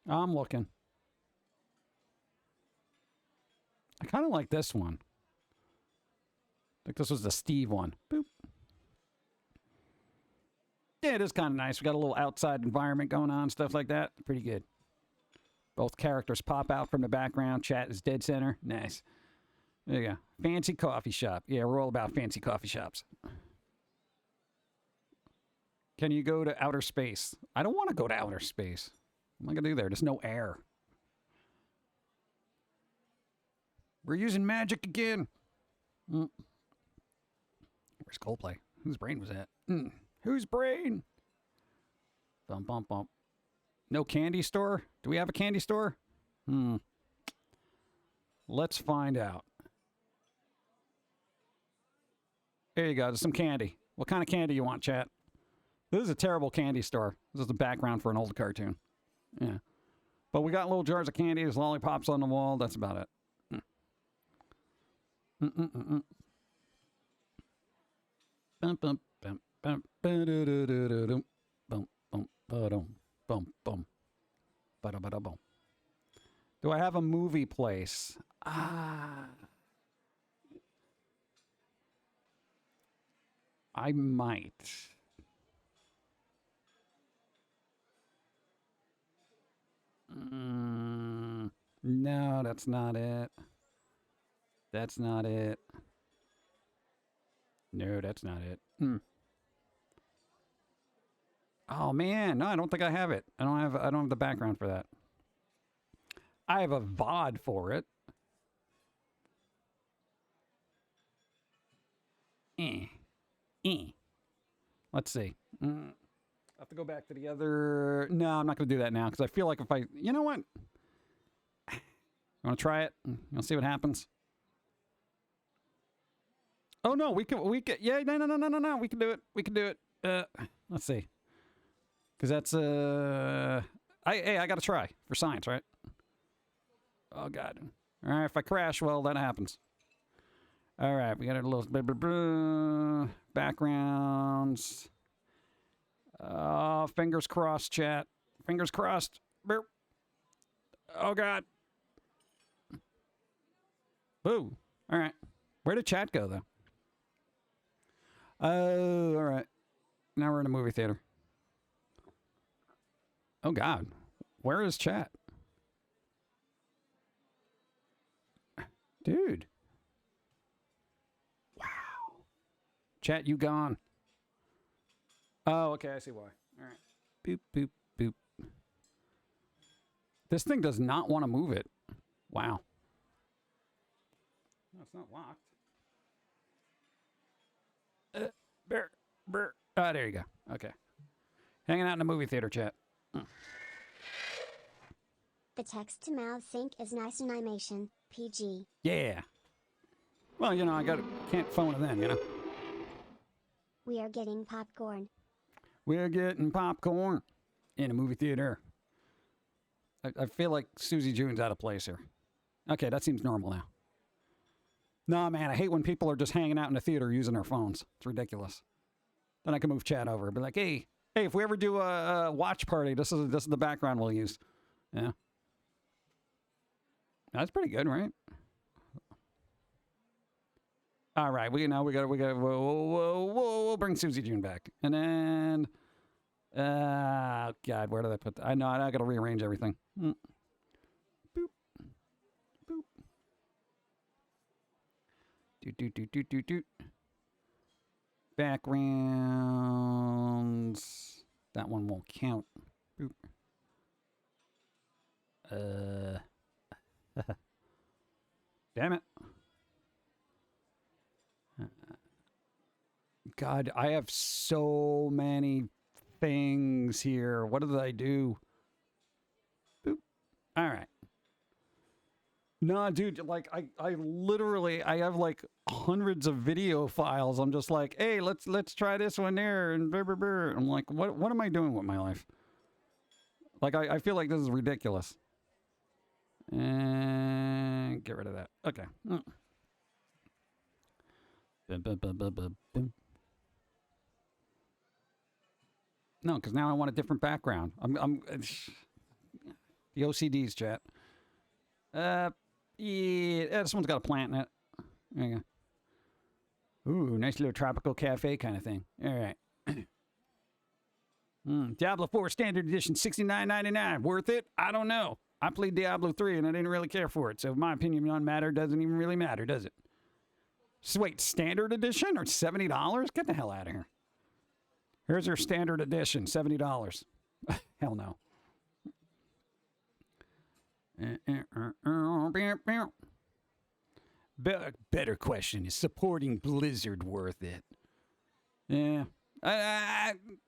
S1: looking. I kind of like this one. I think this was the Steve one. Boop. Yeah, it is kind of nice. We got a little outside environment going on, stuff like that. Pretty good. Both characters pop out from the background. Chat is dead center. Nice. There you go. Fancy coffee shop. Yeah, we're all about fancy coffee shops. Can you go to outer space? I don't want to go to outer space. What am I going to do there? There's no air. We're using magic again. Where's Coldplay? Whose brain was that? Whose brain? Bump, bump, bump. No candy store? Do we have a candy store? Let's find out. There you go. There's some candy. What kind of candy you want, chat? This is a terrible candy store. This is the background for an old cartoon. Yeah. But we got little jars of candies, lollipops on the wall. That's about it. Bum, bum, bum, bum, ba-do-do-do-do-dum, bum, bum, ba-dum, bum, bum, ba-da-ba-da-bum. Do I have a movie place? I might. No, that's not it. That's not it. No, that's not it. Oh man, no, I don't think I have it. I don't have the background for that. I have a VOD for it. Let's see. I have to go back to the other. No, I'm not going to do that now because I feel like if I, you know what? You want to try it? You want to see what happens? Oh no, we could. Yeah, no. We can do it. We can do it. Let's see. Because that's I got to try for science, right? Oh God. All right, if I crash, well, that happens. All right, we got a little backgrounds. Fingers crossed, chat. Fingers crossed. Burp. Oh God. Boo. All right. Where did chat go though? Oh, all right. Now we're in a movie theater. Oh God. Where is chat? Dude. Wow. Chat, you gone. Oh, okay, I see why. All right. Boop, boop, boop. This thing does not want to move it. Wow. No, it's not locked. Brr. Oh, there you go. Okay. Hanging out in the movie theater, chat.
S3: The text-to-mouth sync is nice animation, PG.
S1: Yeah. Well, you know, can't phone it in, you know.
S3: We are getting popcorn.
S1: We're getting popcorn in a movie theater. I feel like Susie June's out of place here. Okay, that seems normal now. Nah, man, I hate when people are just hanging out in the theater using their phones. It's ridiculous. Then I can move chat over and be like, hey, if we ever do a watch party, this is the background we'll use. Yeah. That's pretty good, right? All right, we'll bring Susie June back. And then, God, where did I put that? I know, I got to rearrange everything. Boop. Boop. Doot. Backgrounds. That one won't count. Boop. Damn it. God, I have so many things here. What did I do? Boop. All right. No, dude, like I literally I have like hundreds of video files. I'm just like, hey, let's try this one there and brr, brr, brr. I'm like, what am I doing with my life? Like I feel like this is ridiculous. And get rid of that. Okay. No, because now I want a different background. I'm the OCDs, chat. Yeah, this one's got a plant in it. There you go. Ooh, nice little tropical cafe kind of thing. All right. Diablo 4 Standard Edition, $69.99. Worth it? I don't know. I played Diablo 3 and I didn't really care for it. So my opinion on matter doesn't even really matter, does it? So wait, Standard Edition or $70? Get the hell out of here. Here's your Standard Edition, $70. Hell no. Better question, is supporting Blizzard worth it? Yeah.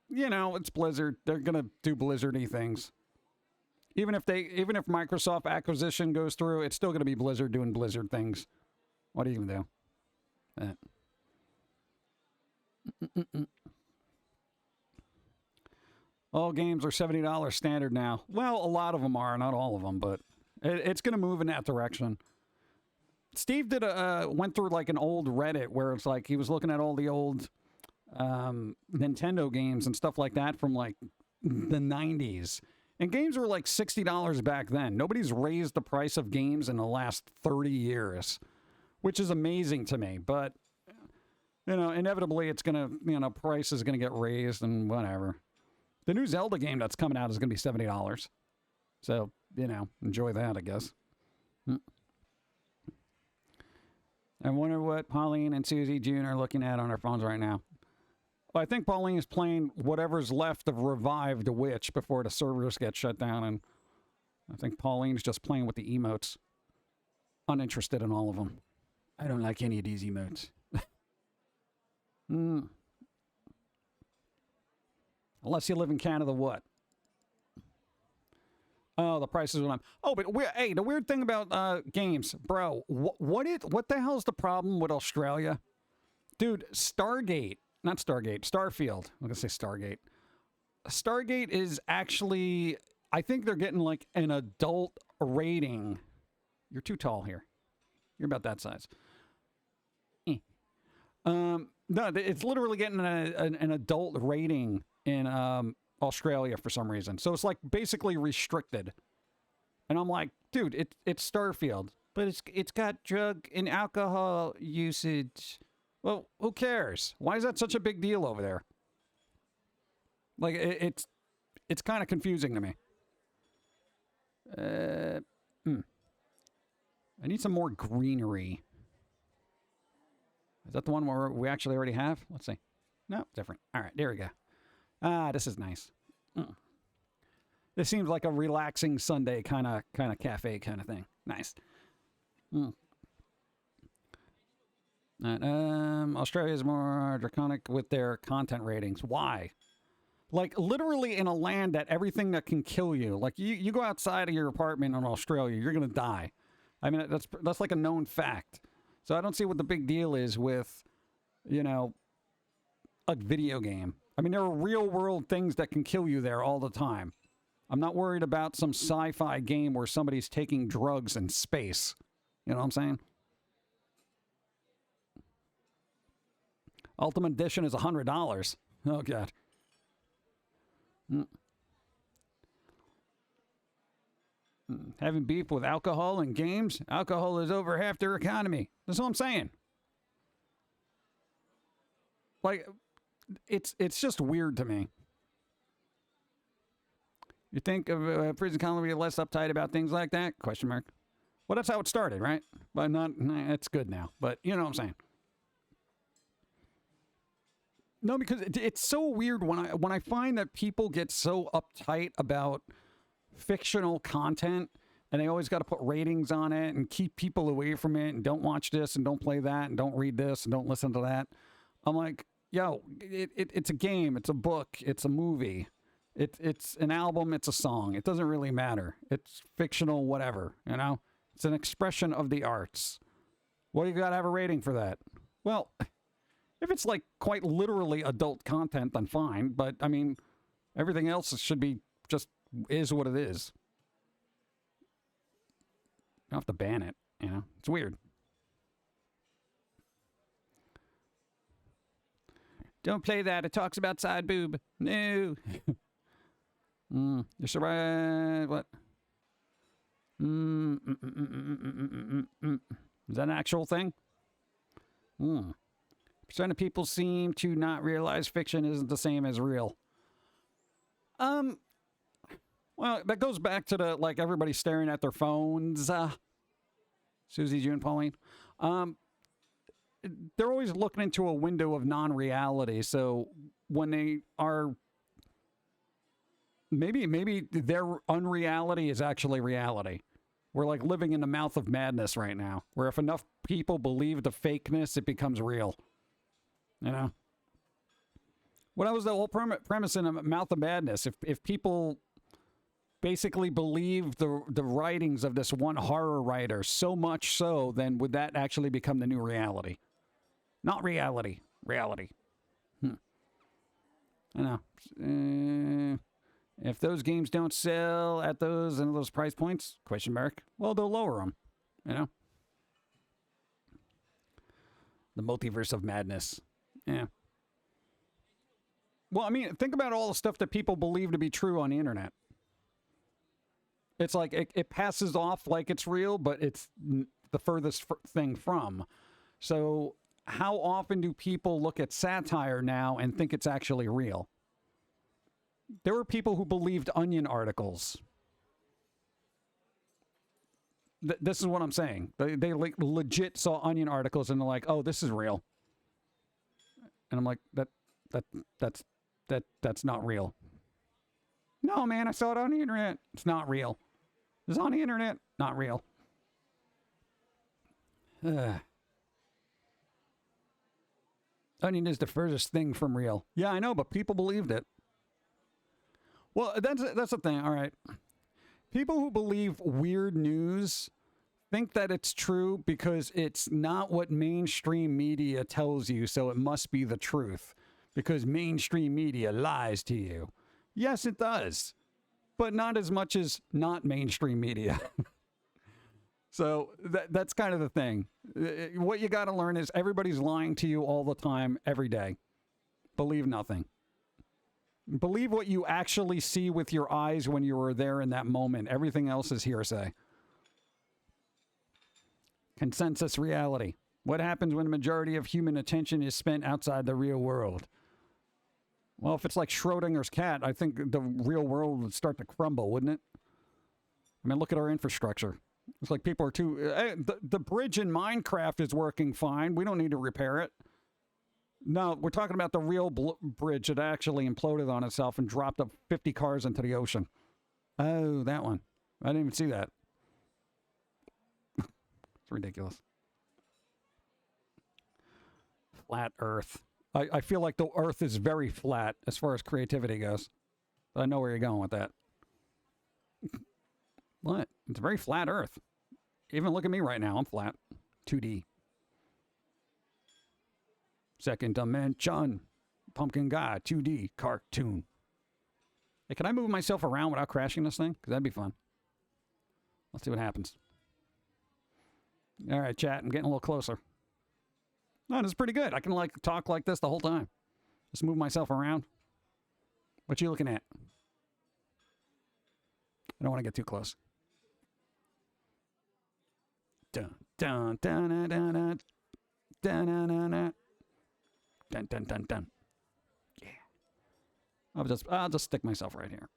S1: You know, it's Blizzard. They're going to do Blizzard-y things. Even if Microsoft acquisition goes through, it's still going to be Blizzard doing Blizzard things. What are you going to do? All games are $70 standard now. Well, a lot of them are, not all of them, but it's going to move in that direction. Steve went through like an old Reddit where it's like he was looking at all the old Nintendo games and stuff like that from like the 90s. And games were like $60 back then. Nobody's raised the price of games in the last 30 years, which is amazing to me. But, you know, inevitably it's going to, you know, price is going to get raised and whatever. The new Zelda game that's coming out is going to be $70. So, you know, enjoy that, I guess. I wonder what Pauline and Susie June are looking at on their phones right now. Well, I think Pauline is playing whatever's left of Revive the Witch before the servers get shut down, and I think Pauline's just playing with the emotes. Uninterested in all of them. I don't like any of these emotes. Unless you live in Canada, what? Oh, the prices went up. Oh, but hey, the weird thing about games, bro. What the hell's the problem with Australia, dude? Starfield. I'm gonna say Stargate. Stargate is actually, I think they're getting like an adult rating. You're too tall here. You're about that size. No, it's literally getting an adult rating in Australia for some reason. So it's like basically restricted. And I'm like, dude, it's Starfield, but it's got drug and alcohol usage. Well, who cares? Why is that such a big deal over there? Like it's kind of confusing to me. I need some more greenery. Is that the one where we actually already have? Let's see. No, different. All right, there we go. Ah, this is nice. This seems like a relaxing Sunday kind of cafe kind of thing. Nice. Australia is more draconic with their content ratings. Why? Like literally in a land that everything that can kill you. Like you go outside of your apartment in Australia, you're gonna die. I mean that's like a known fact. So I don't see what the big deal is with, you know, a video game. I mean, there are real world things that can kill you there all the time. I'm not worried about some sci-fi game where somebody's taking drugs in space. You know what I'm saying? Ultimate Edition is $100. Oh, God. Having beef with alcohol in games? Alcohol is over half their economy. That's what I'm saying. Like, it's just weird to me. You think of prison colony less uptight about things like that? Question mark. Well, that's how it started, right? But it's good now. But you know what I'm saying. No, because it's so weird when I find that people get so uptight about fictional content and they always got to put ratings on it and keep people away from it and don't watch this and don't play that and don't read this and don't listen to that. I'm like, yo, it's a game, it's a book, it's a movie, it's an album, it's a song. It doesn't really matter. It's fictional, whatever, you know? It's an expression of the arts. What do you got to have a rating for that? Well, if it's like quite literally adult content, then fine. But I mean, everything else should be just is what it is. You don't have to ban it, you know? It's weird. Don't play that. It talks about side boob. No. You're surprised. What? Is that an actual thing? Percent of people seem to not realize fiction isn't the same as real. Well, that goes back to the, like, everybody staring at their phones. Susie, June, Pauline. They're always looking into a window of non-reality. So when they are, maybe their unreality is actually reality. We're like living in the mouth of madness right now, where if enough people believe the fakeness, it becomes real. You know? What was the whole premise in a mouth of madness? If people basically believe the writings of this one horror writer so much so, then would that actually become the new reality? Not reality. Reality. I know. If those games don't sell at those price points, question mark, well, they'll lower them, you know? The multiverse of madness. Yeah. Well, I mean, think about all the stuff that people believe to be true on the internet. It's like it passes off like it's real, but it's the furthest thing from. So how often do people look at satire now and think it's actually real? There were people who believed Onion articles. This is what I'm saying. They like legit saw Onion articles and they're like, "Oh, this is real." And I'm like, that's not real. No, man, I saw it on the internet. It's not real. It's on the internet. Not real. Onion is the furthest thing from real. Yeah, I know, but people believed it. Well, that's the thing. All right. People who believe weird news think that it's true because it's not what mainstream media tells you, so it must be the truth. Because mainstream media lies to you. Yes, it does. But not as much as not mainstream media. So that's kind of the thing. What you got to learn is everybody's lying to you all the time, every day. Believe nothing. Believe what you actually see with your eyes when you were there in that moment. Everything else is hearsay. Consensus reality. What happens when the majority of human attention is spent outside the real world? Well, if it's like Schrodinger's cat, I think the real world would start to crumble, wouldn't it? I mean, look at our infrastructure. It's like people are too... the bridge in Minecraft is working fine. We don't need to repair it. No, we're talking about the real bridge that actually imploded on itself and dropped up 50 cars into the ocean. Oh, that one. I didn't even see that. It's ridiculous. Flat Earth. I feel like the Earth is very flat as far as creativity goes. I know where you're going with that. What? It's a very flat Earth. Even look at me right now. I'm flat. 2D. Second dimension. Pum'Kin Guy. 2D. Cartoon. Hey, can I move myself around without crashing this thing? Because that'd be fun. Let's see what happens. All right, chat. I'm getting a little closer. No, this is pretty good. I can like talk like this the whole time. Just move myself around. What you looking at? I don't want to get too close. Dun dun dun dun dun dun dun dun dun dun dun dun dun. Yeah. I'll just stick myself right here.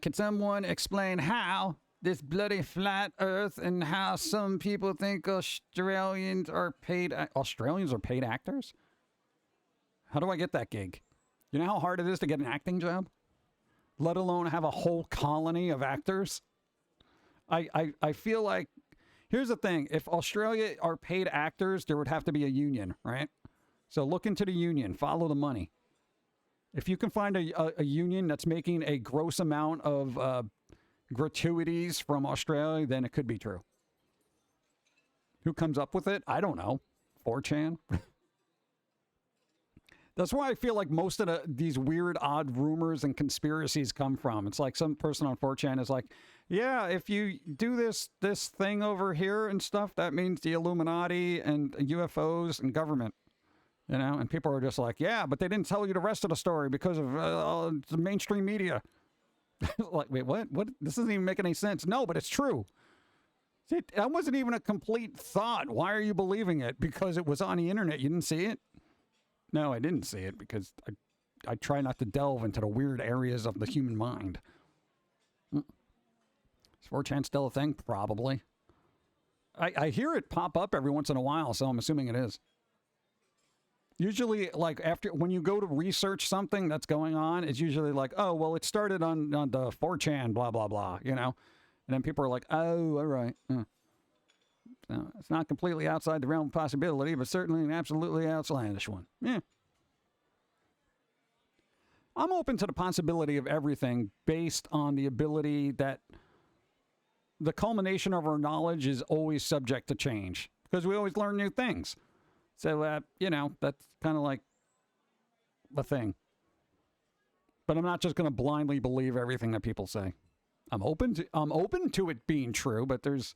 S1: Can someone explain how this bloody flat Earth and how some people think Australians are paid actors? How do I get that gig? You know how hard it is to get an acting job? Let alone have a whole colony of actors? I feel like, here's the thing. If Australia are paid actors, there would have to be a union, right? So look into the union. Follow the money. If you can find a union that's making a gross amount of gratuities from Australia, then it could be true. Who comes up with it? I don't know. 4chan? That's why I feel like most of these weird, odd rumors and conspiracies come from. It's like some person on 4chan is like, yeah, if you do this thing over here and stuff, that means the Illuminati and UFOs and government. You know, and people are just like, yeah, but they didn't tell you the rest of the story because of the mainstream media. Like, wait, what? What? This doesn't even make any sense. No, but it's true. See, that wasn't even a complete thought. Why are you believing it? Because it was on the internet. You didn't see it? No, I didn't see it because I try not to delve into the weird areas of the human mind. Is 4chan still a thing? Probably. I hear it pop up every once in a while, so I'm assuming it is. Usually, like, when you go to research something that's going on, it's usually like, oh, well, it started on the 4chan, blah, blah, blah, you know? And then people are like, oh, all right. So it's not completely outside the realm of possibility, but certainly an absolutely outlandish one. Yeah. I'm open to the possibility of everything based on the ability that the culmination of our knowledge is always subject to change because we always learn new things. So, you know, that's kind of like the thing. But I'm not just going to blindly believe everything that people say. I'm open to it being true, but there's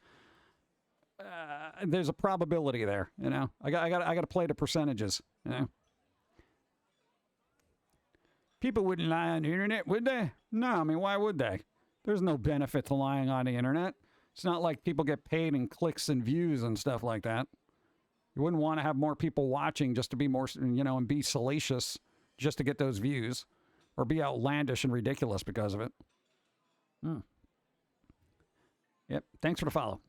S1: a probability there, you know. I got to play the percentages, you know. People wouldn't lie on the internet, would they? No, I mean, why would they? There's no benefit to lying on the internet. It's not like people get paid in clicks and views and stuff like that. You wouldn't want to have more people watching just to be more, you know, and be salacious just to get those views or be outlandish and ridiculous because of it. Yep. Thanks for the follow.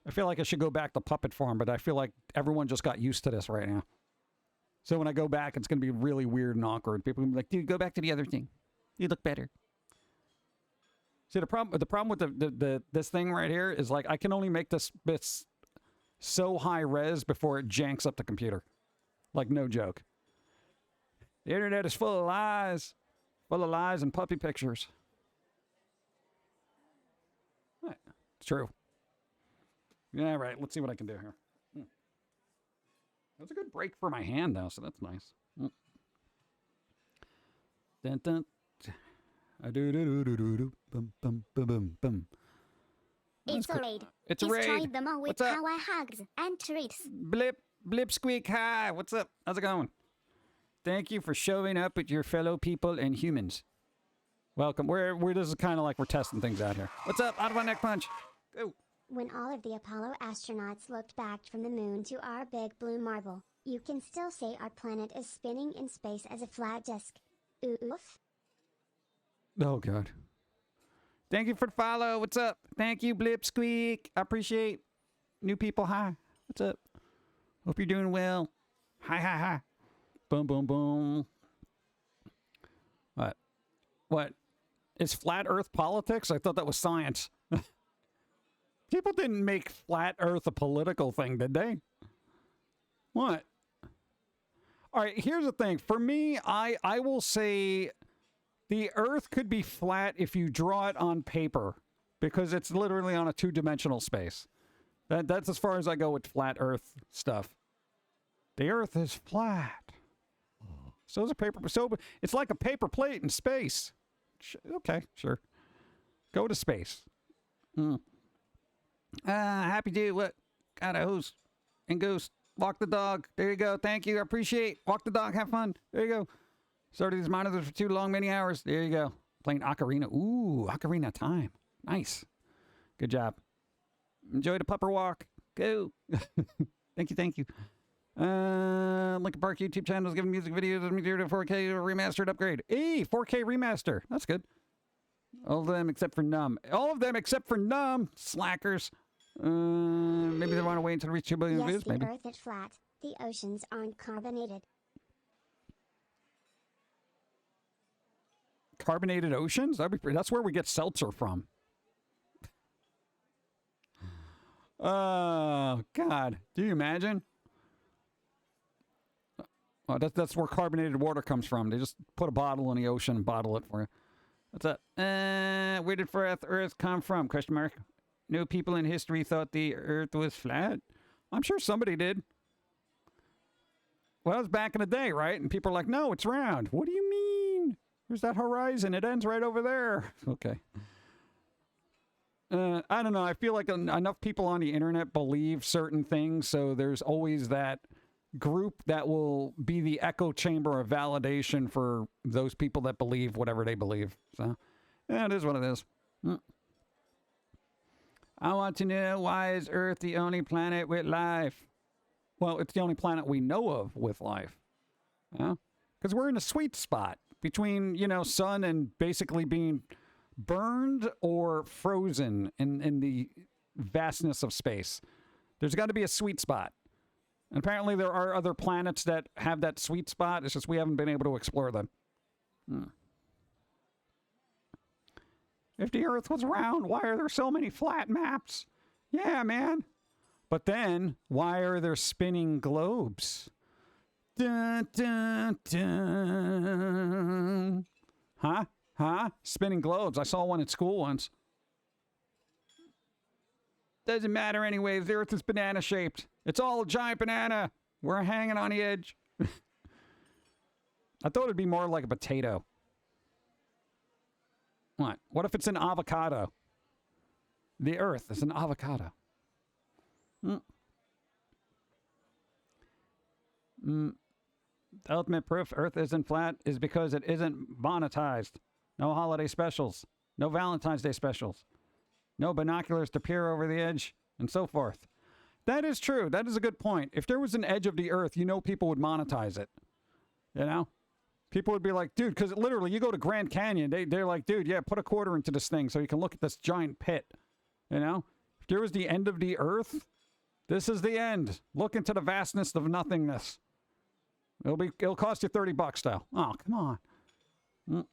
S1: I feel like I should go back to puppet form, but I feel like everyone just got used to this right now. So when I go back, it's going to be really weird and awkward. People will be like, dude, go back to the other thing. You look better. See, the problem with this thing right here is like I can only make this so high res before it janks up the computer. Like, no joke. The internet is full of lies and puppy pictures. Right. It's true. Yeah, right. Let's see what I can do here. That's a good break for my hand, though, so that's nice. Dun, dun.
S2: It's a raid.
S1: It's a raid.
S2: Destroy them all with
S1: What's up?
S2: power hugs and treats.
S1: Blip squeak hi. What's up? How's it going? Thank you for showing up with your fellow people and humans. Welcome. We're this is kind of like we're testing things out here. What's up? Out of my neck punch. Go.
S3: When all of the Apollo astronauts looked back from the moon to our big blue marble, you can still say our planet is spinning in space as a flat disk. Oof.
S1: Oh, God. Thank you for the follow. What's up? Thank you, Blip Squeak. I appreciate new people. Hi. What's up? Hope you're doing well. Hi. Boom, boom, boom. What? Is flat Earth politics? I thought that was science. People didn't make flat Earth a political thing, did they? What? All right, here's the thing. For me, I will say the Earth could be flat if you draw it on paper because it's literally on a two-dimensional space. That's as far as I go with flat Earth stuff. The Earth is flat. So is a paper. So it's like a paper plate in space. Okay, sure. Go to space. Happy to what? Got a host and ghost. Walk the dog. There you go. Thank you. I appreciate. Walk the dog. Have fun. There you go. Started these monitors for too long, many hours. There you go. Playing Ocarina. Ooh, Ocarina time. Nice. Good job. Enjoy the pupper walk. Go. Thank you. Linkin Park YouTube channel is giving music videos of material 4K remastered upgrade. Hey, 4K remaster. That's good. All of them except for Numb. All of them except for Numb. Slackers. Maybe they want to wait until they reach 2 billion
S3: Yes,
S1: views.
S3: the
S1: Maybe.
S3: Earth is flat. The oceans aren't carbonated.
S1: Carbonated oceans? That's where we get seltzer from. Oh, God. Do you imagine? Oh, that's where carbonated water comes from. They just put a bottle in the ocean and bottle it for you. What's up? Where did Earth come from? Question mark. No people in history thought the Earth was flat. I'm sure somebody did. Well, it was back in the day, right? And people are like, no, it's round. What do you mean? There's that horizon. It ends right over there. Okay. I don't know. I feel like enough people on the internet believe certain things, so there's always that group that will be the echo chamber of validation for those people that believe whatever they believe. So, yeah, it is what it is. I want to know, why is Earth the only planet with life? Well, it's the only planet we know of with life. Yeah? Because we're in a sweet spot between, sun and basically being burned or frozen in the vastness of space. There's got to be a sweet spot. And apparently there are other planets that have that sweet spot. It's just we haven't been able to explore them. If the Earth was round, why are there so many flat maps? Yeah, man. But then, why are there spinning globes? Dun, dun, dun. Huh? Spinning globes. I saw one at school once. Doesn't matter anyways. The Earth is banana-shaped. It's all a giant banana. We're hanging on the edge. I thought it'd be more like a potato. What? What if it's an avocado? The Earth is an avocado. The ultimate proof Earth isn't flat is because it isn't monetized. No holiday specials. No Valentine's Day specials. No binoculars to peer over the edge, and so forth. That is true. That is a good point. If there was an edge of the Earth, you know people would monetize it. You know? People would be like, dude, because literally you go to Grand Canyon, they're like, dude, yeah, put a quarter into this thing so you can look at this giant pit. You know? If there was the end of the Earth, this is the end. Look into the vastness of nothingness. It'll cost you $30 though. Oh, come on.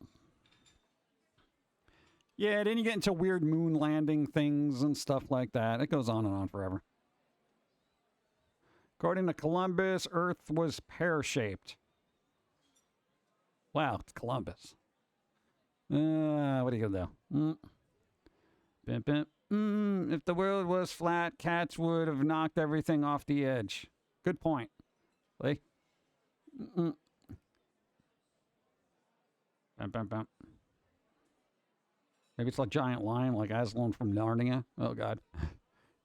S1: Yeah, then you get into weird moon landing things and stuff like that. It goes on forever. According to Columbus, Earth was pear-shaped. Wow, it's Columbus. What are you gonna do? If the world was flat, cats would have knocked everything off the edge. Good point. Lee? Maybe it's like giant lion, like Aslan from Narnia. Oh, God.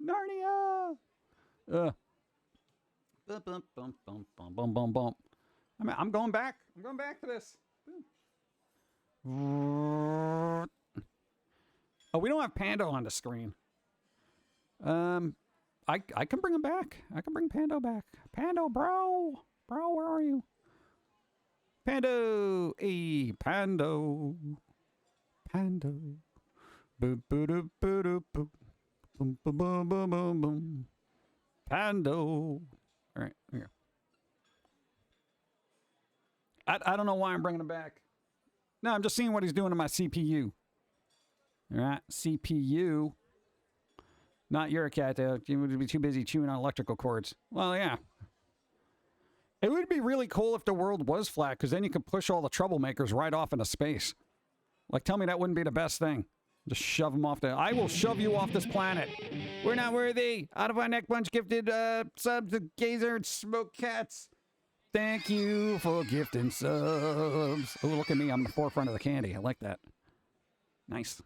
S1: Narnia! I mean, I'm going back. I'm going back to this. Oh, we don't have Pando on the screen. I can bring him back. I can bring Pando back. Pando, bro. Bro, where are you? Pando. Hey, Pando. Pando. Boop, boop, boop, boop, boop. Boom, boom, boom, boom, boom, boom. Pando. All right, here you go. I don't know why I'm bringing him back. No, I'm just seeing what he's doing to my CPU. All right, CPU. Not your cat, though. You would be too busy chewing on electrical cords. Well, yeah. It would be really cool if the world was flat, because then you could push all the troublemakers right off into space. Like, tell me that wouldn't be the best thing. Just shove them off I will shove you off this planet. We're not worthy. Out of our neck punch gifted subs to Gazer and Smoke Cats. Thank you for gifting subs. Oh, look at me. I'm in the forefront of the candy. I like that. Nice.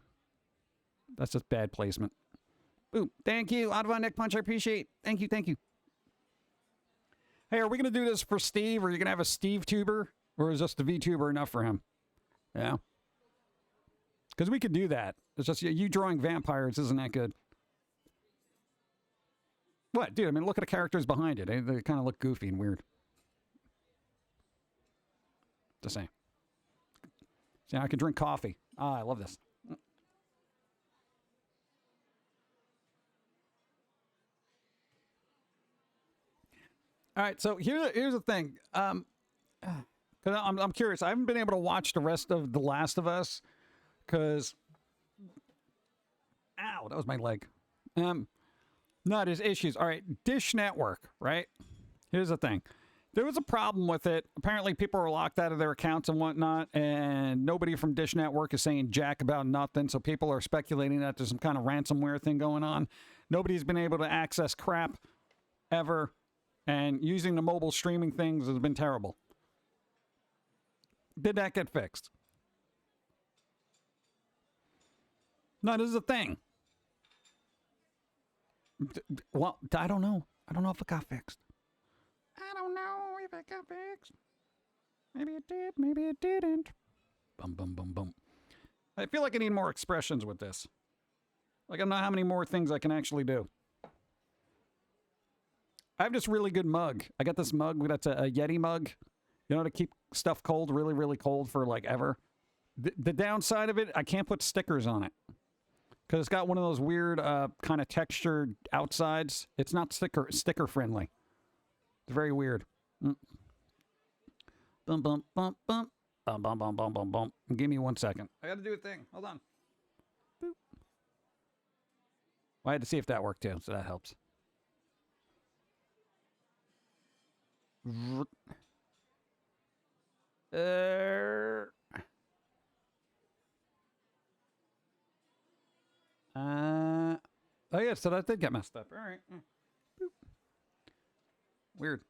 S1: That's just bad placement. Boom. Thank you. Out of our neck punch. I appreciate. Thank you. Thank you. Hey, are we going to do this for Steve? Or are you going to have a Steve tuber? Or is just the VTuber enough for him? Yeah. Because we could do that. It's just you drawing vampires isn't that good. What? Dude, I mean, look at the characters behind it. They kind of look goofy and weird. The same. See, I can drink coffee. Ah, I love this. All right, so here's the thing. Because I'm curious. I haven't been able to watch the rest of The Last of Us because, ow, that was my leg. No, there's issues. All right, Dish Network, right? Here's the thing. There was a problem with it. Apparently, people are locked out of their accounts and whatnot, and nobody from Dish Network is saying jack about nothing, so people are speculating that there's some kind of ransomware thing going on. Nobody's been able to access crap ever, and using the mobile streaming things has been terrible. Did that get fixed? No, this is a thing. Well, I don't know. I don't know if it got fixed. I don't know if it got fixed. Maybe it did, maybe it didn't. Bum, bum, bum, bum. I feel like I need more expressions with this. Like, I don't know how many more things I can actually do. I have this really good mug. I got this mug that's a Yeti mug. You know, to keep stuff cold, really, really cold for, like, ever. The downside of it, I can't put stickers on it. Because it's got one of those weird kind of textured outsides. It's not sticker friendly. It's very weird. Bum, bum, bum, bum. Bum, bum, bum, bum, bum, bum. Give me 1 second. I got to do a thing. Hold on. Boop. Well, I had to see if that worked too, so that helps. Oh yeah, so that did get messed up. All right. Boop. Weird.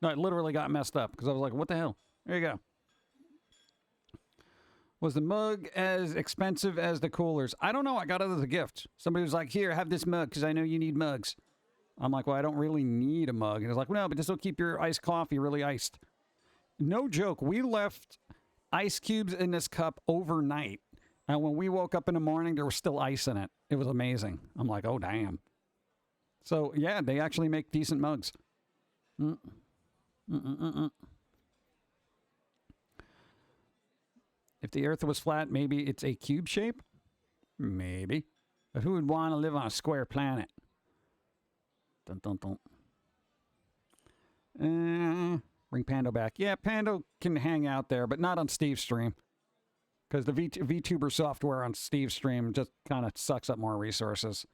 S1: No, it literally got messed up because I was like, what the hell? There you go. Was the mug as expensive as the coolers? I don't know. I got it as a gift. Somebody was like, here, have this mug because I know you need mugs. I'm like, well, I don't really need a mug. And it's like, well, no, but this will keep your iced coffee really iced. No joke. We left ice cubes in this cup overnight. And when we woke up in the morning, there was still ice in it. It was amazing. I'm like, oh, damn. So, yeah, they actually make decent mugs. If the Earth was flat, maybe it's a cube shape? Maybe. But who would want to live on a square planet? Dun, dun, dun. Bring Pando back. Yeah, Pando can hang out there, but not on Steve's stream. Because the VTuber software on Steve's stream just kind of sucks up more resources.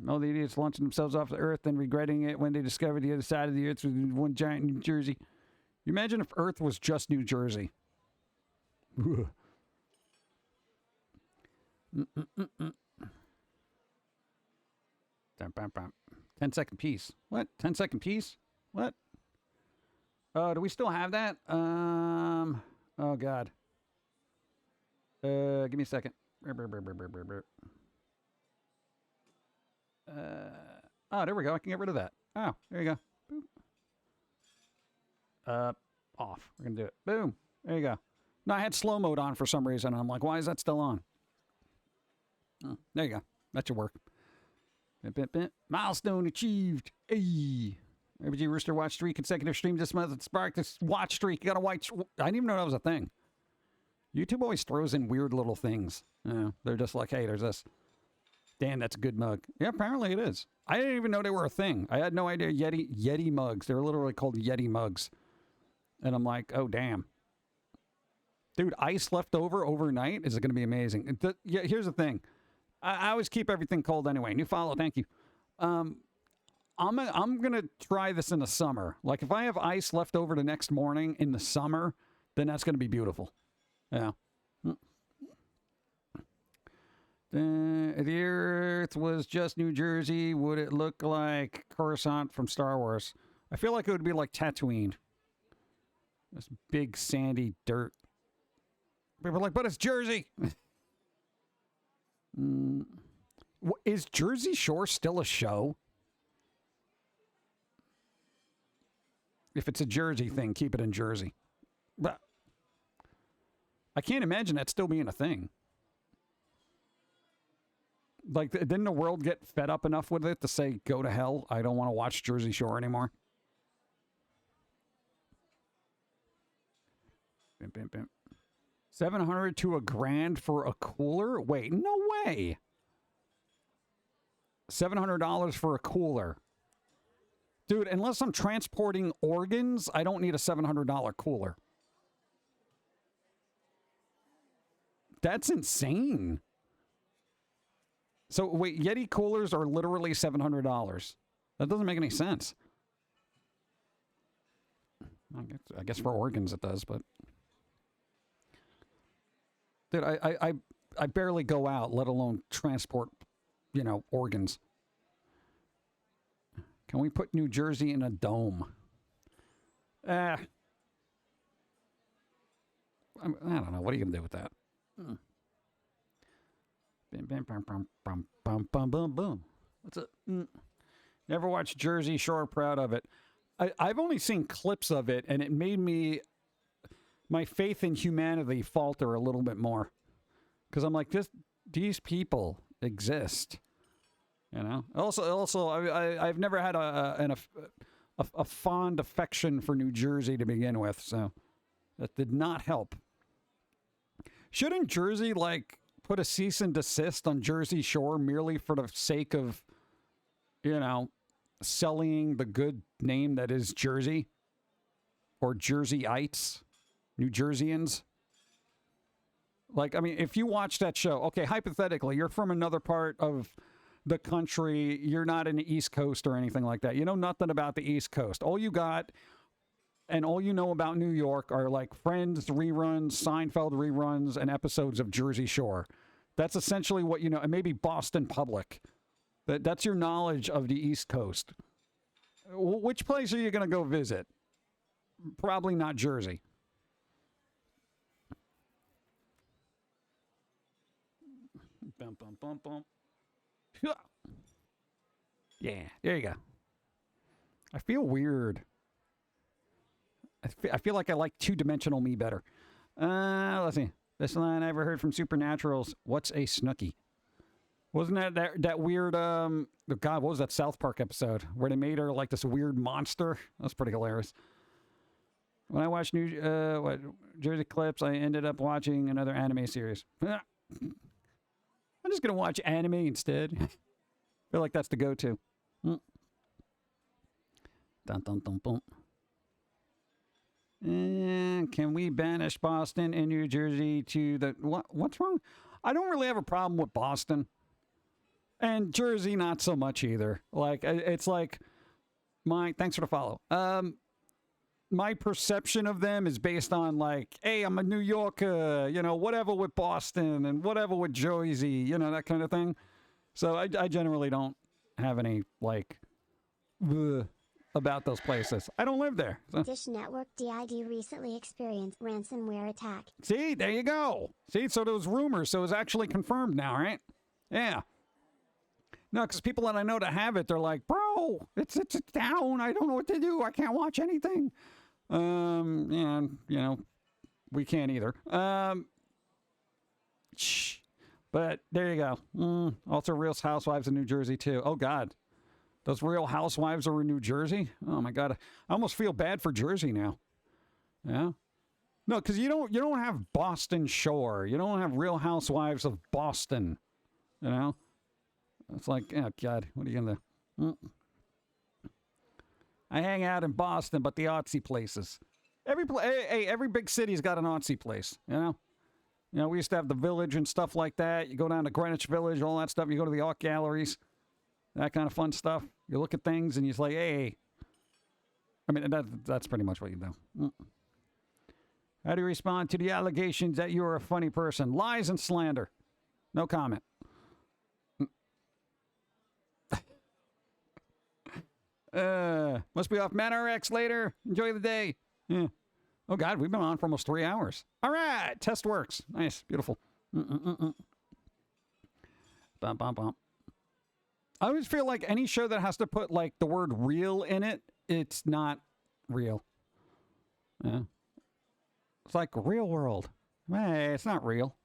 S1: All the idiots launching themselves off the Earth and regretting it when they discovered the other side of the Earth was one giant New Jersey. You imagine if Earth was just New Jersey. 10-second piece. What? 10-second piece? What? Do we still have that? Oh God. Give me a second. Oh, there we go. I can get rid of that. Oh, there you go. Boop. Off. We're gonna do it. Boom. There you go. No, I had slow mode on for some reason. I'm like, why is that still on? Oh, there you go. That should work. Milestone achieved. Hey. RBG Rooster watched 3 consecutive streams this month. It sparked this watch streak. You got to watch. I didn't even know that was a thing. YouTube always throws in weird little things. You know, they're just like, hey, there's this. Dan, that's a good mug. Yeah, apparently it is. I didn't even know they were a thing. I had no idea. Yeti mugs. They're literally called Yeti mugs. And I'm like, oh, damn. Dude, ice left over overnight is going to be amazing. Yeah, here's the thing. I always keep everything cold anyway. New follow, thank you. I'm gonna try this in the summer. Like if I have ice left over the next morning in the summer, then that's gonna be beautiful. Yeah. If the Earth was just New Jersey, would it look like Coruscant from Star Wars? I feel like it would be like Tatooine. This big sandy dirt. People are like, but it's Jersey. Is Jersey Shore still a show? If it's a Jersey thing, keep it in Jersey. But I can't imagine that still being a thing. Like, didn't the world get fed up enough with it to say, go to hell, I don't want to watch Jersey Shore anymore? Bim, bim, bim. 700 to $1,000 for a cooler? Wait, no way. $700 for a cooler. Dude, unless I'm transporting organs, I don't need a $700 cooler. That's insane. So, wait, Yeti coolers are literally $700. That doesn't make any sense. I guess for organs it does, but... Dude, I barely go out, let alone transport, you know, organs. Can we put New Jersey in a dome? I don't know. What are you going to do with that? Bam, bam, bam, bam, bam, bam, bam, bam, boom. What's it? Never watched Jersey Shore, proud of it. I've only seen clips of it, and it made me... my faith in humanity falter a little bit more. Because I'm like, these people exist. You know? Also, I've never had a fond affection for New Jersey to begin with, so that did not help. Shouldn't Jersey, like, put a cease and desist on Jersey Shore merely for the sake of, you know, selling the good name that is Jersey? Or Jerseyites? New Jerseyans? Like, I mean, if you watch that show, okay, hypothetically, you're from another part of the country, you're not in the East Coast or anything like that. You know nothing about the East Coast. All you got and all you know about New York are like Friends reruns, Seinfeld reruns, and episodes of Jersey Shore. That's essentially what you know, and maybe Boston Public. That's your knowledge of the East Coast. Which place are you going to go visit? Probably not Jersey. Bum, bum, bum, bum. Yeah, there you go. I feel weird. I feel like I like two-dimensional me better. Let's see. This line I ever heard from Supernaturals. What's a Snooki? Wasn't that weird, God, what was that South Park episode where they made her like this weird monster? That was pretty hilarious. When I watched Jersey Clips, I ended up watching another anime series. I'm just going to watch anime instead. I feel like that's the go-to. Dun, dun, dun, dun. Can we banish Boston and New Jersey to the... What's wrong? I don't really have a problem with Boston. And Jersey, not so much either. Like, it's like... Thanks for the follow. My perception of them is based on, like, hey, I'm a New Yorker, you know, whatever with Boston and whatever with Jersey, you know, that kind of thing. So I generally don't have any, like... about those places. I don't live there. So.
S3: Dish Network DID recently experienced ransomware attack.
S1: See, there you go. See, so there was rumors, so it's actually confirmed now, right? Yeah. No, because people that I know that have it, they're like, bro, it's down. I don't know what to do. I can't watch anything. Yeah, you know, we can't either. But there you go. Also, Real Housewives of New Jersey too. Oh God. Those Real Housewives are in New Jersey? Oh my God. I almost feel bad for Jersey now. Yeah. No, because you don't have Boston Shore. You don't have Real Housewives of Boston. You know? It's like, oh God, what are you gonna do? I hang out in Boston, but the artsy places. Every big city's got an artsy place, you know? You know, we used to have the Village and stuff like that. You go down to Greenwich Village, all that stuff. You go to the art galleries. That kind of fun stuff. You look at things and you're like, hey. I mean, that's pretty much what you do. How do you respond to the allegations that you're a funny person? Lies and slander. No comment. Must be off ManRX later. Enjoy the day. Yeah. Oh, God, we've been on for almost 3 hours. All right. Test works. Nice. Beautiful. Bum, bum, bum. I always feel like any show that has to put, like, the word real in it, it's not real. Yeah. It's like Real World. Hey, it's not real.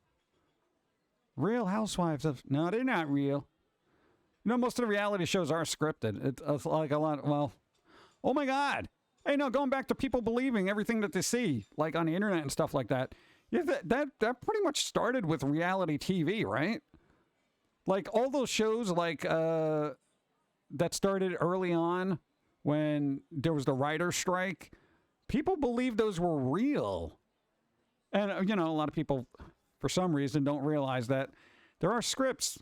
S1: Real Housewives of... No, they're not real. You know, most of the reality shows are scripted. It's like a lot... Well... Oh, my God. Hey, no, going back to people believing everything that they see, like on the internet and stuff like that. Yeah, that pretty much started with reality TV, right? Like, all those shows, like, that started early on when there was the writer's strike, people believed those were real. And, you know, a lot of people, for some reason, don't realize that there are scripts.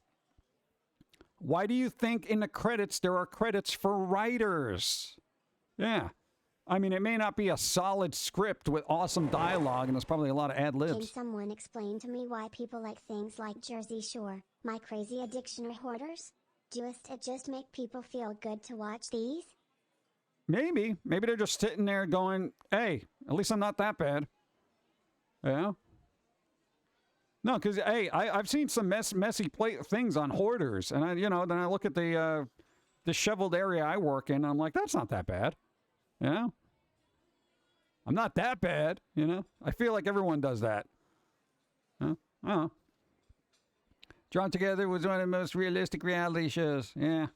S1: Why do you think in the credits there are credits for writers? Yeah. I mean, it may not be a solid script with awesome dialogue, and there's probably a lot of ad-libs.
S3: Can someone explain to me why people like things like Jersey Shore, My Crazy Addiction, or Hoarders? Does it just make people feel good to watch these?
S1: Maybe. Maybe they're just sitting there going, hey, at least I'm not that bad. Yeah? No, because, hey, I've seen some messy things on Hoarders, and, then I look at the disheveled area I work in, and I'm like, that's not that bad. You know? I'm not that bad, you know? I feel like everyone does that. Huh? I don't know. Drawn Together was one of the most realistic reality shows. Yeah.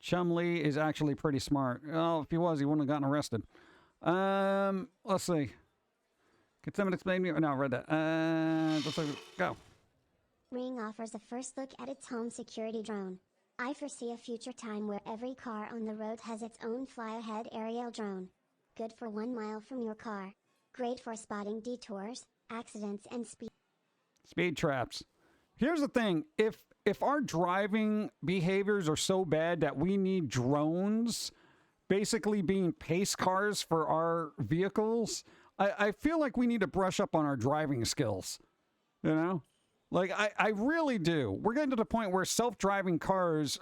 S1: Chumley is actually pretty smart. Oh, if he was, he wouldn't have gotten arrested. Let's see. Can someone explain me? No, I read that. Let's go.
S3: Ring offers a first look at its home security drone. I foresee a future time where every car on the road has its own fly-ahead aerial drone. Good for 1 mile from your car. Great for spotting detours, accidents, and
S1: speed traps. Here's the thing. If our driving behaviors are so bad that we need drones basically being pace cars for our vehicles, I feel like we need to brush up on our driving skills. You know? Like, I really do. We're getting to the point where self-driving cars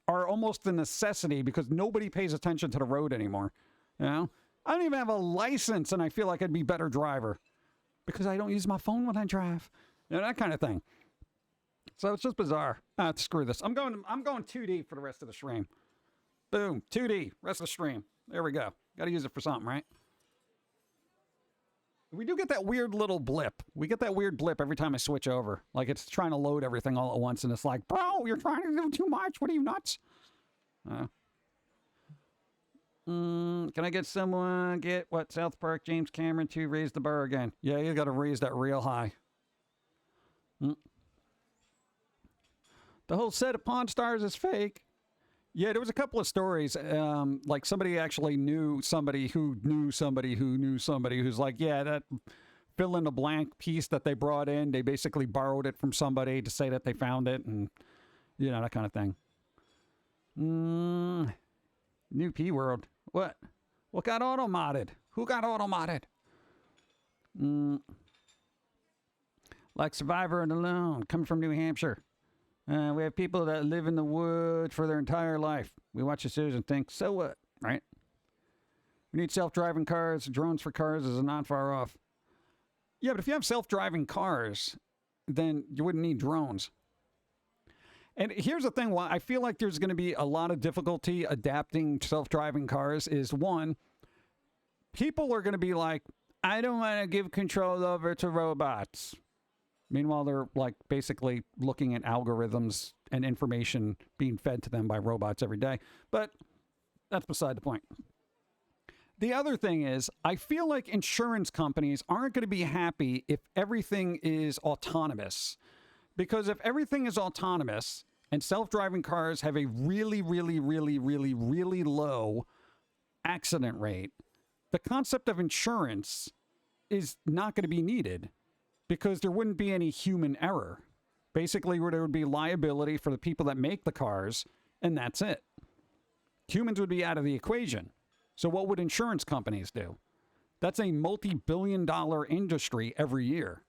S1: are almost a necessity because nobody pays attention to the road anymore. You know? I don't even have a license, and I feel like I'd be a better driver because I don't use my phone when I drive. You know, that kind of thing. So it's just bizarre. Screw this. I'm going 2D for the rest of the stream. Boom. 2D. Rest of the stream. There we go. Got to use it for something, right? We do get that weird little blip. We get that weird blip every time I switch over. Like it's trying to load everything all at once, and it's like, bro, you're trying to do too much. What are you, nuts? Can I get someone, what, South Park, James Cameron to raise the bar again? Yeah, you got to raise that real high. The whole set of Pawn Stars is fake. Yeah, there was a couple of stories, like somebody actually knew somebody who knew somebody who knew somebody who's like, yeah, that fill in the blank piece that they brought in, they basically borrowed it from somebody to say that they found it, and, you know, that kind of thing. New P-World. What? What got auto-modded? Who got auto-modded? Like Survivor and Alone, coming from New Hampshire. We have people that live in the woods for their entire life. We watch the series and think, so what, right? We need self-driving cars. Drones for cars is not far off. Yeah, but if you have self-driving cars, then you wouldn't need drones. And here's the thing, why I feel like there's going to be a lot of difficulty adapting self-driving cars is, one, people are going to be like, I don't want to give control over to robots. Meanwhile, they're like basically looking at algorithms and information being fed to them by robots every day. But that's beside the point. The other thing is, I feel like insurance companies aren't going to be happy if everything is autonomous. Because if everything is autonomous and self-driving cars have a really, really, really, really, really low accident rate, the concept of insurance is not going to be needed. Because there wouldn't be any human error. Basically, there would be liability for the people that make the cars, and that's it. Humans would be out of the equation. So what would insurance companies do? That's a multi-billion-dollar industry every year.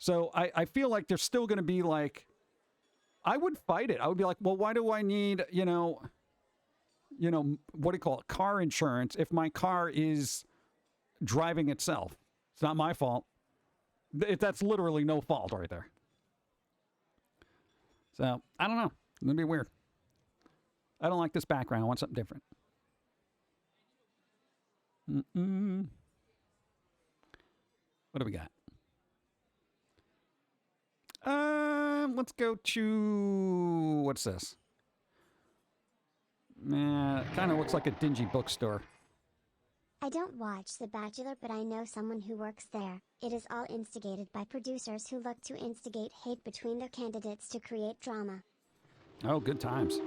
S1: So I feel like there's still going to be like, I would fight it. I would be like, well, why do I need, what do you call it, car insurance if my car is driving itself? It's not my fault. That's literally no fault right there. So, I don't know. It's going to be weird. I don't like this background. I want something different. What do we got? Let's go to... What's this? Kind of looks like a dingy bookstore.
S3: I don't watch The Bachelor, but I know someone who works there. It is all instigated by producers who look to instigate hate between their candidates to create drama.
S1: Oh, good times.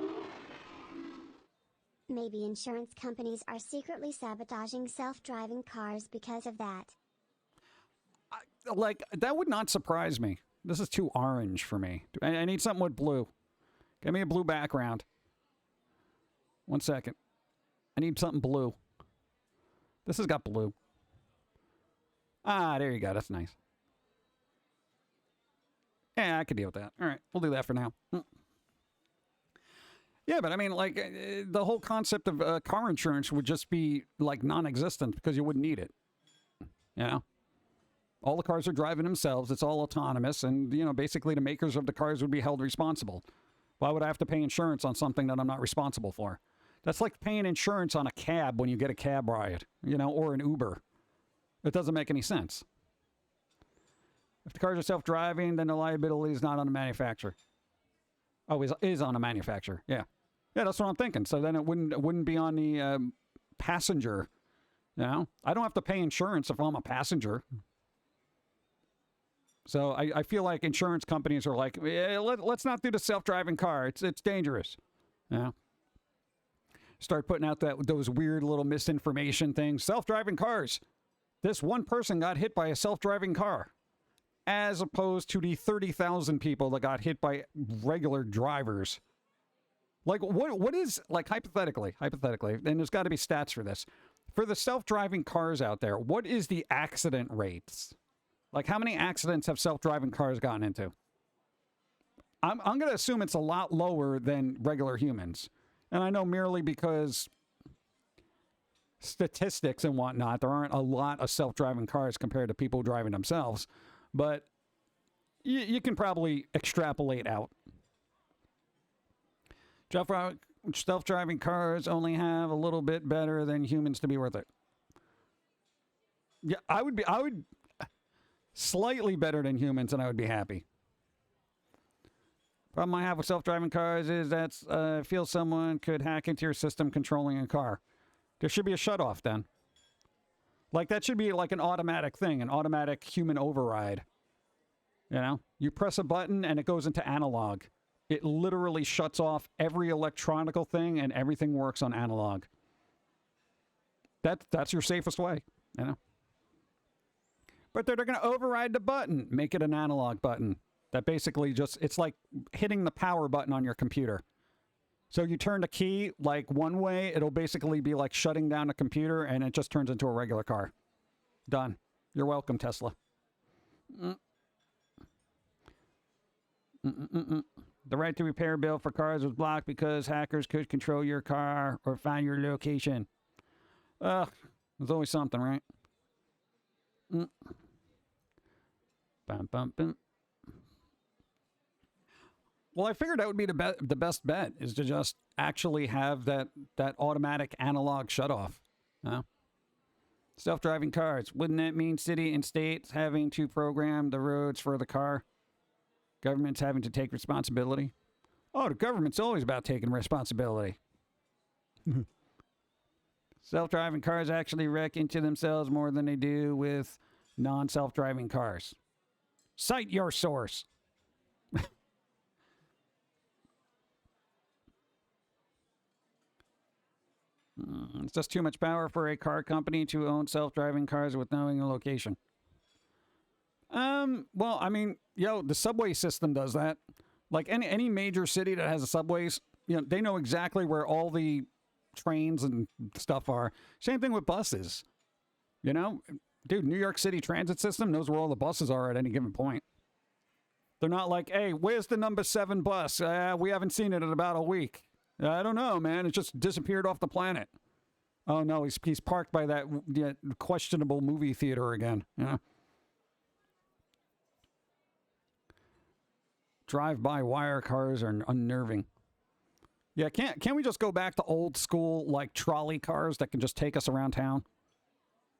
S3: Maybe insurance companies are secretly sabotaging self-driving cars because of that.
S1: That would not surprise me. This is too orange for me. I need something with blue. Give me a blue background. 1 second. I need something blue. This has got blue. Ah, there you go. That's nice. Yeah, I could deal with that. All right, we'll do that for now. Yeah, but I mean, like, the whole concept of car insurance would just be, like, non-existent because you wouldn't need it. You know? All the cars are driving themselves. It's all autonomous. And, basically the makers of the cars would be held responsible. Why would I have to pay insurance on something that I'm not responsible for? That's like paying insurance on a cab when you get a cab ride, or an Uber. It doesn't make any sense. If the cars are self-driving, then the liability is not on the manufacturer. Oh, is on the manufacturer. Yeah. Yeah, that's what I'm thinking. So then it wouldn't be on the passenger. I don't have to pay insurance if I'm a passenger. So I feel like insurance companies are like, let's not do the self-driving car. It's dangerous. Yeah. Start putting out those weird little misinformation things. Self-driving cars. This one person got hit by a self-driving car, as opposed to the 30,000 people that got hit by regular drivers. Like, what is, like, hypothetically, and there's got to be stats for this. For the self-driving cars out there, what is the accident rates Like, how many accidents have self-driving cars gotten into? I'm going to assume it's a lot lower than regular humans. And I know merely because statistics and whatnot, there aren't a lot of self-driving cars compared to people driving themselves. But you can probably extrapolate out. Self-driving cars only have a little bit better than humans to be worth it. Yeah, I would slightly better than humans, and I would be happy. Problem I have with self-driving cars is that I feel someone could hack into your system controlling a car. There should be a shutoff then. Like, that should be like an automatic thing, an automatic human override. You know? You press a button and it goes into analog. It literally shuts off every electronical thing and everything works on analog. That's your safest way, you know? But they're going to override the button, make it an analog button. That basically just, it's like hitting the power button on your computer. So you turn the key like one way, it'll basically be like shutting down the computer and it just turns into a regular car. Done. You're welcome, Tesla. The right to repair bill for cars was blocked because hackers could control your car or find your location. Ugh, there's always something, right? Bum, bum, bum. Well, I figured that would be the best bet, is to just actually have that automatic analog shutoff. No? Self-driving cars. Wouldn't that mean city and states having to program the roads for the car? Governments having to take responsibility? Oh, the government's always about taking responsibility. Self-driving cars actually wreck into themselves more than they do with non-self-driving cars. Cite your source. It's just too much power for a car company to own self-driving cars with knowing the location. Well, I mean, the subway system does that. Like any major city that has a subways, they know exactly where all the trains and stuff are. Same thing with buses. Dude, New York City transit system knows where all the buses are at any given point. They're not like, hey, where's the number 7 bus? We haven't seen it in about a week. I don't know, man. It just disappeared off the planet. Oh, no, he's parked by that questionable movie theater again. Drive-by wire cars are unnerving. Yeah, can't we just go back to old school, like, trolley cars that can just take us around town?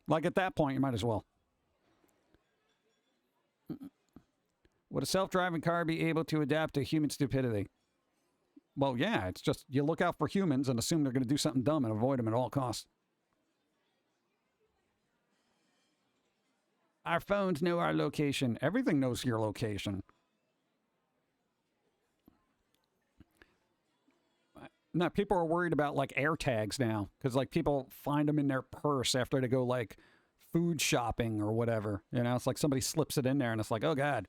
S1: Like, at that point, you might as well. Would a self-driving car be able to adapt to human stupidity? Well, yeah, it's just you look out for humans and assume they're going to do something dumb and avoid them at all costs. Our phones know our location. Everything knows your location. Now, people are worried about, like, air tags now. Because, like, people find them in their purse after they go, like, food shopping or whatever. It's like somebody slips it in there and it's like, oh, God.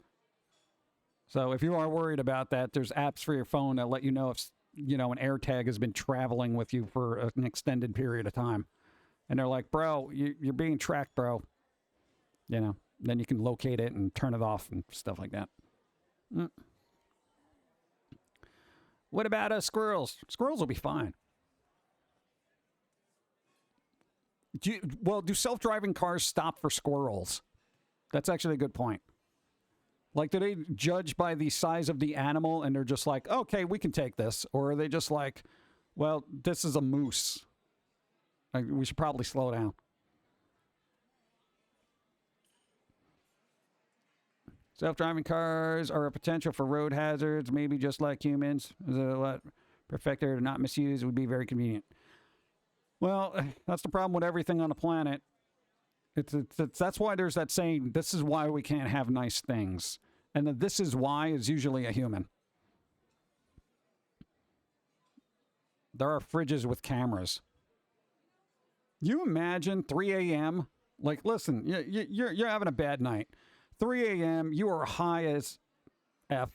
S1: So if you are worried about that, there's apps for your phone that let you know if, an air tag has been traveling with you for an extended period of time. And they're like, bro, you're being tracked, bro. Then you can locate it and turn it off and stuff like that. What about squirrels? Squirrels will be fine. Do self-driving cars stop for squirrels? That's actually a good point. Like, do they judge by the size of the animal and they're just like, okay, we can take this? Or are they just like, well, this is a moose. Like, we should probably slow down. Self-driving cars are a potential for road hazards, maybe just like humans. Perfected or not misused would be very convenient. Well, that's the problem with everything on the planet. That's why there's that saying, this is why we can't have nice things. And the this is why is usually a human. There are fridges with cameras. You imagine 3 a.m.? Like, listen, you're having a bad night. 3 a.m., you are high as F,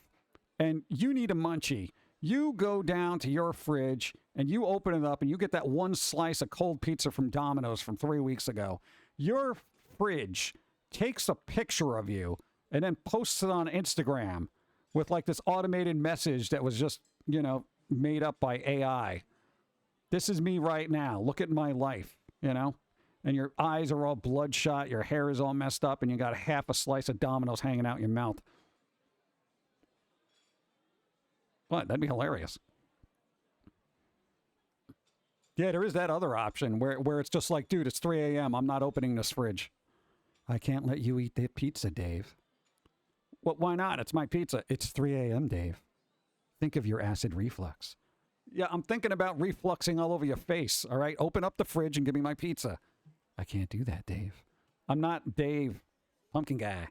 S1: and you need a munchie. You go down to your fridge, and you open it up, and you get that one slice of cold pizza from Domino's from 3 weeks ago. Your fridge takes a picture of you and then posts it on Instagram with like this automated message that was just, you know, made up by AI. This is me right now. Look at my life, you know? And your eyes are all bloodshot, your hair is all messed up, and you got half a slice of Domino's hanging out your mouth. What? That'd be hilarious. Yeah, there is that other option where it's just like, dude, it's 3 a.m. I'm not opening this fridge. I can't let you eat the pizza, Dave. Well, why not? It's my pizza. It's 3 a.m., Dave. Think of your acid reflux. Yeah, I'm thinking about refluxing all over your face, all right? Open up the fridge and give me my pizza. I can't do that, Dave. I'm not Dave, Pum'Kin Guy.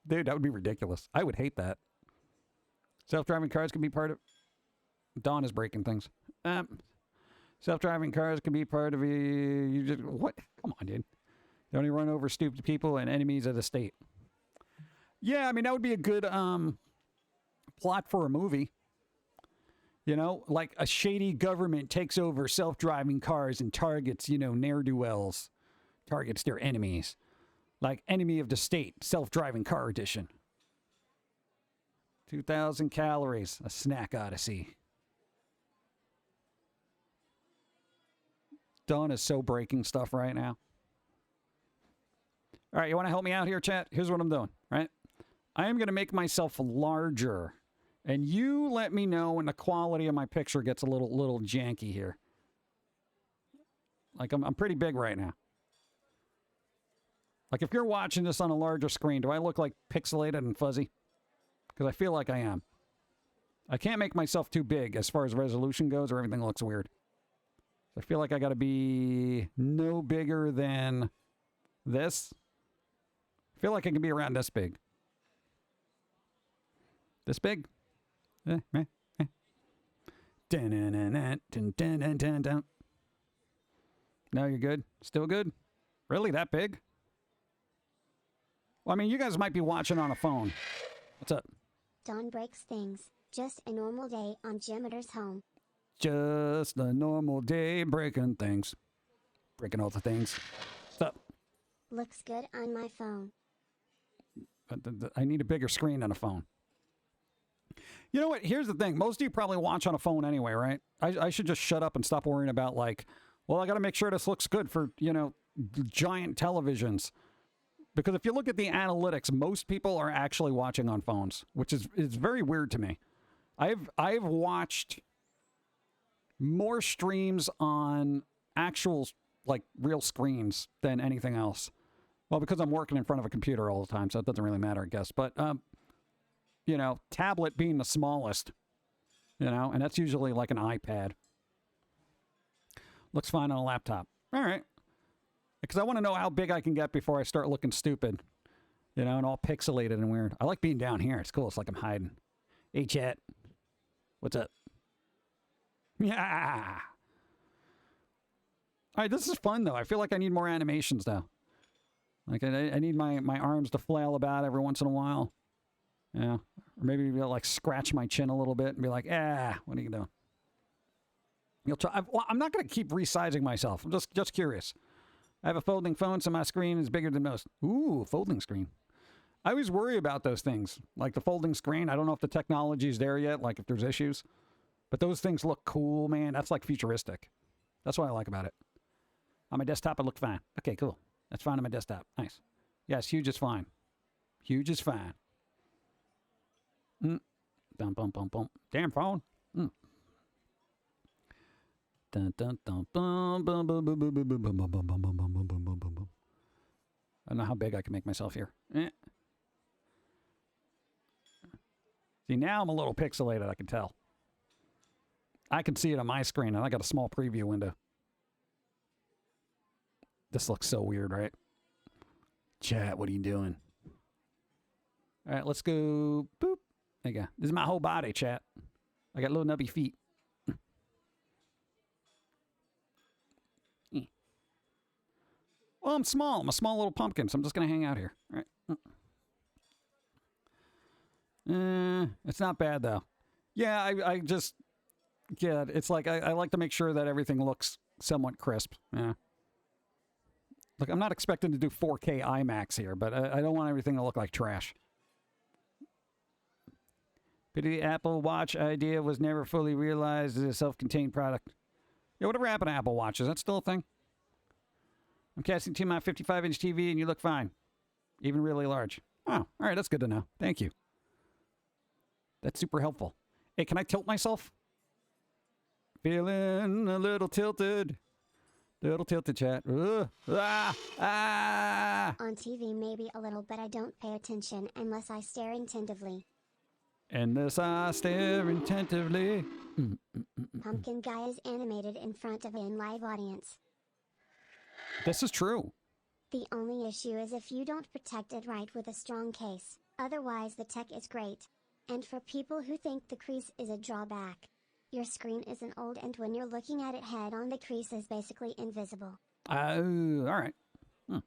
S1: Dude, that would be ridiculous. I would hate that. Self-driving cars can be part of... Dawn is breaking things. Self-driving cars can be part of a... You just, what? Come on, dude. They only run over stupid people and enemies of the state. Yeah, I mean, that would be a good plot for a movie. You know, like a shady government takes over self-driving cars and targets, you know, ne'er-do-wells. Targets their enemies. Like Enemy of the State, self-driving car edition. 2,000 calories, a snack odyssey. Dawn is so breaking stuff right now. All right, you want to help me out here, chat? Here's what I'm doing, right? I am going to make myself larger. And you let me know when the quality of my picture gets a little janky here. Like, I'm pretty big right now. Like, if you're watching this on a larger screen, do I look like pixelated and fuzzy? Because I feel like I am. I can't make myself too big as far as resolution goes or everything looks weird. I feel like I got to be no bigger than this. I feel like I can be around this big. This big? Now you're good? Still good? Really? That big? Well, I mean, you guys might be watching on a phone. What's up?
S3: Dawn breaks things. Just a normal day on Jimiter's home.
S1: Just a normal day breaking things. Breaking all the things. What's up?
S3: Looks good on my phone.
S1: I need a bigger screen on a phone. You know what? Here's the thing. Most of you probably watch on a phone anyway, right? I should just shut up and stop worrying about like, well, I got to make sure this looks good for, you know, giant televisions. Because if you look at the analytics, most people are actually watching on phones, which is very weird to me. I've watched more streams on actual, like, real screens than anything else. Well, because I'm working in front of a computer all the time, so it doesn't really matter, I guess. But, you know, tablet being the smallest, you know, and that's usually like an iPad. Looks fine on a laptop. All right. Because I want to know how big I can get before I start looking stupid, you know, and all pixelated and weird. I like being down here. It's cool. It's like I'm hiding. Hey, chat. What's up? Yeah. All right, this is fun, though. I feel like I need more animations, though. Like, I need my arms to flail about every once in a while. Yeah. Or maybe be able to, like, scratch my chin a little bit and be like, what are you doing? You'll try. I'm not going to keep resizing myself. I'm just curious. I have a folding phone, so my screen is bigger than most. Ooh, folding screen. I always worry about those things. Like the folding screen. I don't know if the technology is there yet, like if there's issues. But those things look cool, man. That's like futuristic. That's what I like about it. On my desktop, it looked fine. Okay, cool. That's fine on my desktop. Nice. Yes, huge is fine. Huge is fine. Dum, bum, bum, bum. Damn phone. Dun, dun, dun, bum, bum, bum, bum, bum, bum, bum, bum, bum, bum, bum, bum, bum, bum, bum, bum. I don't know how big I can make myself here. See, now I'm a little pixelated, I can tell. I can see it on my screen, and I got a small preview window. This looks so weird, right? Chat, what are you doing? All right, let's go. Boop. There you go. This is my whole body, chat. I got little nubby feet. Well, I'm small. I'm a small little pumpkin, so I'm just going to hang out here. All right. It's not bad, though. Yeah, I just... Yeah, it's like I like to make sure that everything looks somewhat crisp. Yeah. Look, I'm not expecting to do 4K IMAX here, but I don't want everything to look like trash. Pity the Apple Watch idea was never fully realized as a self-contained product. Yeah, whatever happened to Apple Watch? Is that still a thing? I'm casting to my 55-inch TV and you look fine. Even really large. Oh, all right, that's good to know. Thank you. That's super helpful. Hey, can I tilt myself? Feeling a little tilted. Little tilted, chat. On
S3: TV, maybe a little, but I don't pay attention unless I stare attentively.
S1: Unless I stare attentively.
S3: Pum'Kin Guy is animated in front of a live audience.
S1: This is true.
S3: The only issue is if you don't protect it right with a strong case. Otherwise, the tech is great. And for people who think the crease is a drawback, your screen isn't old, and when you're looking at it head on, the crease is basically invisible.
S1: All right. There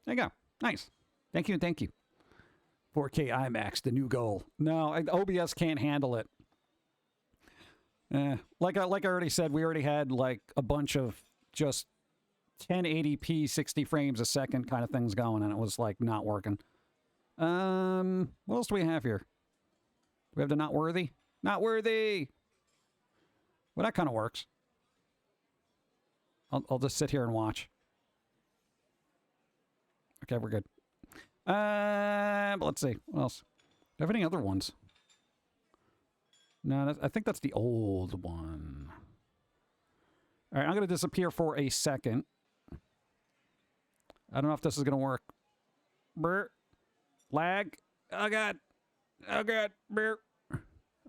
S1: you go. Nice. Thank you. 4K IMAX, the new goal. No, OBS can't handle it. Like I already said, we already had like a bunch of just 1080p 60 frames a second kind of things going, and it was like not working. What else do we have here? We have the not worthy. Not worthy. Well, that kind of works. I'll just sit here and watch. Okay, we're good. But let's see. What else? Do I have any other ones? No, I think that's the old one. All right, I'm going to disappear for a second. I don't know if this is going to work. Brr. Lag. Oh, God. Oh, God. Brr.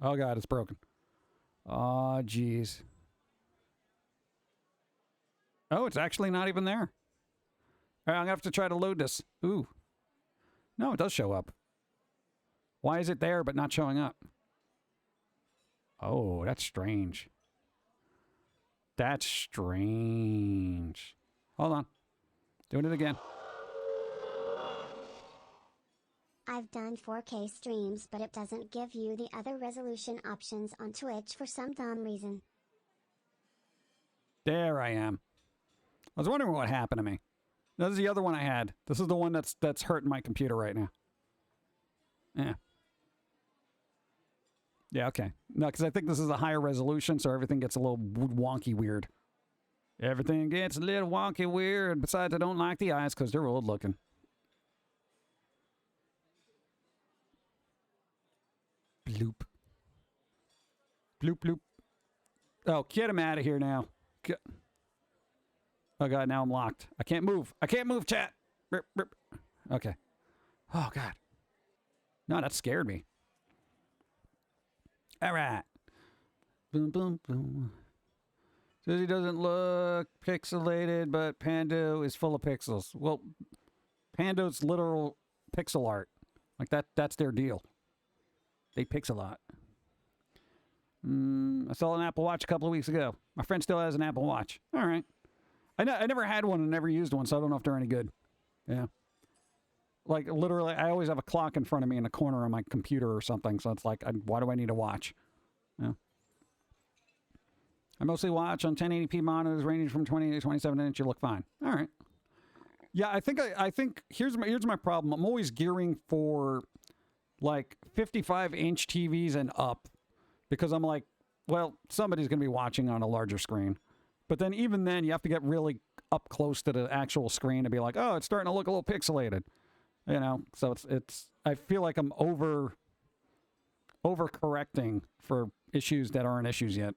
S1: Oh, God, it's broken. Oh, jeez. Oh, it's actually not even there. All right, I'm going to have to try to load this. Ooh. No, it does show up. Why is it there but not showing up? Oh, that's strange. That's strange. Hold on. Doing it again.
S3: I've done 4K streams, but it doesn't give you the other resolution options on Twitch for some dumb reason.
S1: There I am. I was wondering what happened to me. This is the other one I had. This is the one that's hurting my computer right now. Yeah. Yeah, okay. No, because I think this is a higher resolution, so everything gets a little wonky weird. Everything gets a little wonky weird. Besides, I don't like the eyes because they're old looking. Bloop. Bloop, bloop. Oh, get him out of here now. Oh, God, now I'm locked. I can't move. I can't move, chat. Burp, burp. Okay. Oh, God. No, that scared me. All right. Boom, boom, boom. Says he doesn't look pixelated, but Pando is full of pixels. Well, Pando's literal pixel art. Like, that's their deal. They pixel art. I saw an Apple Watch a couple of weeks ago. My friend still has an Apple Watch. All right. I never had one and never used one, so I don't know if they're any good. Yeah. Like, literally, I always have a clock in front of me in the corner of my computer or something, so it's like, why do I need a watch? Yeah. I mostly watch on 1080p monitors ranging from 20 to 27 inch. You look fine. All right. Yeah, I think here's my problem. I'm always gearing for like 55-inch TVs and up because I'm like, well, somebody's going to be watching on a larger screen. But then even then, you have to get really up close to the actual screen to be like, oh, it's starting to look a little pixelated. You know, so it's I feel like I'm overcorrecting for issues that aren't issues yet.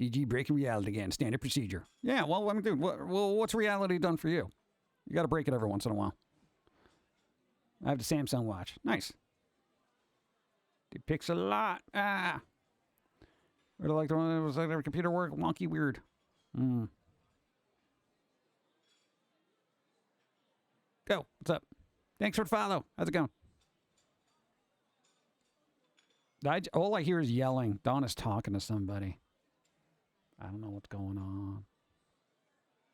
S1: BG breaking reality again, standard procedure. Yeah, well, I mean, dude, what's reality done for you? You got to break it every once in a while. I have the Samsung watch. Nice. It picks a lot. Ah. Or like the one that was like their computer work, wonky weird. Go. What's up? Thanks for the follow. How's it going? All I hear is yelling. Donna's talking to somebody. I don't know what's going on.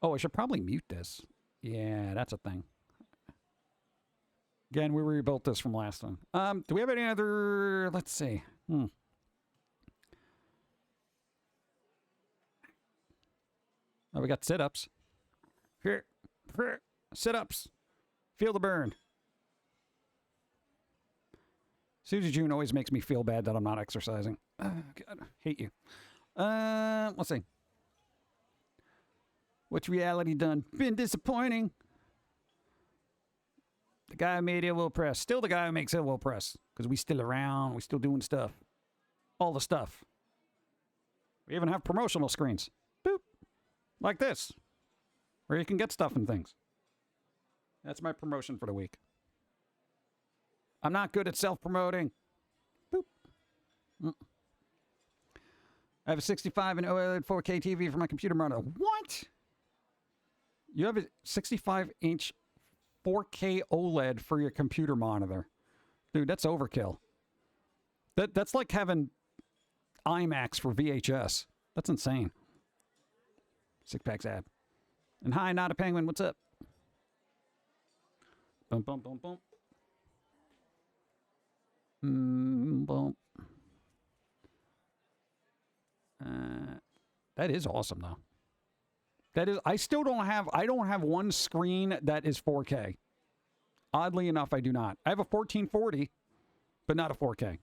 S1: Oh, I should probably mute this. Yeah, that's a thing. Again, we rebuilt this from last one. Do we have any other... Let's see. Oh, we got sit-ups. Here. Sit-ups. Feel the burn. Susie June always makes me feel bad that I'm not exercising. God, hate you. Let's see. What's reality done? Been disappointing. The guy who made Ill Will Press. Still the guy who makes Ill Will Press. Because we still around. We still doing stuff. All the stuff. We even have promotional screens. Boop. Like this. Where you can get stuff and things. That's my promotion for the week. I'm not good at self-promoting. Boop. I have a 65 and OLED 4K TV for my computer monitor. What? You have a 65-inch 4K OLED for your computer monitor. Dude, that's overkill. That's like having IMAX for VHS. That's insane. Six Packs ad. And hi, not a penguin. What's up? Bum, bum, bum, bum. Bum. That is awesome, though. That is. I don't have one screen that is 4K. Oddly enough, I do not. I have a 1440, but not a 4K.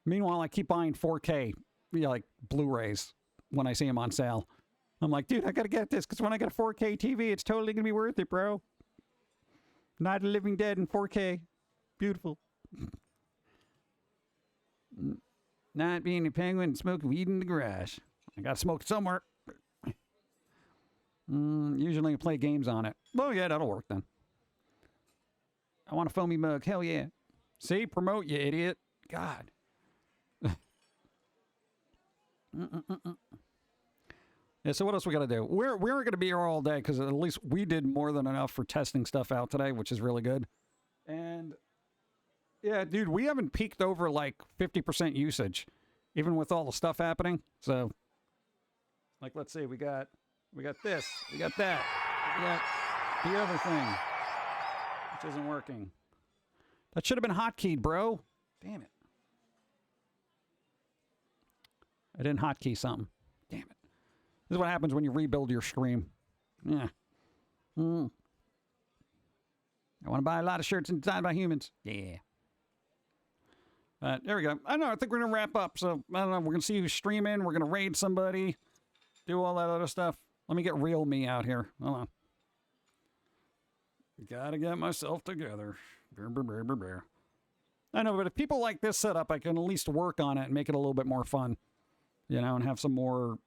S1: Meanwhile, I keep buying 4K, like Blu-rays when I see them on sale. I'm like, dude, I gotta get this because when I get a 4K TV, it's totally gonna be worth it, bro. Night of the Living Dead in 4K, beautiful. Not being a penguin and smoking weed in the garage. I gotta smoke somewhere. Usually I play games on it. Well, yeah, that'll work then. I want a foamy mug. Hell yeah. See? Promote, you idiot. God. Yeah, so what else we got to do? We aren't going to be here all day because at least we did more than enough for testing stuff out today, which is really good. And yeah, dude, we haven't peaked over like 50% usage, even with all the stuff happening. So, like, let's see, we got this, we got that, we got the other thing, which isn't working. That should have been hotkeyed, bro. Damn it. I didn't hotkey something. Damn it. This is what happens when you rebuild your stream. Yeah. I want to buy a lot of shirts designed by humans. Yeah. There we go. I don't know. I think we're going to wrap up. So, I don't know. We're going to see who's streaming. We're going to raid somebody. Do all that other stuff. Let me get real me out here. Hold on. Gotta get myself together. I know, but if people like this setup, I can at least work on it and make it a little bit more fun. You know, and have some more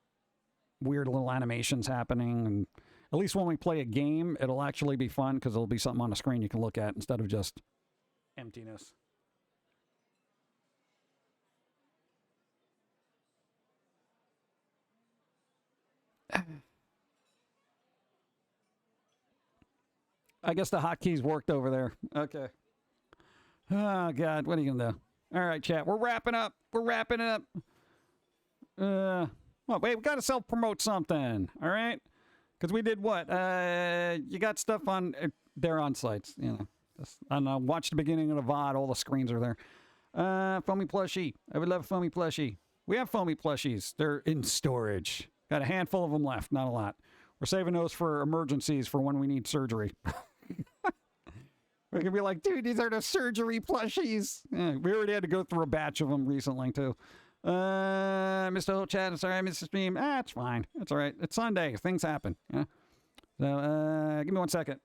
S1: weird little animations happening. And at least when we play a game, it'll actually be fun because there'll be something on the screen you can look at instead of just emptiness. I guess the hotkeys worked over there. Okay. Oh, God. What are you going to do? All right, chat. We're wrapping up. We're wrapping it up. Well, wait, we got to self-promote something. All right? Because we did what? You got stuff on there on sites. You know. Just, I don't know. Watch the beginning of the VOD. All the screens are there. Foamy plushie. I would love a foamy plushie. We have foamy plushies. They're in storage. Got a handful of them left. Not a lot. We're saving those for emergencies for when we need surgery. We're going to be like, dude, these are the surgery plushies. Yeah, we already had to go through a batch of them recently, too. Mr. Whole Chat, sorry I missed the stream. It's fine. It's all right. It's Sunday. Things happen. Yeah. So, give me 1 second.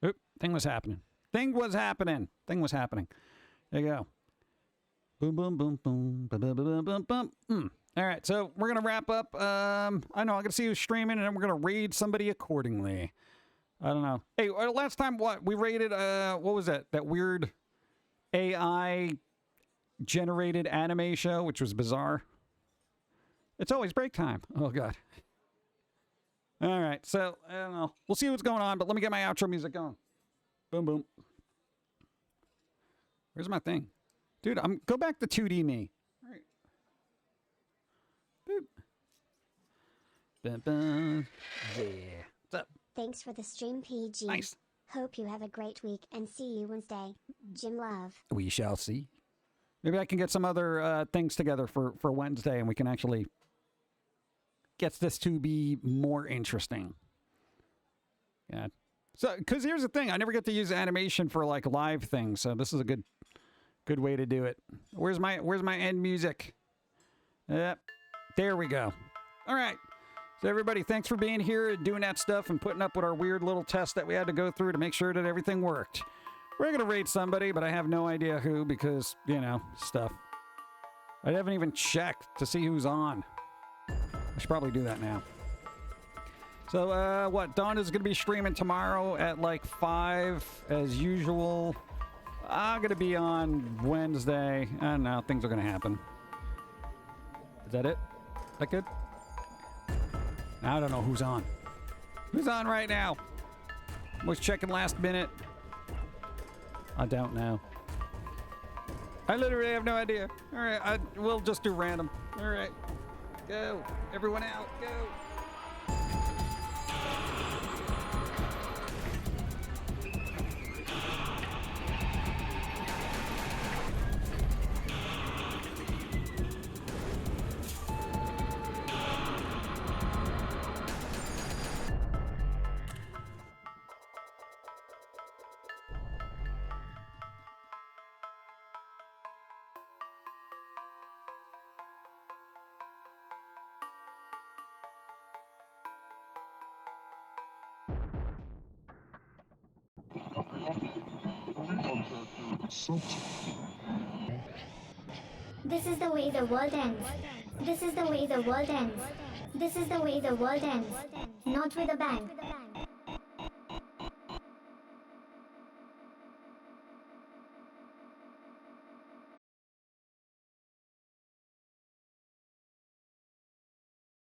S1: Oop, thing was happening. Thing was happening. There you go. Boom, boom, boom, boom, boom, boom, boom, boom, boom. All right, so we're going to wrap up. I know, I'm going to see who's streaming, and then we're going to raid somebody accordingly. I don't know. Hey, last time, what? We raided, what was that? That weird AI-generated anime show, which was bizarre. It's always break time. Oh, God. All right, so, I don't know. We'll see what's going on, but let me get my outro music going. Boom, boom. Where's my thing? Dude, go back to 2D me. All right. Dude. Bum, bum. Yeah. What's up?
S3: Thanks for the stream, PG.
S1: Nice.
S3: Hope you have a great week and see you Wednesday. Jim Love.
S1: We shall see. Maybe I can get some other things together for Wednesday, and we can actually get this to be more interesting. Yeah. So, because here's the thing, I never get to use animation for like live things, so this is a good way to do it. Where's my end music? Yep. There we go. All right. So everybody, thanks for being here and doing that stuff and putting up with our weird little test that we had to go through to make sure that everything worked. We're going to rate somebody, but I have no idea who because, you know, stuff. I haven't even checked to see who's on. I should probably do that now. So, what? Dawn is going to be streaming tomorrow at like 5 as usual. I'm going to be on Wednesday. I don't know. Things are going to happen. Is that it? That good? I don't know who's on. Who's on right now? Was checking last minute. I don't know. I literally have no idea. All right, we'll just do random. All right, go. Everyone out, go.
S2: This is the way the world ends. This is the way the world ends. This is the way the world ends. Not with a bang.